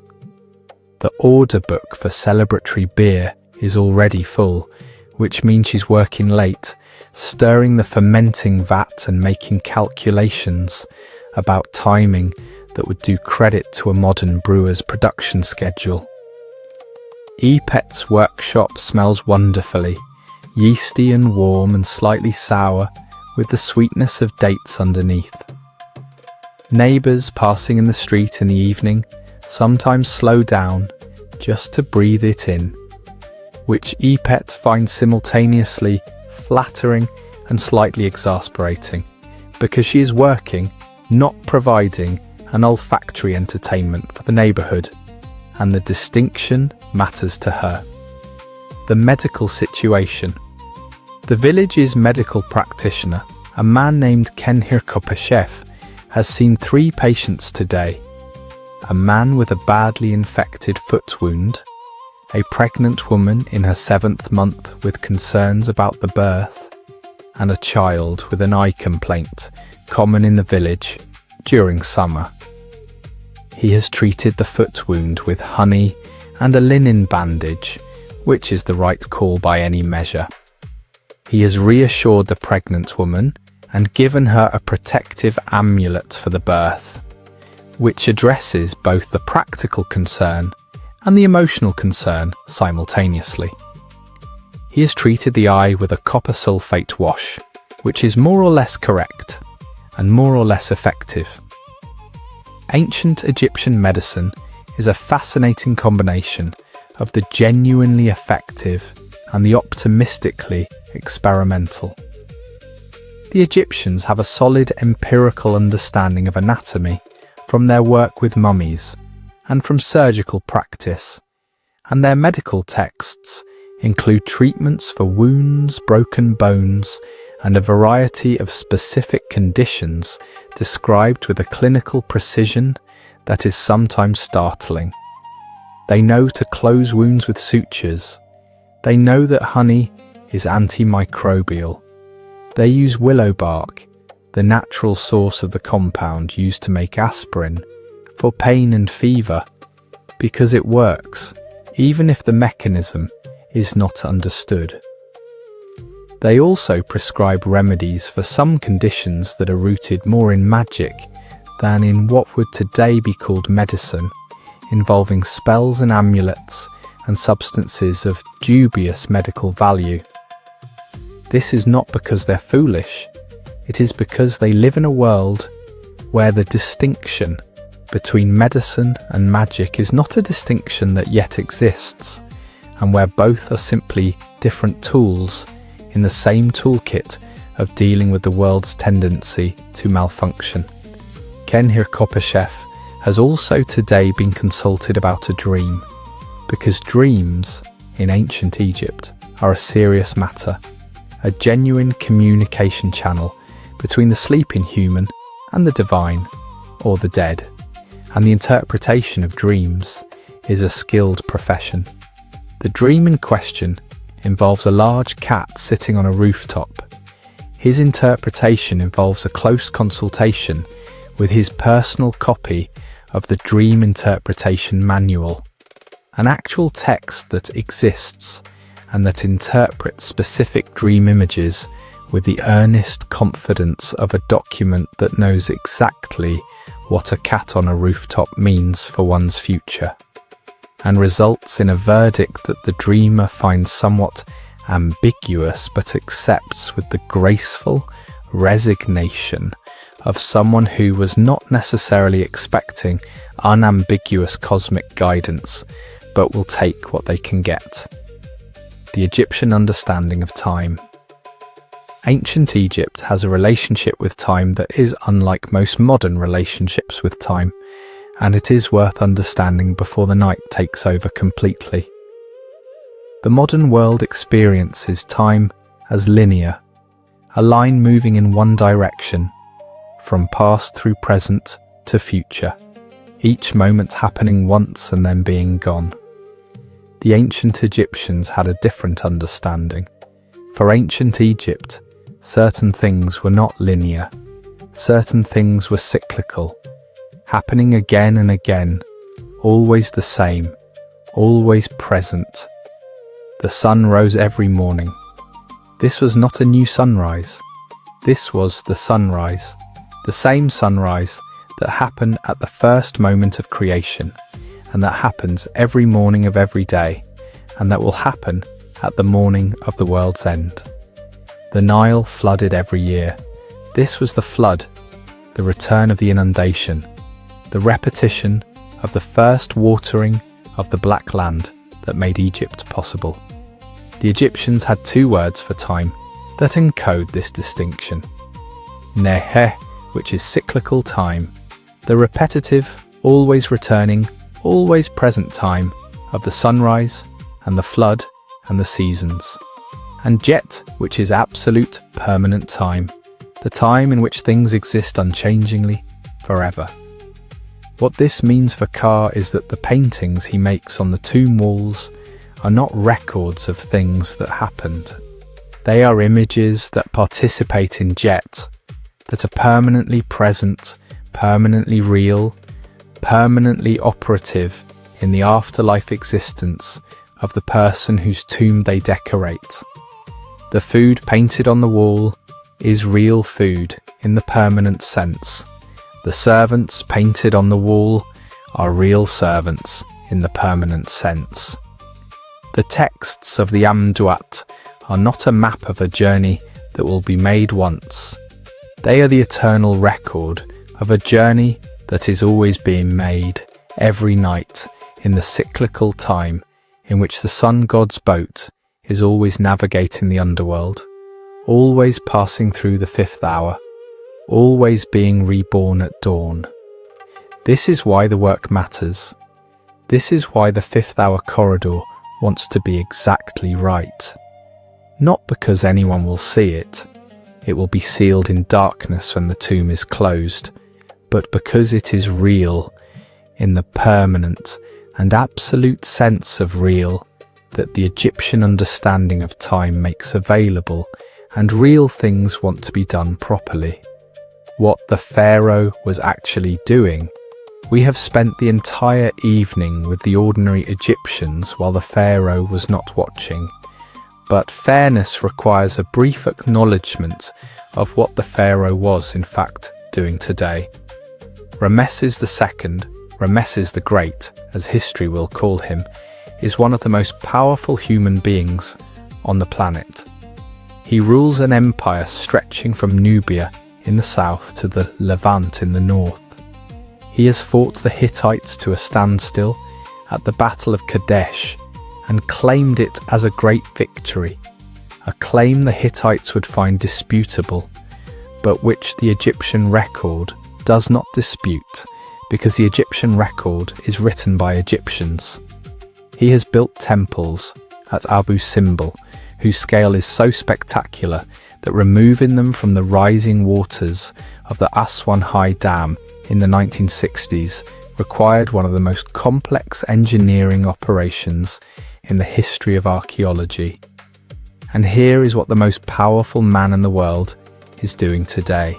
The order book for celebratory beer is already full, which means she's working late, stirring the fermenting vat and making calculations about timing that would do credit to a modern brewer's production schedule. Epet's workshop smells wonderfully, yeasty and warm and slightly sour, with the sweetness of dates underneath. Neighbours passing in the street in the evening sometimes slow down just to breathe it in, which Epet finds simultaneously flattering and slightly exasperating, because she is working, not providing an olfactory entertainment for the neighbourhood, and the distinction matters to her. The medical situation. The village's medical practitioner, a man named Kenhirkopeshef, has seen 3 patients today. A man with a badly infected foot wound, a pregnant woman in her 7th month with concerns about the birth, and a child with an eye complaint common in the village during summer. He has treated the foot wound with honey and a linen bandage, which is the right call by any measure. He has reassured the pregnant woman and given her a protective amulet for the birth, which addresses both the practical concern and the emotional concern simultaneously. He has treated the eye with a copper sulfate wash, which is more or less correct and more or less effective. Ancient Egyptian medicine is a fascinating combination of the genuinely effective and the optimistically experimental. The Egyptians have a solid empirical understanding of anatomy from their work with mummies and from surgical practice, and their medical texts include treatments for wounds, broken bones, and a variety of specific conditions described with a clinical precision that is sometimes startling. They know to close wounds with sutures. They know that honey is antimicrobial. They use willow bark, the natural source of the compound used to make aspirin, for pain and fever, because it works, even if the mechanism is not understood. They also prescribe remedies for some conditions that are rooted more in magic than in what would today be called medicine, involving spells and amulets and substances of dubious medical value. This is not because they're foolish, it is because they live in a world where the distinction between medicine and magic is not a distinction that yet exists, and where both are simply different tools in the same toolkit of dealing with the world's tendency to malfunction. Kenhirkopeshef has also today been consulted about a dream, because dreams in ancient Egypt are a serious matter, a genuine communication channel between the sleeping human and the divine, or the dead, and the interpretation of dreams is a skilled profession. The dream in question involves a large cat sitting on a rooftop. His interpretation involves a close consultation with his personal copy of the Dream Interpretation Manual, an actual text that exists and that interprets specific dream images with the earnest confidence of a document that knows exactly what a cat on a rooftop means for one's future, and results in a verdict that the dreamer finds somewhat ambiguous but accepts with the graceful resignation of someone who was not necessarily expecting unambiguous cosmic guidance, but will take what they can get. The Egyptian understanding of time. Ancient Egypt has a relationship with time that is unlike most modern relationships with time, and it is worth understanding before the night takes over completely. The modern world experiences time as linear, a line moving in one direction, from past through present to future, each moment happening once and then being gone. The ancient Egyptians had a different understanding. For ancient Egypt, certain things were not linear. Certain things were cyclical, happening again and again, always the same, always present. The sun rose every morning. This was not a new sunrise. This was the sunrise, the same sunrise that happened at the first moment of creation, and that happens every morning of every day, and that will happen at the morning of the world's end. The Nile flooded every year. This was the flood, the return of the inundation, the repetition of the first watering of the Black Land that made Egypt possible. The Egyptians had two words for time that encode this distinction. Neheh, which is cyclical time, the repetitive, always returning, always present time of the sunrise and the flood and the seasons. And Jet, which is absolute, permanent time, the time in which things exist unchangingly, forever. What this means for Ka is that the paintings he makes on the tomb walls are not records of things that happened. They are images that participate in Jet, that are permanently present, permanently real, permanently operative in the afterlife existence of the person whose tomb they decorate. The food painted on the wall is real food in the permanent sense. The servants painted on the wall are real servants in the permanent sense. The texts of the Amduat are not a map of a journey that will be made once. They are the eternal record of a journey that is always being made every night in the cyclical time in which the sun god's boat is always navigating the underworld, always passing through the fifth hour, always being reborn at dawn. This is why the work matters. This is why the fifth hour corridor wants to be exactly right. Not because anyone will see it. It will be sealed in darkness when the tomb is closed, but because it is real, in the permanent and absolute sense of real that the Egyptian understanding of time makes available, and real things want to be done properly. What the Pharaoh was actually doing. We have spent the entire evening with the ordinary Egyptians while the Pharaoh was not watching. But fairness requires a brief acknowledgement of what the Pharaoh was in fact doing today. Rameses II, Rameses the Great, as history will call him, is one of the most powerful human beings on the planet. He rules an empire stretching from Nubia in the south to the Levant in the north. He has fought the Hittites to a standstill at the Battle of Kadesh and claimed it as a great victory, a claim the Hittites would find disputable, but which the Egyptian record does not dispute because the Egyptian record is written by Egyptians. He has built temples at Abu Simbel, whose scale is so spectacular that removing them from the rising waters of the Aswan High Dam in the 1960s required one of the most complex engineering operations in the history of archaeology. And here is what the most powerful man in the world is doing today.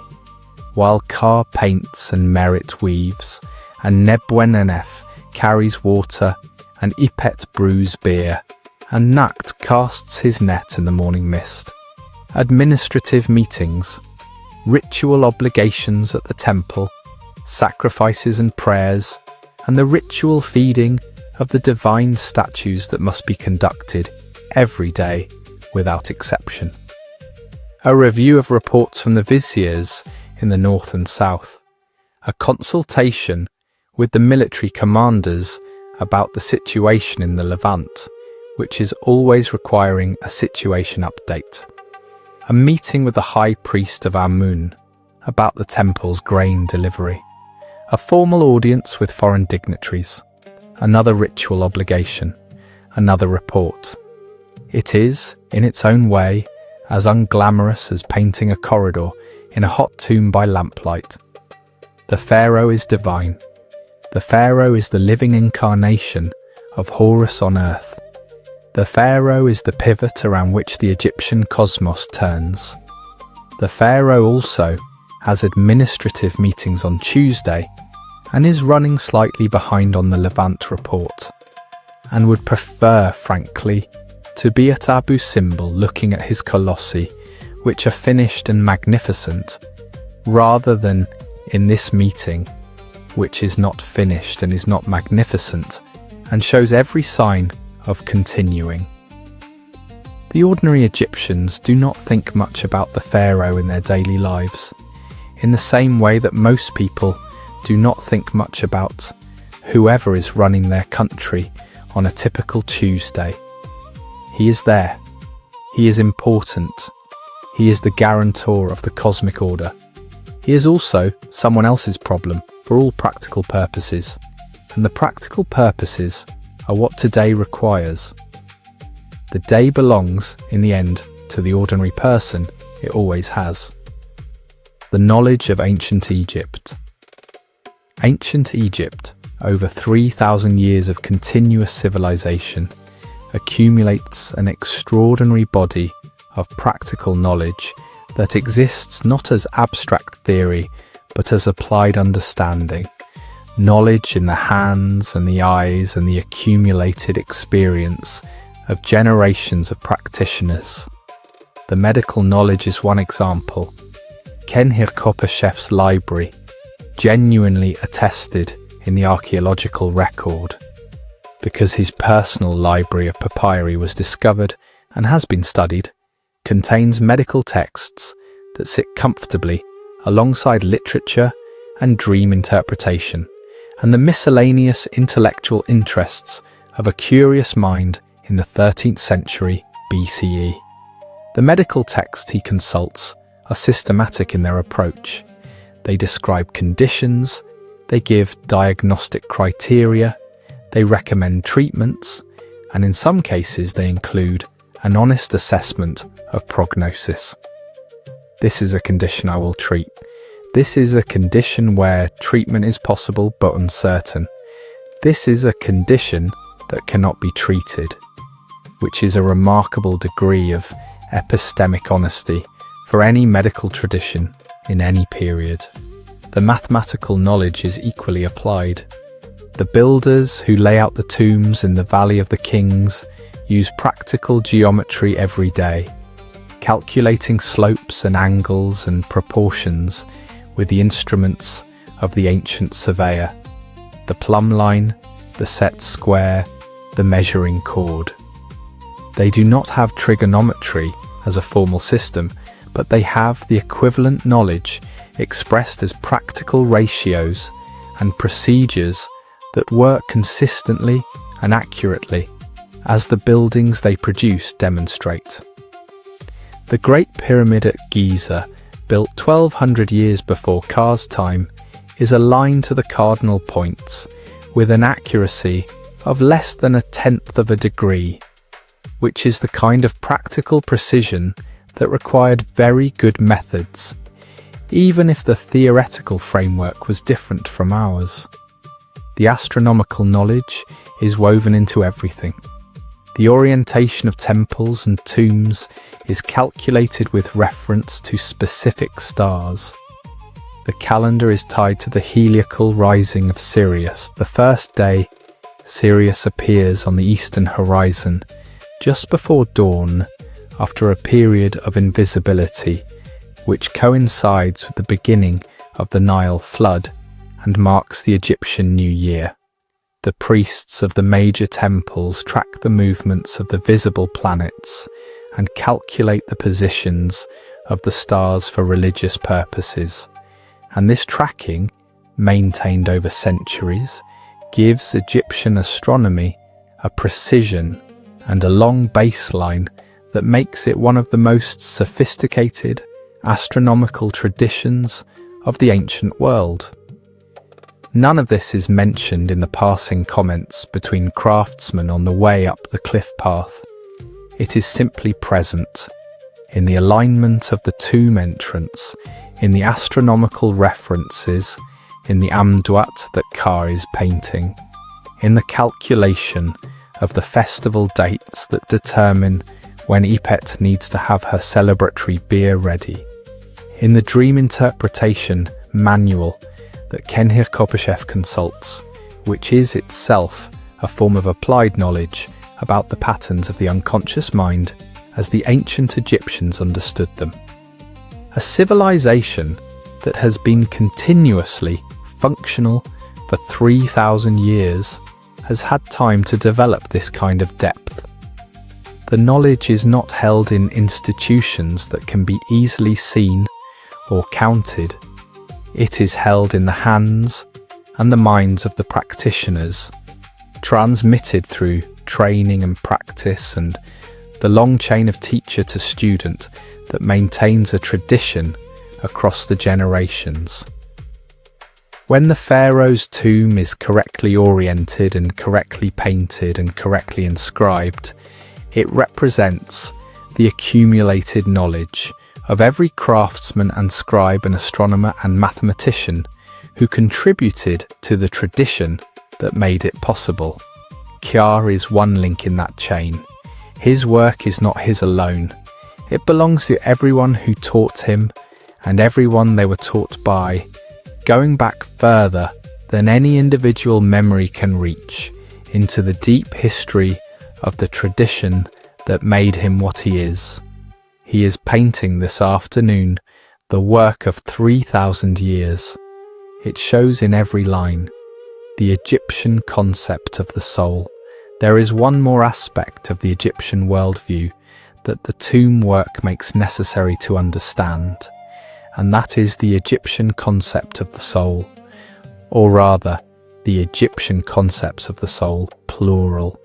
While Ka paints and Merit weaves, and Nebwenenef carries water, and Ipet brews beer, and Nakt casts his net in the morning mist. Administrative meetings, ritual obligations at the temple, sacrifices and prayers, and the ritual feeding of the divine statues that must be conducted every day without exception. A review of reports from the viziers in the north and south. A consultation with the military commanders about the situation in the Levant, which is always requiring a situation update. A meeting with the high priest of Amun about the temple's grain delivery. A formal audience with foreign dignitaries. Another ritual obligation. Another report. It is, in its own way, as unglamorous as painting a corridor in a hot tomb by lamplight. The Pharaoh is divine. The Pharaoh is the living incarnation of Horus on earth. The Pharaoh is the pivot around which the Egyptian cosmos turns. The Pharaoh also has administrative meetings on Tuesday and is running slightly behind on the Levant report, and would prefer, frankly, to be at Abu Simbel looking at his colossi, which are finished and magnificent, rather than in this meeting, which is not finished and is not magnificent, and shows every sign of continuing. The ordinary Egyptians do not think much about the pharaoh in their daily lives, in the same way that most people do not think much about whoever is running their country on a typical Tuesday. He is there. He is important. He is the guarantor of the cosmic order. He is also someone else's problem for all practical purposes, and the practical purposes are what today requires. The day belongs, in the end, to the ordinary person. It always has. The knowledge of ancient Egypt. Ancient Egypt, over 3,000 years of continuous civilization, accumulates an extraordinary body of practical knowledge that exists not as abstract theory, but as applied understanding, knowledge in the hands and the eyes and the accumulated experience of generations of practitioners. The medical knowledge is one example. Kenhir-Kopeshef's library, genuinely attested in the archaeological record, because his personal library of papyri was discovered and has been studied, contains medical texts that sit comfortably alongside literature and dream interpretation, and the miscellaneous intellectual interests of a curious mind in the 13th century BCE. The medical texts he consults are systematic in their approach. They describe conditions, they give diagnostic criteria, they recommend treatments, and in some cases they include an honest assessment of prognosis. This is a condition I will treat. This is a condition where treatment is possible but uncertain. This is a condition that cannot be treated, which is a remarkable degree of epistemic honesty for any medical tradition in any period. The mathematical knowledge is equally applied. The builders who lay out the tombs in the Valley of the Kings use practical geometry every day, calculating slopes and angles and proportions with the instruments of the ancient surveyor, the plumb line, the set square, the measuring cord. They do not have trigonometry as a formal system, but they have the equivalent knowledge expressed as practical ratios and procedures that work consistently and accurately, as the buildings they produce demonstrate. The Great Pyramid at Giza, built 1200 years before Ka's time, is aligned to the cardinal points with an accuracy of less than 1/10 of a degree, which is the kind of practical precision that required very good methods, even if the theoretical framework was different from ours. The astronomical knowledge is woven into everything. The orientation of temples and tombs is calculated with reference to specific stars. The calendar is tied to the heliacal rising of Sirius. The first day, Sirius appears on the eastern horizon just before dawn, after a period of invisibility, which coincides with the beginning of the Nile flood and marks the Egyptian New Year. The priests of the major temples track the movements of the visible planets and calculate the positions of the stars for religious purposes. And this tracking, maintained over centuries, gives Egyptian astronomy a precision and a long baseline that makes it one of the most sophisticated astronomical traditions of the ancient world. None of this is mentioned in the passing comments between craftsmen on the way up the cliff path. It is simply present in the alignment of the tomb entrance, in the astronomical references, in the amduat that Ka is painting, in the calculation of the festival dates that determine when Ipet needs to have her celebratory beer ready, in the dream interpretation manual that Kenhir-Kopeshef consults, which is itself a form of applied knowledge about the patterns of the unconscious mind as the ancient Egyptians understood them. A civilization that has been continuously functional for 3,000 years has had time to develop this kind of depth. The knowledge is not held in institutions that can be easily seen or counted. It is held in the hands and the minds of the practitioners, transmitted through training and practice and the long chain of teacher to student that maintains a tradition across the generations. When the Pharaoh's tomb is correctly oriented and correctly painted and correctly inscribed, it represents the accumulated knowledge of every craftsman and scribe and astronomer and mathematician who contributed to the tradition that made it possible. Kya is one link in that chain. His work is not his alone. It belongs to everyone who taught him and everyone they were taught by, going back further than any individual memory can reach into the deep history of the tradition that made him what he is. He is painting this afternoon the work of 3,000 years. It shows in every line the Egyptian concept of the soul. There is one more aspect of the Egyptian worldview that the tomb work makes necessary to understand, and that is the Egyptian concept of the soul, or rather, the Egyptian concepts of the soul, plural,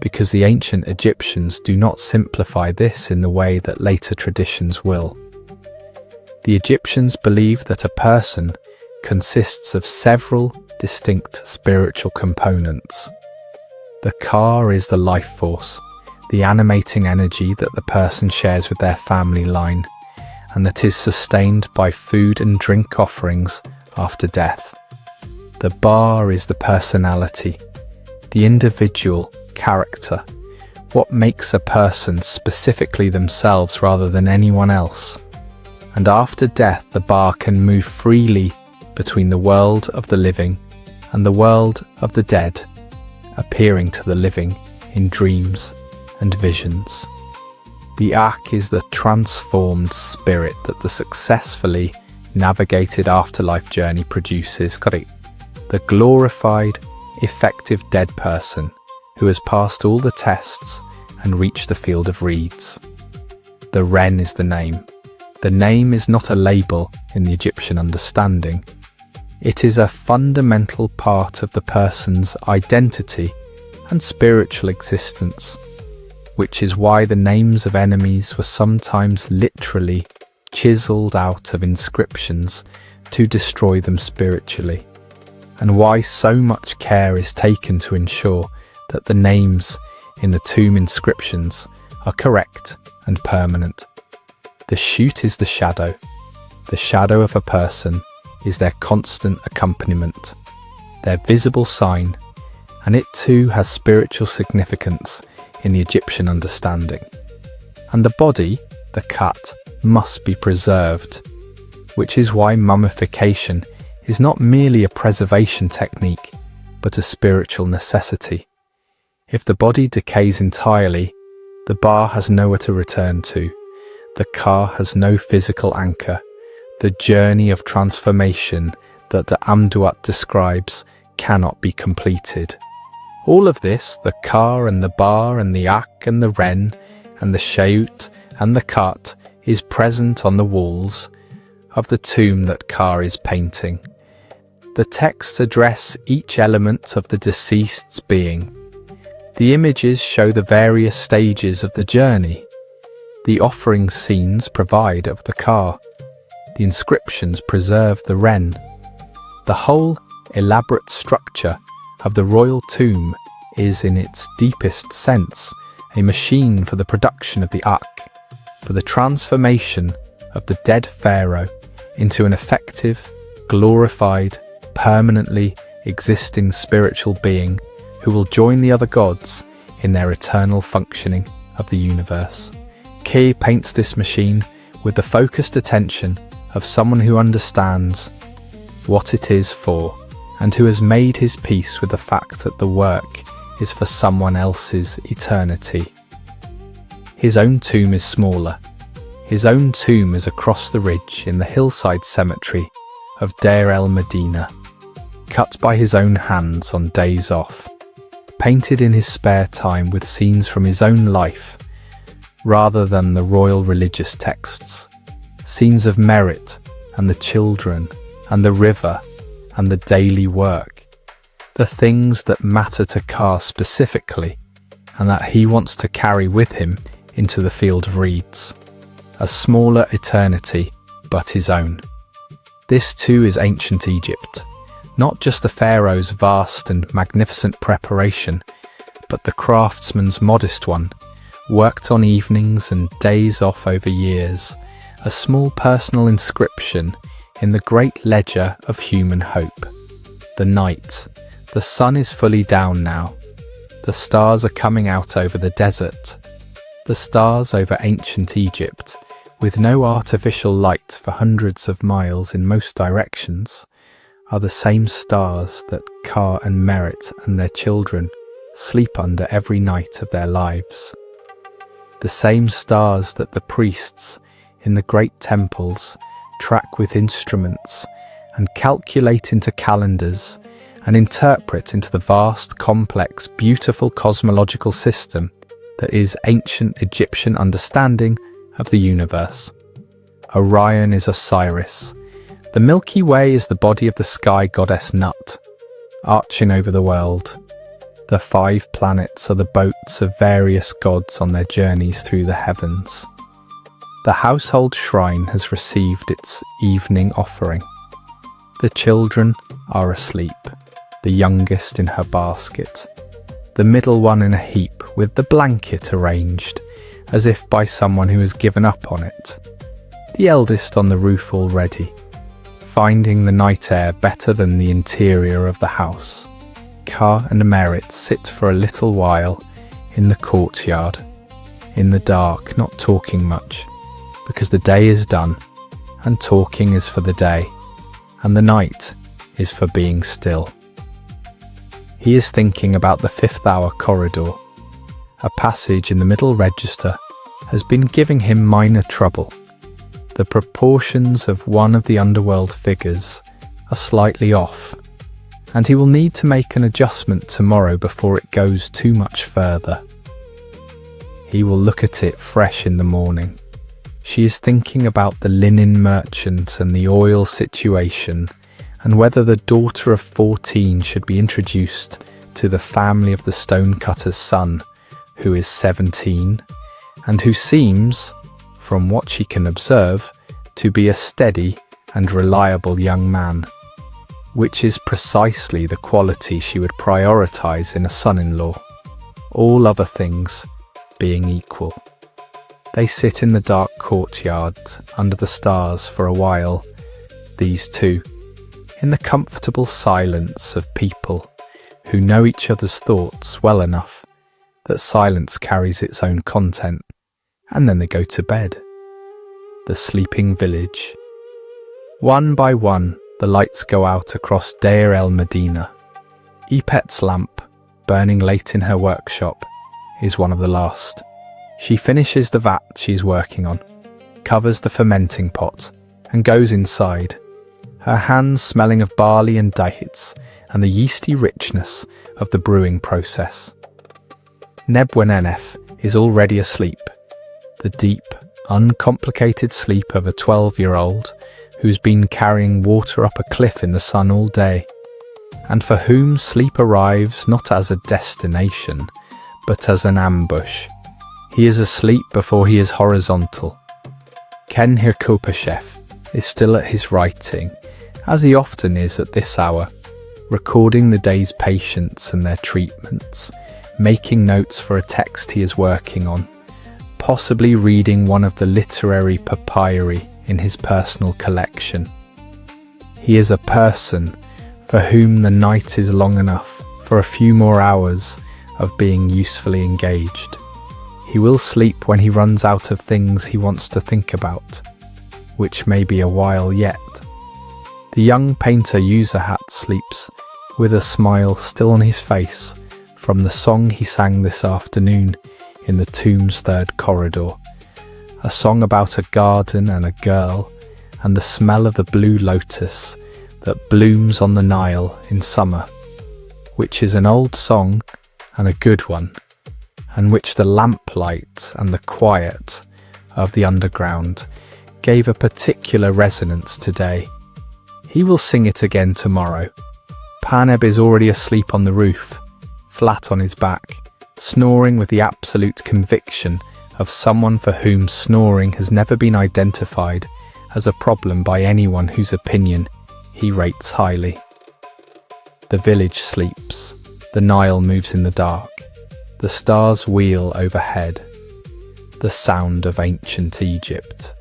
because the ancient Egyptians do not simplify this in the way that later traditions will. The Egyptians believed that a person consists of several distinct spiritual components. The Ka is the life force, the animating energy that the person shares with their family line, and that is sustained by food and drink offerings after death. The Ba is the personality, the individual character, what makes a person specifically themselves rather than anyone else. And after death, the Ba can move freely between the world of the living and the world of the dead, appearing to the living in dreams and visions. The Ak is the transformed spirit that the successfully navigated afterlife journey produces, the glorified, effective dead person who has passed all the tests and reached the field of reeds. The Ren is the name. The name is not a label in the Egyptian understanding. It is a fundamental part of the person's identity and spiritual existence, which is why the names of enemies were sometimes literally chiseled out of inscriptions to destroy them spiritually, and why so much care is taken to ensure that the names in the tomb inscriptions are correct and permanent. The shoot is the shadow. The shadow of a person is their constant accompaniment, their visible sign, and it too has spiritual significance in the Egyptian understanding. And the body, the Kat, must be preserved, which is why mummification is not merely a preservation technique, but a spiritual necessity. If the body decays entirely, the Ba has nowhere to return to. The Ka has no physical anchor. The journey of transformation that the Amduat describes cannot be completed. All of this, the Ka and the Ba and the Ak and the Ren and the Shaut and the Kat, is present on the walls of the tomb that Ka is painting. The texts address each element of the deceased's being. The images show the various stages of the journey. The offering scenes provide of the Ka. The inscriptions preserve the Ren. The whole elaborate structure of the royal tomb is, in its deepest sense, a machine for the production of the Ak, for the transformation of the dead pharaoh into an effective, glorified, permanently existing spiritual being who will join the other gods in their eternal functioning of the universe. Ki paints this machine with the focused attention of someone who understands what it is for and who has made his peace with the fact that the work is for someone else's eternity. His own tomb is smaller. His own tomb is across the ridge in the hillside cemetery of Deir el-Medina, cut by his own hands on days off, painted in his spare time with scenes from his own life, rather than the royal religious texts, scenes of merit and the children and the river and the daily work, the things that matter to Ka specifically and that he wants to carry with him into the field of reeds, a smaller eternity but his own. This too is ancient Egypt, not just the Pharaoh's vast and magnificent preparation, but the craftsman's modest one, worked on evenings and days off over years, a small personal inscription in the great ledger of human hope. The night. The sun is fully down now. The stars are coming out over the desert. The stars over ancient Egypt, with no artificial light for hundreds of miles in most directions, are the same stars that Ka and Merit and their children sleep under every night of their lives. The same stars that the priests in the great temples track with instruments and calculate into calendars and interpret into the vast, complex, beautiful cosmological system that is ancient Egyptian understanding of the universe. Orion is Osiris. The Milky Way is the body of the sky goddess Nut, arching over the world. The 5 planets are the boats of various gods on their journeys through the heavens. The household shrine has received its evening offering. The children are asleep, the youngest in her basket, the middle one in a heap with the blanket arranged, as if by someone who has given up on it, the eldest on the roof already, finding the night air better than the interior of the house. Ka and Merit sit for a little while in the courtyard, in the dark, not talking much, because the day is done, and talking is for the day, and the night is for being still. He is thinking about the 5th hour corridor. A passage in the middle register has been giving him minor trouble. The proportions of one of the underworld figures are slightly off, and he will need to make an adjustment tomorrow before it goes too much further. He will look at it fresh in the morning. She is thinking about the linen merchant and the oil situation, and whether the daughter of 14 should be introduced to the family of the stonecutter's son, who is 17, and who seems, from what she can observe, to be a steady and reliable young man, which is precisely the quality she would prioritize in a son-in-law, all other things being equal. They sit in the dark courtyard under the stars for a while, these two, in the comfortable silence of people who know each other's thoughts well enough that silence carries its own content, and then they go to bed. The sleeping village. One by one, the lights go out across Deir el-Medina. Epet's lamp, burning late in her workshop, is one of the last. She finishes the vat she is working on, covers the fermenting pot, and goes inside, her hands smelling of barley and dates and the yeasty richness of the brewing process. Nebwenenef is already asleep, the deep, uncomplicated sleep of a 12-year-old who's been carrying water up a cliff in the sun all day, and for whom sleep arrives not as a destination, but as an ambush. He is asleep before he is horizontal. Ken Hirkopashev is still at his writing, as he often is at this hour, recording the day's patients and their treatments, making notes for a text he is working on, possibly reading one of the literary papyri in his personal collection. He is a person for whom the night is long enough for a few more hours of being usefully engaged. He will sleep when he runs out of things he wants to think about, which may be a while yet. The young painter Userhat sleeps with a smile still on his face, from the song he sang this afternoon in the tomb's third corridor. A song about a garden and a girl, and the smell of the blue lotus that blooms on the Nile in summer, which is an old song and a good one, and which the lamplight and the quiet of the underground gave a particular resonance today. He will sing it again tomorrow. Paneb is already asleep on the roof, flat on his back, snoring with the absolute conviction of someone for whom snoring has never been identified as a problem by anyone whose opinion he rates highly. The village sleeps. The Nile moves in the dark. The stars wheel overhead. The sound of ancient Egypt.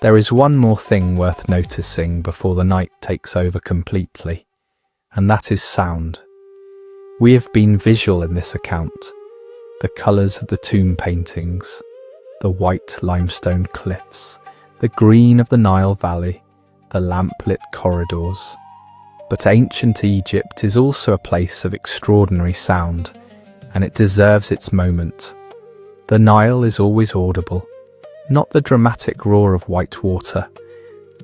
There is one more thing worth noticing before the night takes over completely, and that is sound. We have been visual in this account. The colours of the tomb paintings, the white limestone cliffs, the green of the Nile Valley, the lamplit corridors. But ancient Egypt is also a place of extraordinary sound, and it deserves its moment. The Nile is always audible, not the dramatic roar of white water.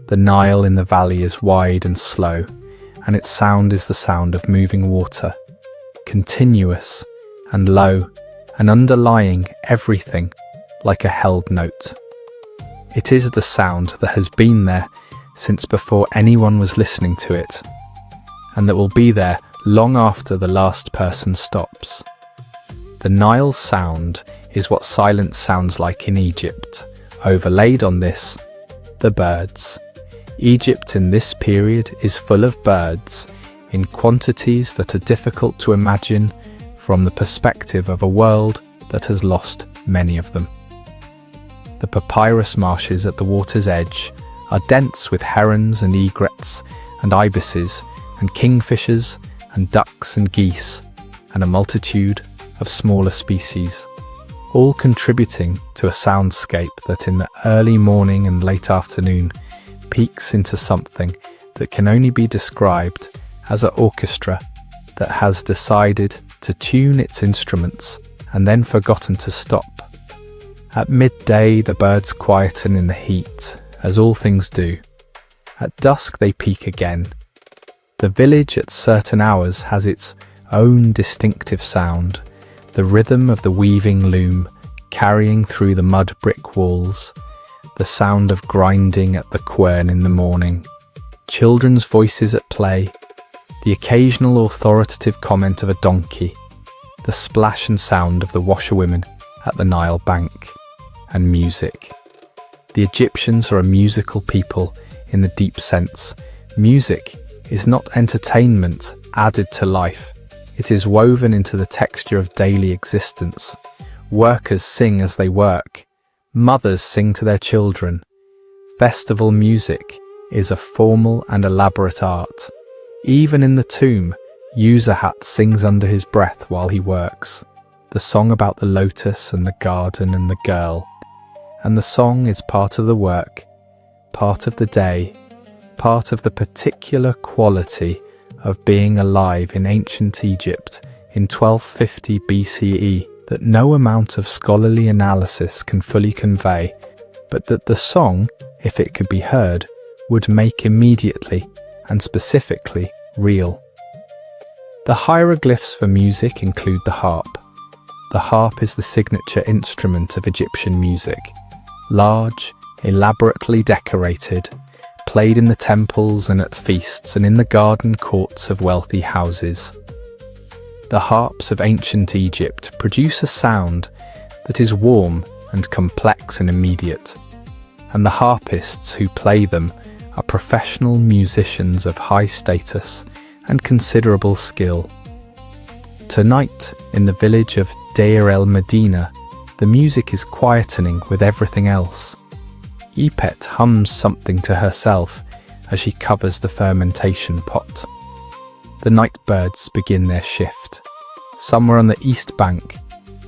The Nile in the valley is wide and slow, and its sound is the sound of moving water, continuous and low and underlying everything like a held note. It is the sound that has been there since before anyone was listening to it, and that will be there long after the last person stops. The Nile's sound is what silence sounds like in Egypt. Overlaid on this, the birds. Egypt in this period is full of birds in quantities that are difficult to imagine from the perspective of a world that has lost many of them. The papyrus marshes at the water's edge are dense with herons and egrets and ibises and kingfishers and ducks and geese and a multitude of smaller species, all contributing to a soundscape that in the early morning and late afternoon peaks into something that can only be described as an orchestra that has decided to tune its instruments and then forgotten to stop. At midday the birds quieten in the heat, as all things do. At dusk they peak again. The village at certain hours has its own distinctive sound, the rhythm of the weaving loom carrying through the mud brick walls, the sound of grinding at the quern in the morning, children's voices at play, the occasional authoritative comment of a donkey, the splash and sound of the washerwomen at the Nile bank, and music. The Egyptians are a musical people in the deep sense. Music is not entertainment added to life. It is woven into the texture of daily existence. Workers sing as they work. Mothers sing to their children. Festival music is a formal and elaborate art. Even in the tomb, Userhat sings under his breath while he works. The song about the lotus and the garden and the girl. And the song is part of the work, part of the day, part of the particular quality of being alive in ancient Egypt in 1250 BCE that no amount of scholarly analysis can fully convey, but that the song, if it could be heard, would make immediately and specifically real. The hieroglyphs for music include the harp. The harp is the signature instrument of Egyptian music. Large, elaborately decorated, played in the temples and at feasts and in the garden courts of wealthy houses. The harps of ancient Egypt produce a sound that is warm and complex and immediate, and the harpists who play them are professional musicians of high status and considerable skill. Tonight, in the village of Deir el-Medina, the music is quietening with everything else. Ipet hums something to herself as she covers the fermentation pot. The night birds begin their shift. Somewhere on the east bank,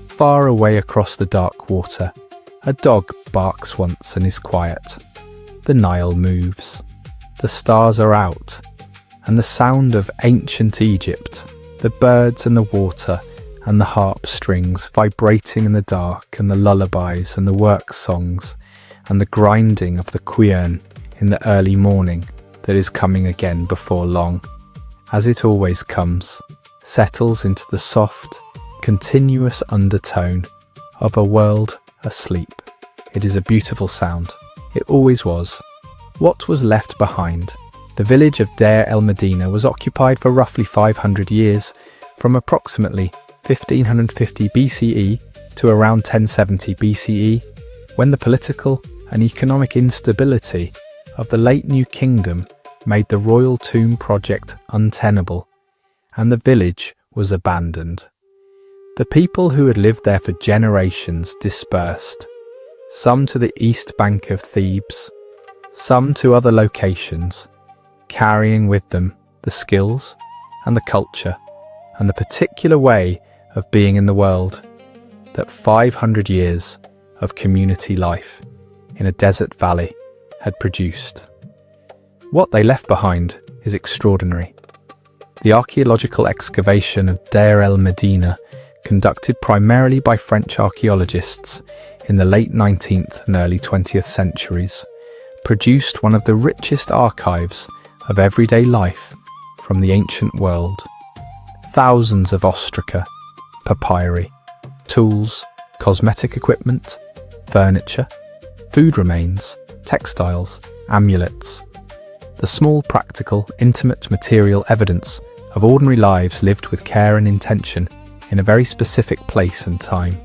far away across the dark water, a dog barks once and is quiet. The Nile moves. The stars are out, and the sound of ancient Egypt, the birds and the water, and the harp strings vibrating in the dark, and the lullabies and the work songs, and the grinding of the quern in the early morning that is coming again before long, as it always comes, settles into the soft, continuous undertone of a world asleep. It is a beautiful sound. It always was. What was left behind? The village of Deir el-Medina was occupied for roughly 500 years, from approximately 1550 BCE to around 1070 BCE, when the political and economic instability of the late New Kingdom made the royal tomb project untenable, and the village was abandoned. The people who had lived there for generations dispersed, some to the east bank of Thebes, some to other locations, carrying with them the skills and the culture and the particular way of being in the world that 500 years of community life in a desert valley had produced. What they left behind is extraordinary. The archaeological excavation of Deir el-Medina, conducted primarily by French archaeologists in the late 19th and early 20th centuries, produced one of the richest archives of everyday life from the ancient world. Thousands of ostraca, papyri, tools, cosmetic equipment, furniture, food remains, textiles, amulets. The small, practical, intimate material evidence of ordinary lives lived with care and intention in a very specific place and time.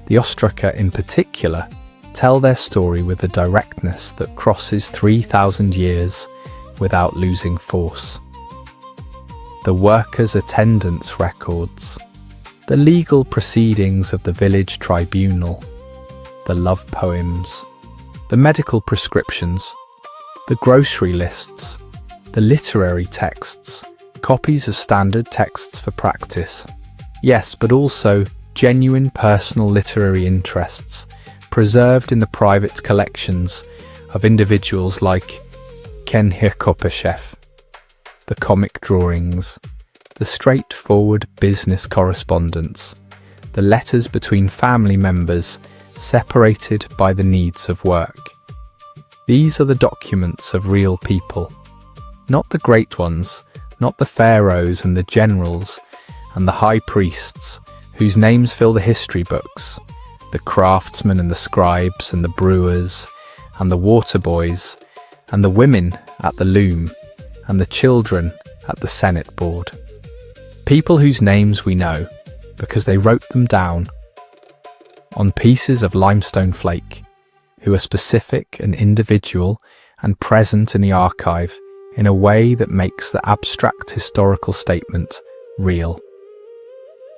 The ostraca in particular tell their story with a directness that crosses 3,000 years without losing force. The workers' attendance records, the legal proceedings of the village tribunal, the love poems, the medical prescriptions, the grocery lists, the literary texts, copies of standard texts for practice. Yes, but also genuine personal literary interests preserved in the private collections of individuals like Ken Hirkopeshev, the comic drawings, the straightforward business correspondence, the letters between family members separated by the needs of work. These are the documents of real people, not the great ones, not the pharaohs and the generals and the high priests whose names fill the history books, the craftsmen and the scribes and the brewers and the water boys and the women at the loom and the children at the Senate board. People whose names we know because they wrote them down on pieces of limestone flake, who are specific and individual and present in the archive in a way that makes the abstract historical statement real.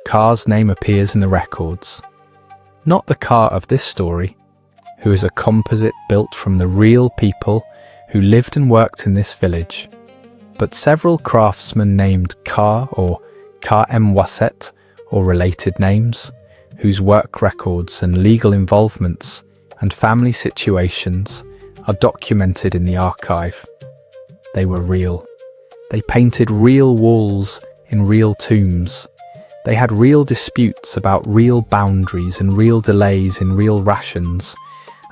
Ka's name appears in the records. Not the Ka of this story, who is a composite built from the real people who lived and worked in this village, but several craftsmen named Ka or Ka-M Waset or related names, whose work records and legal involvements and family situations are documented in the archive. They were real. They painted real walls in real tombs. They had real disputes about real boundaries and real delays in real rations,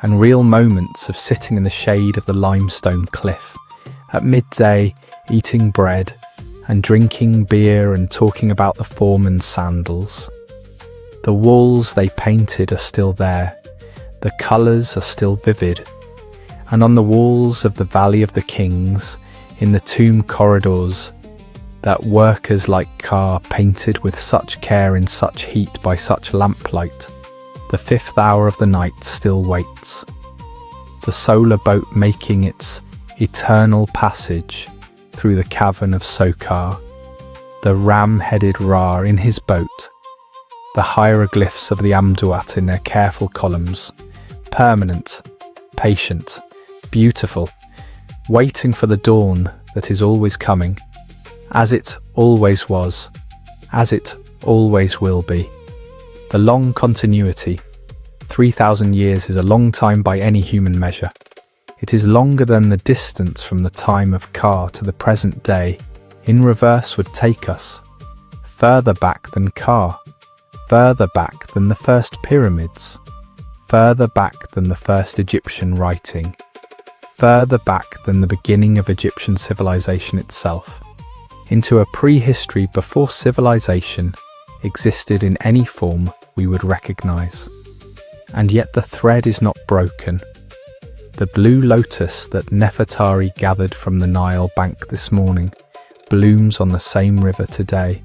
and real moments of sitting in the shade of the limestone cliff at midday, eating bread and drinking beer and talking about the foreman's sandals. The walls they painted are still there. The colours are still vivid. And on the walls of the Valley of the Kings, in the tomb corridors, that workers like Ka painted with such care in such heat by such lamplight, the 5th hour of the night still waits. The solar boat making its eternal passage through the cavern of Sokar, the ram-headed Ra in his boat, the hieroglyphs of the Amduat in their careful columns, permanent, patient, beautiful, waiting for the dawn that is always coming, as it always was, as it always will be. The long continuity. 3,000 years is a long time by any human measure. It is longer than the distance from the time of Ka to the present day in reverse would take us, further back than Ka, further back than the first pyramids, further back than the first Egyptian writing, further back than the beginning of Egyptian civilization itself, into a prehistory before civilization existed in any form we would recognize. And yet the thread is not broken. The blue lotus that Nefertari gathered from the Nile bank this morning blooms on the same river today.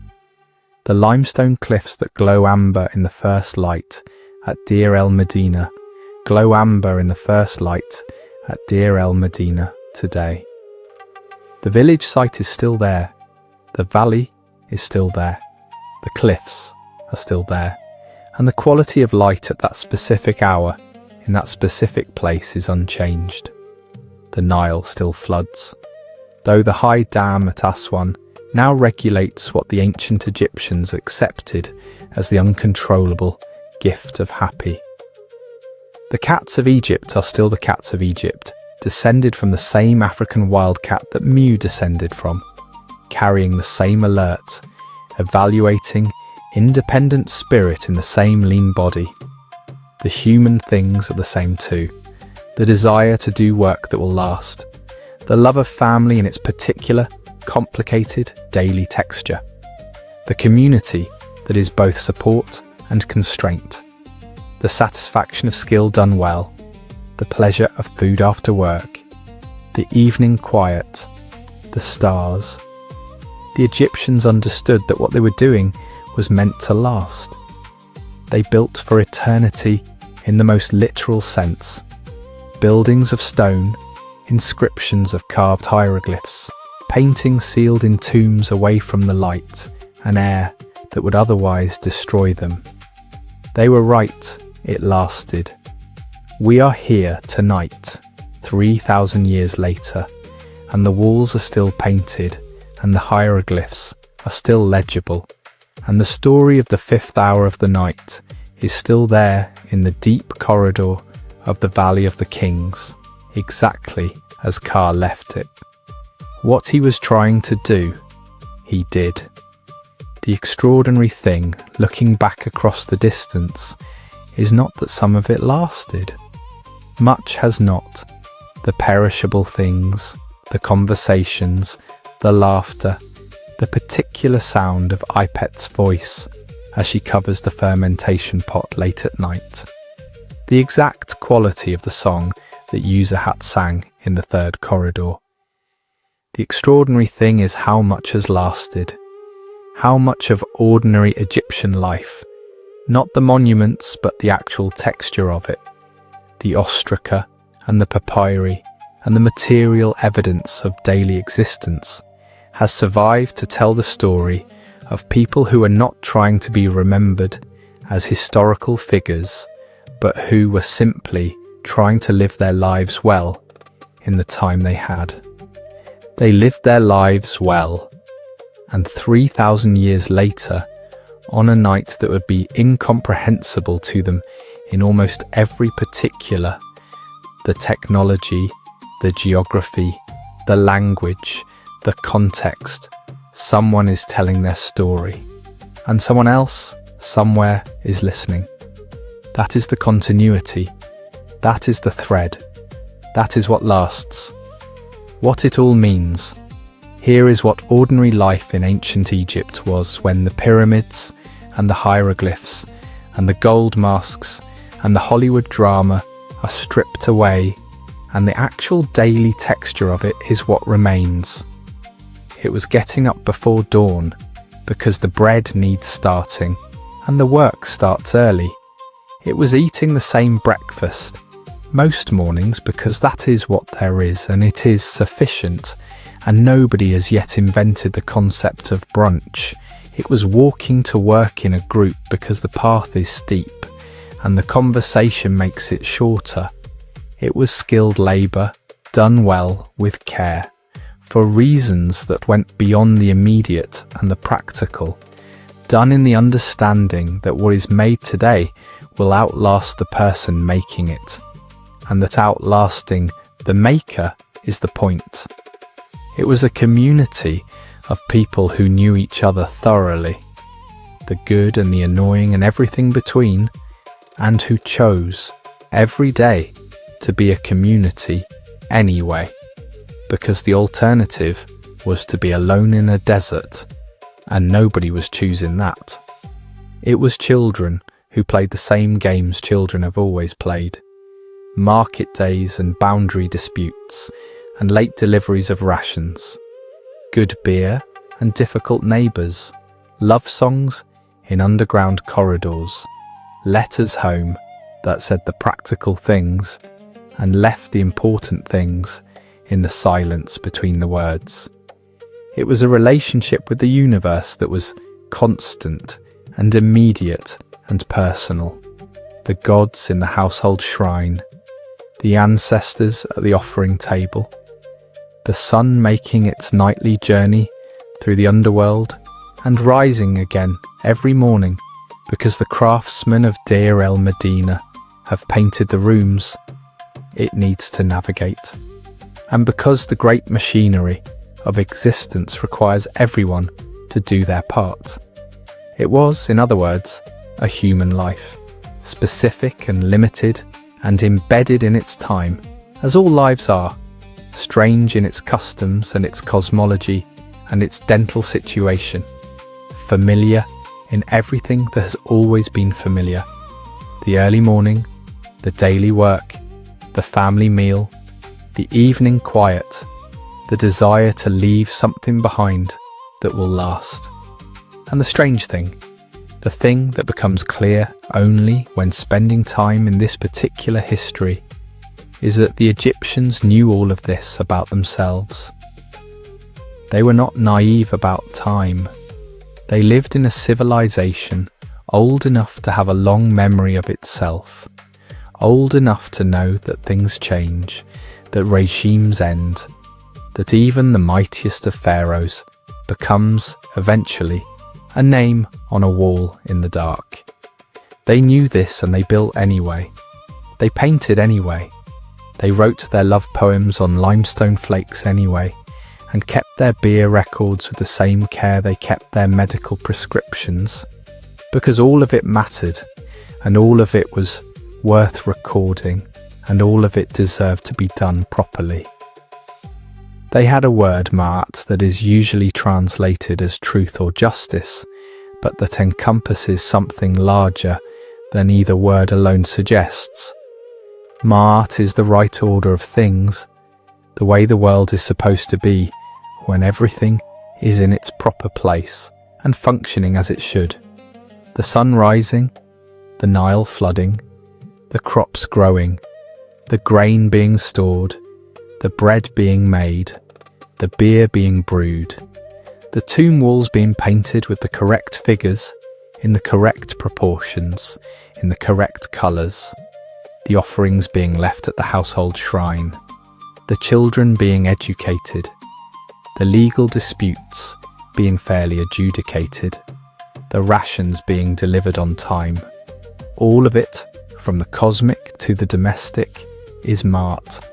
The limestone cliffs that glow amber in the first light at Deir el Medina glow amber in the first light at Deir el Medina today. The village site is still there. The valley is still there. The cliffs are still there. And the quality of light at that specific hour in that specific place is unchanged. The Nile still floods, though the high dam at Aswan now regulates what the ancient Egyptians accepted as the uncontrollable gift of happy. The cats of Egypt are still the cats of Egypt, descended from the same African wildcat that Mu descended from, carrying the same alert, evaluating, independent spirit in the same lean body. The human things are the same too. The desire to do work that will last. The love of family in its particular, complicated, daily texture. The community that is both support and constraint. The satisfaction of skill done well. The pleasure of food after work. The evening quiet. The stars. The Egyptians understood that what they were doing was meant to last. They built for eternity in the most literal sense. Buildings of stone, inscriptions of carved hieroglyphs, paintings sealed in tombs away from the light and air that would otherwise destroy them. They were right, it lasted. We are here tonight, 3,000 years later, and the walls are still painted and the hieroglyphs are still legible, and the story of the fifth hour of the night is still there in the deep corridor of the Valley of the Kings, exactly as Ka left it. What he was trying to do, he did. The extraordinary thing, looking back across the distance, is not that some of it lasted. Much has not. The perishable things, the conversations, the laughter, the particular sound of Ipet's voice as she covers the fermentation pot late at night. The exact quality of the song that Userhat sang in the third corridor. The extraordinary thing is how much has lasted. How much of ordinary Egyptian life, not the monuments but the actual texture of it, the ostraca and the papyri and the material evidence of daily existence, has survived to tell the story of people who are not trying to be remembered as historical figures, but who were simply trying to live their lives well in the time they had. They lived their lives well, and 3,000 years later, on a night that would be incomprehensible to them in almost every particular, the technology, the geography, the language, the context, someone is telling their story, and someone else, somewhere, is listening. That is the continuity. That is the thread. That is what lasts. What it all means. Here is what ordinary life in ancient Egypt was when the pyramids and the hieroglyphs and the gold masks and the Hollywood drama are stripped away, and the actual daily texture of it is what remains. It was getting up before dawn because the bread needs starting and the work starts early. It was eating the same breakfast most mornings because that is what there is and it is sufficient, and nobody has yet invented the concept of brunch. It was walking to work in a group because the path is steep and the conversation makes it shorter. It was skilled labour, done well with care, for reasons that went beyond the immediate and the practical, done in the understanding that what is made today will outlast the person making it, and that outlasting the maker is the point. It was a community of people who knew each other thoroughly. the good and the annoying and everything between, and who chose every day to be a community anyway, because the alternative was to be alone in a desert, and nobody was choosing that. It was children who played the same games children have always played. Market days and boundary disputes and late deliveries of rations. Good beer and difficult neighbours. Love songs in underground corridors. Letters home that said the practical things and left the important things in the silence between the words. It was a relationship with the universe that was constant and immediate and personal. The gods in the household shrine, the ancestors at the offering table, the sun making its nightly journey through the underworld and rising again every morning because the craftsmen of Deir el Medina have painted the rooms it needs to navigate, and because the great machinery of existence requires everyone to do their part. It was, in other words, a human life, specific and limited and embedded in its time, as all lives are, strange in its customs and its cosmology and its dental situation, familiar in everything that has always been familiar. The early morning, the daily work, the family meal, the evening quiet, the desire to leave something behind that will last. And the strange thing, the thing that becomes clear only when spending time in this particular history, is that the Egyptians knew all of this about themselves. They were not naive about time. They lived in a civilization old enough to have a long memory of itself, old enough to know that things change, that regimes end, that even the mightiest of pharaohs becomes, eventually, a name on a wall in the dark. They knew this and they built anyway. They painted anyway. They wrote their love poems on limestone flakes anyway, and kept their beer records with the same care they kept their medical prescriptions, because all of it mattered, and all of it was worth recording, and all of it deserved to be done properly. They had a word, ma'at, that is usually translated as truth or justice, but that encompasses something larger than either word alone suggests. Ma'at is the right order of things, the way the world is supposed to be, when everything is in its proper place and functioning as it should. The sun rising, the Nile flooding, the crops growing, the grain being stored, the bread being made, the beer being brewed, the tomb walls being painted with the correct figures, in the correct proportions, in the correct colours, the offerings being left at the household shrine, the children being educated, the legal disputes being fairly adjudicated, the rations being delivered on time. All of it, from the cosmic to the domestic, is ma'at.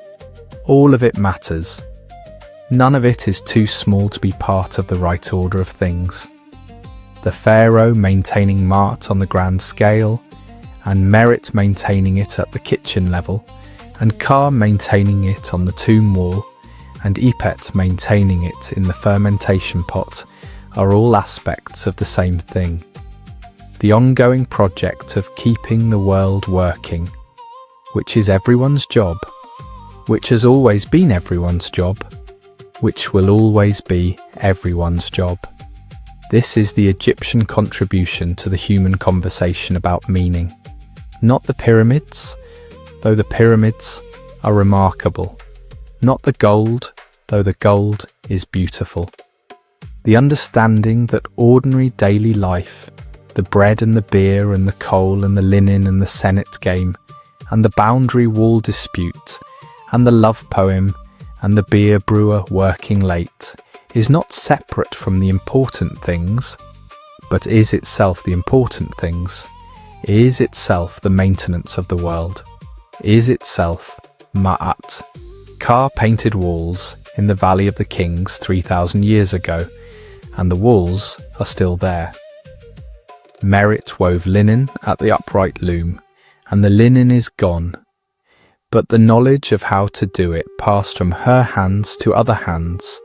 All of it matters. None of it is too small to be part of the right order of things. The pharaoh maintaining ma'at on the grand scale, and Merit maintaining it at the kitchen level, and Ka maintaining it on the tomb wall, and Ipet maintaining it in the fermentation pot, are all aspects of the same thing. The ongoing project of keeping the world working, which is everyone's job, which has always been everyone's job, which will always be everyone's job. This is the Egyptian contribution to the human conversation about meaning. Not the pyramids, though the pyramids are remarkable. Not the gold, though the gold is beautiful. The understanding that ordinary daily life, the bread and the beer and the coal and the linen and the Senate game, and the boundary wall dispute, and the love poem, and the beer brewer working late, is not separate from the important things, but is itself the important things, is itself the maintenance of the world, is itself ma'at. Ka painted walls in the Valley of the Kings 3,000 years ago, and the walls are still there. Merit wove linen at the upright loom, and the linen is gone. But the knowledge of how to do it passed from her hands to other hands,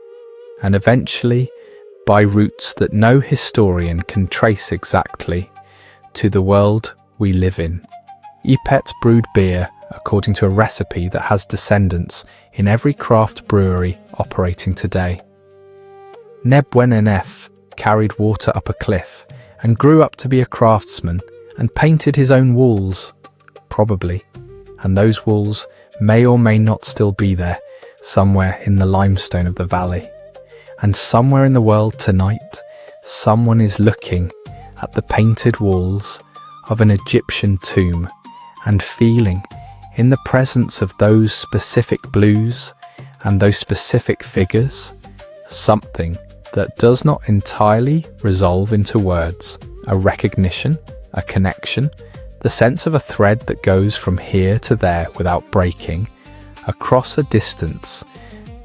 and eventually, by routes that no historian can trace exactly, to the world we live in. Ipet brewed beer according to a recipe that has descendants in every craft brewery operating today. Nebwenenef carried water up a cliff and grew up to be a craftsman and painted his own walls, probably, and those walls may or may not still be there somewhere in the limestone of the valley. And somewhere in the world tonight, someone is looking at the painted walls of an Egyptian tomb and feeling, in the presence of those specific blues and those specific figures, something that does not entirely resolve into words, a recognition, a connection, the sense of a thread that goes from here to there without breaking, across a distance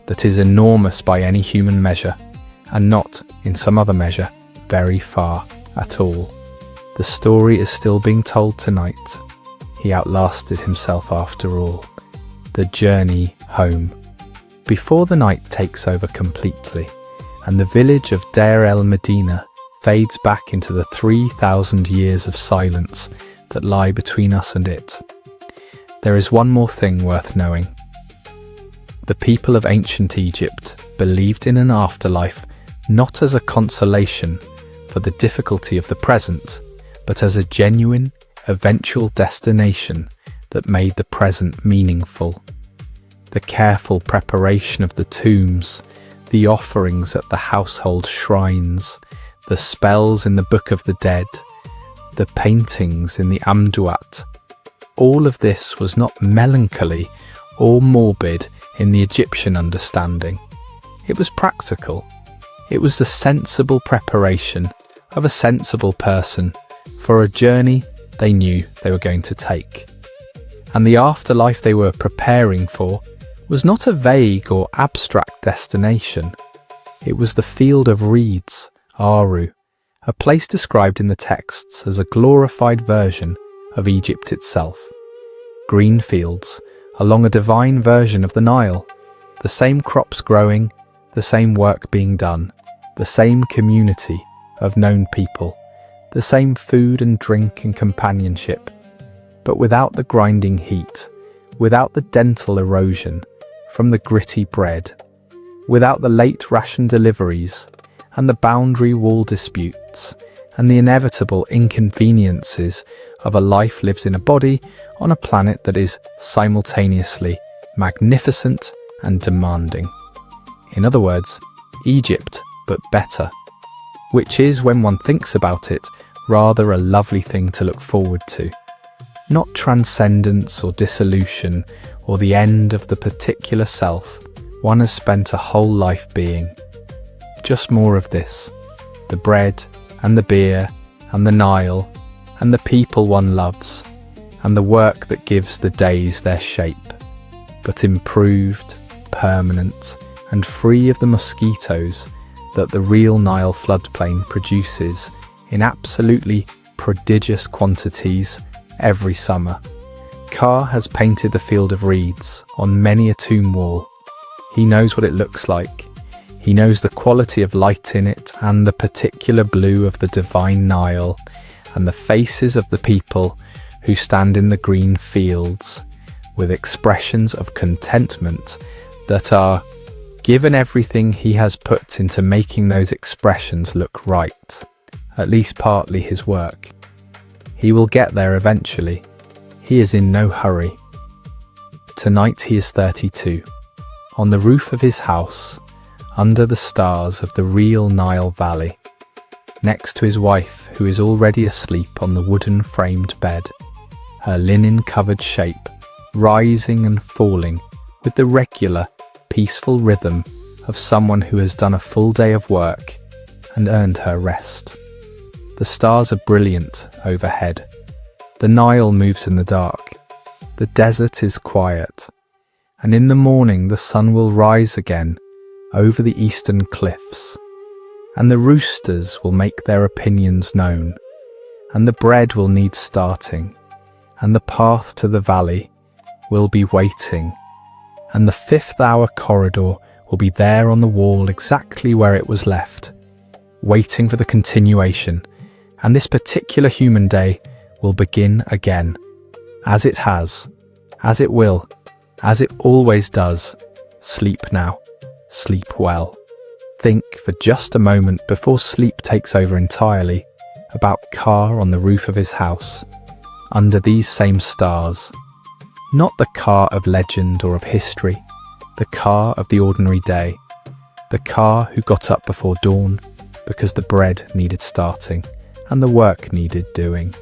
that is enormous by any human measure, and not, in some other measure, very far at all. The story is still being told tonight. He outlasted himself after all. The journey home. Before the night takes over completely, and the village of Deir el-Medina fades back into the 3,000 years of silence that lie between us and it, there is one more thing worth knowing. The people of ancient Egypt believed in an afterlife not as a consolation for the difficulty of the present, but as a genuine, eventual destination that made the present meaningful. The careful preparation of the tombs, the offerings at the household shrines, the spells in the Book of the Dead, the paintings in the Amduat, all of this was not melancholy or morbid in the Egyptian understanding. It was practical. It was the sensible preparation of a sensible person for a journey they knew they were going to take. And the afterlife they were preparing for was not a vague or abstract destination. It was the field of reeds, Aru, a place described in the texts as a glorified version of Egypt itself. Green fields along a divine version of the Nile, the same crops growing, the same work being done, the same community of known people, the same food and drink and companionship, but without the grinding heat, without the dental erosion from the gritty bread, without the late ration deliveries and the boundary wall disputes and the inevitable inconveniences of a life lives in a body on a planet that is simultaneously magnificent and demanding. In other words, Egypt, but better, which is, when one thinks about it, rather a lovely thing to look forward to. Not transcendence or dissolution or the end of the particular self one has spent a whole life being. Just more of this, the bread and the beer and the Nile and the people one loves and the work that gives the days their shape, but improved, permanent and free of the mosquitoes that the real Nile floodplain produces in absolutely prodigious quantities every summer. Carr has painted the field of reeds on many a tomb wall. He knows what it looks like. He knows the quality of light in it and the particular blue of the divine Nile and the faces of the people who stand in the green fields with expressions of contentment that are, given everything he has put into making those expressions look right, at least partly his work. He will get there eventually. He is in no hurry. Tonight he is 32, on the roof of his house, under the stars of the real Nile Valley, next to his wife who is already asleep on the wooden framed bed, her linen covered shape rising and falling with the regular, peaceful rhythm of someone who has done a full day of work and earned her rest. The stars are brilliant overhead. The Nile moves in the dark. The desert is quiet. And in the morning the sun will rise again over the eastern cliffs, and the roosters will make their opinions known, and the bread will need starting, and the path to the valley will be waiting, and the fifth hour corridor will be there on the wall exactly where it was left, waiting for the continuation, and this particular human day will begin again, as it has, as it will, as it always does. Sleep now, sleep well. Think for just a moment before sleep takes over entirely about Kaa on the roof of his house, under these same stars. Not the Kaa of legend or of history, the Kaa of the ordinary day, the Kaa who got up before dawn because the bread needed starting and the work needed doing.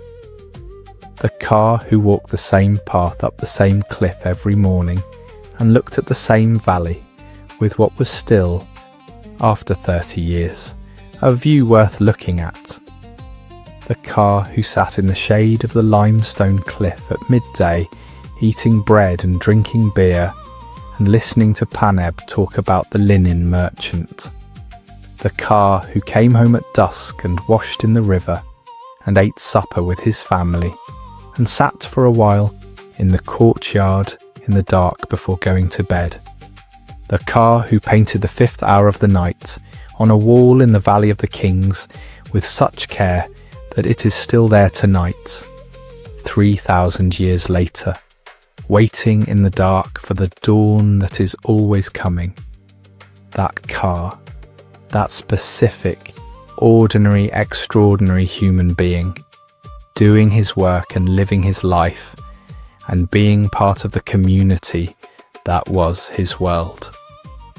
The Kaa who walked the same path up the same cliff every morning and looked at the same valley with what was still, after 30 years, a view worth looking at. The Kaa who sat in the shade of the limestone cliff at midday, eating bread and drinking beer, and listening to Paneb talk about the linen merchant. The Kaa who came home at dusk and washed in the river, and ate supper with his family, and sat for a while in the courtyard in the dark before going to bed. The Kaa who painted the fifth hour of the night on a wall in the Valley of the Kings with such care that it is still there tonight, 3,000 years later, waiting in the dark for the dawn that is always coming. That Kaa, that specific, ordinary, extraordinary human being, doing his work and living his life, and being part of the community that was his world.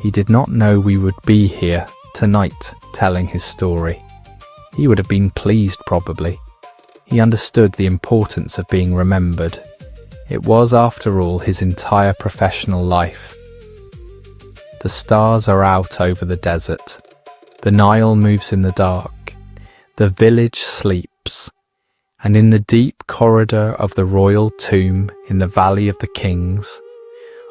He did not know we would be here tonight telling his story. He would have been pleased probably. He understood the importance of being remembered. It was, after all, his entire professional life. The stars are out over the desert. The Nile moves in the dark. The village sleeps. And in the deep corridor of the royal tomb in the Valley of the Kings,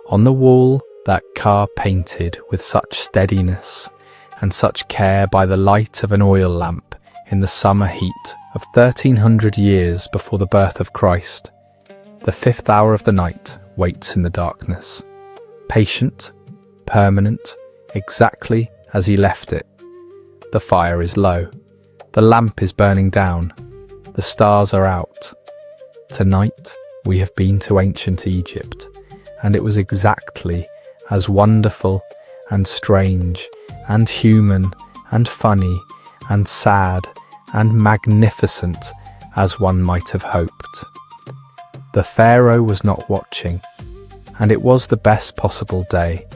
on the wall that Kaa painted with such steadiness and such care by the light of an oil lamp in the summer heat of 1300 years before the birth of Christ, the fifth hour of the night waits in the darkness, patient, permanent, exactly as he left it. The fire is low, the lamp is burning down, the stars are out. Tonight we have been to ancient Egypt, and it was exactly as wonderful and strange and human and funny and sad and magnificent as one might have hoped. The Pharaoh was not watching, and it was the best possible day.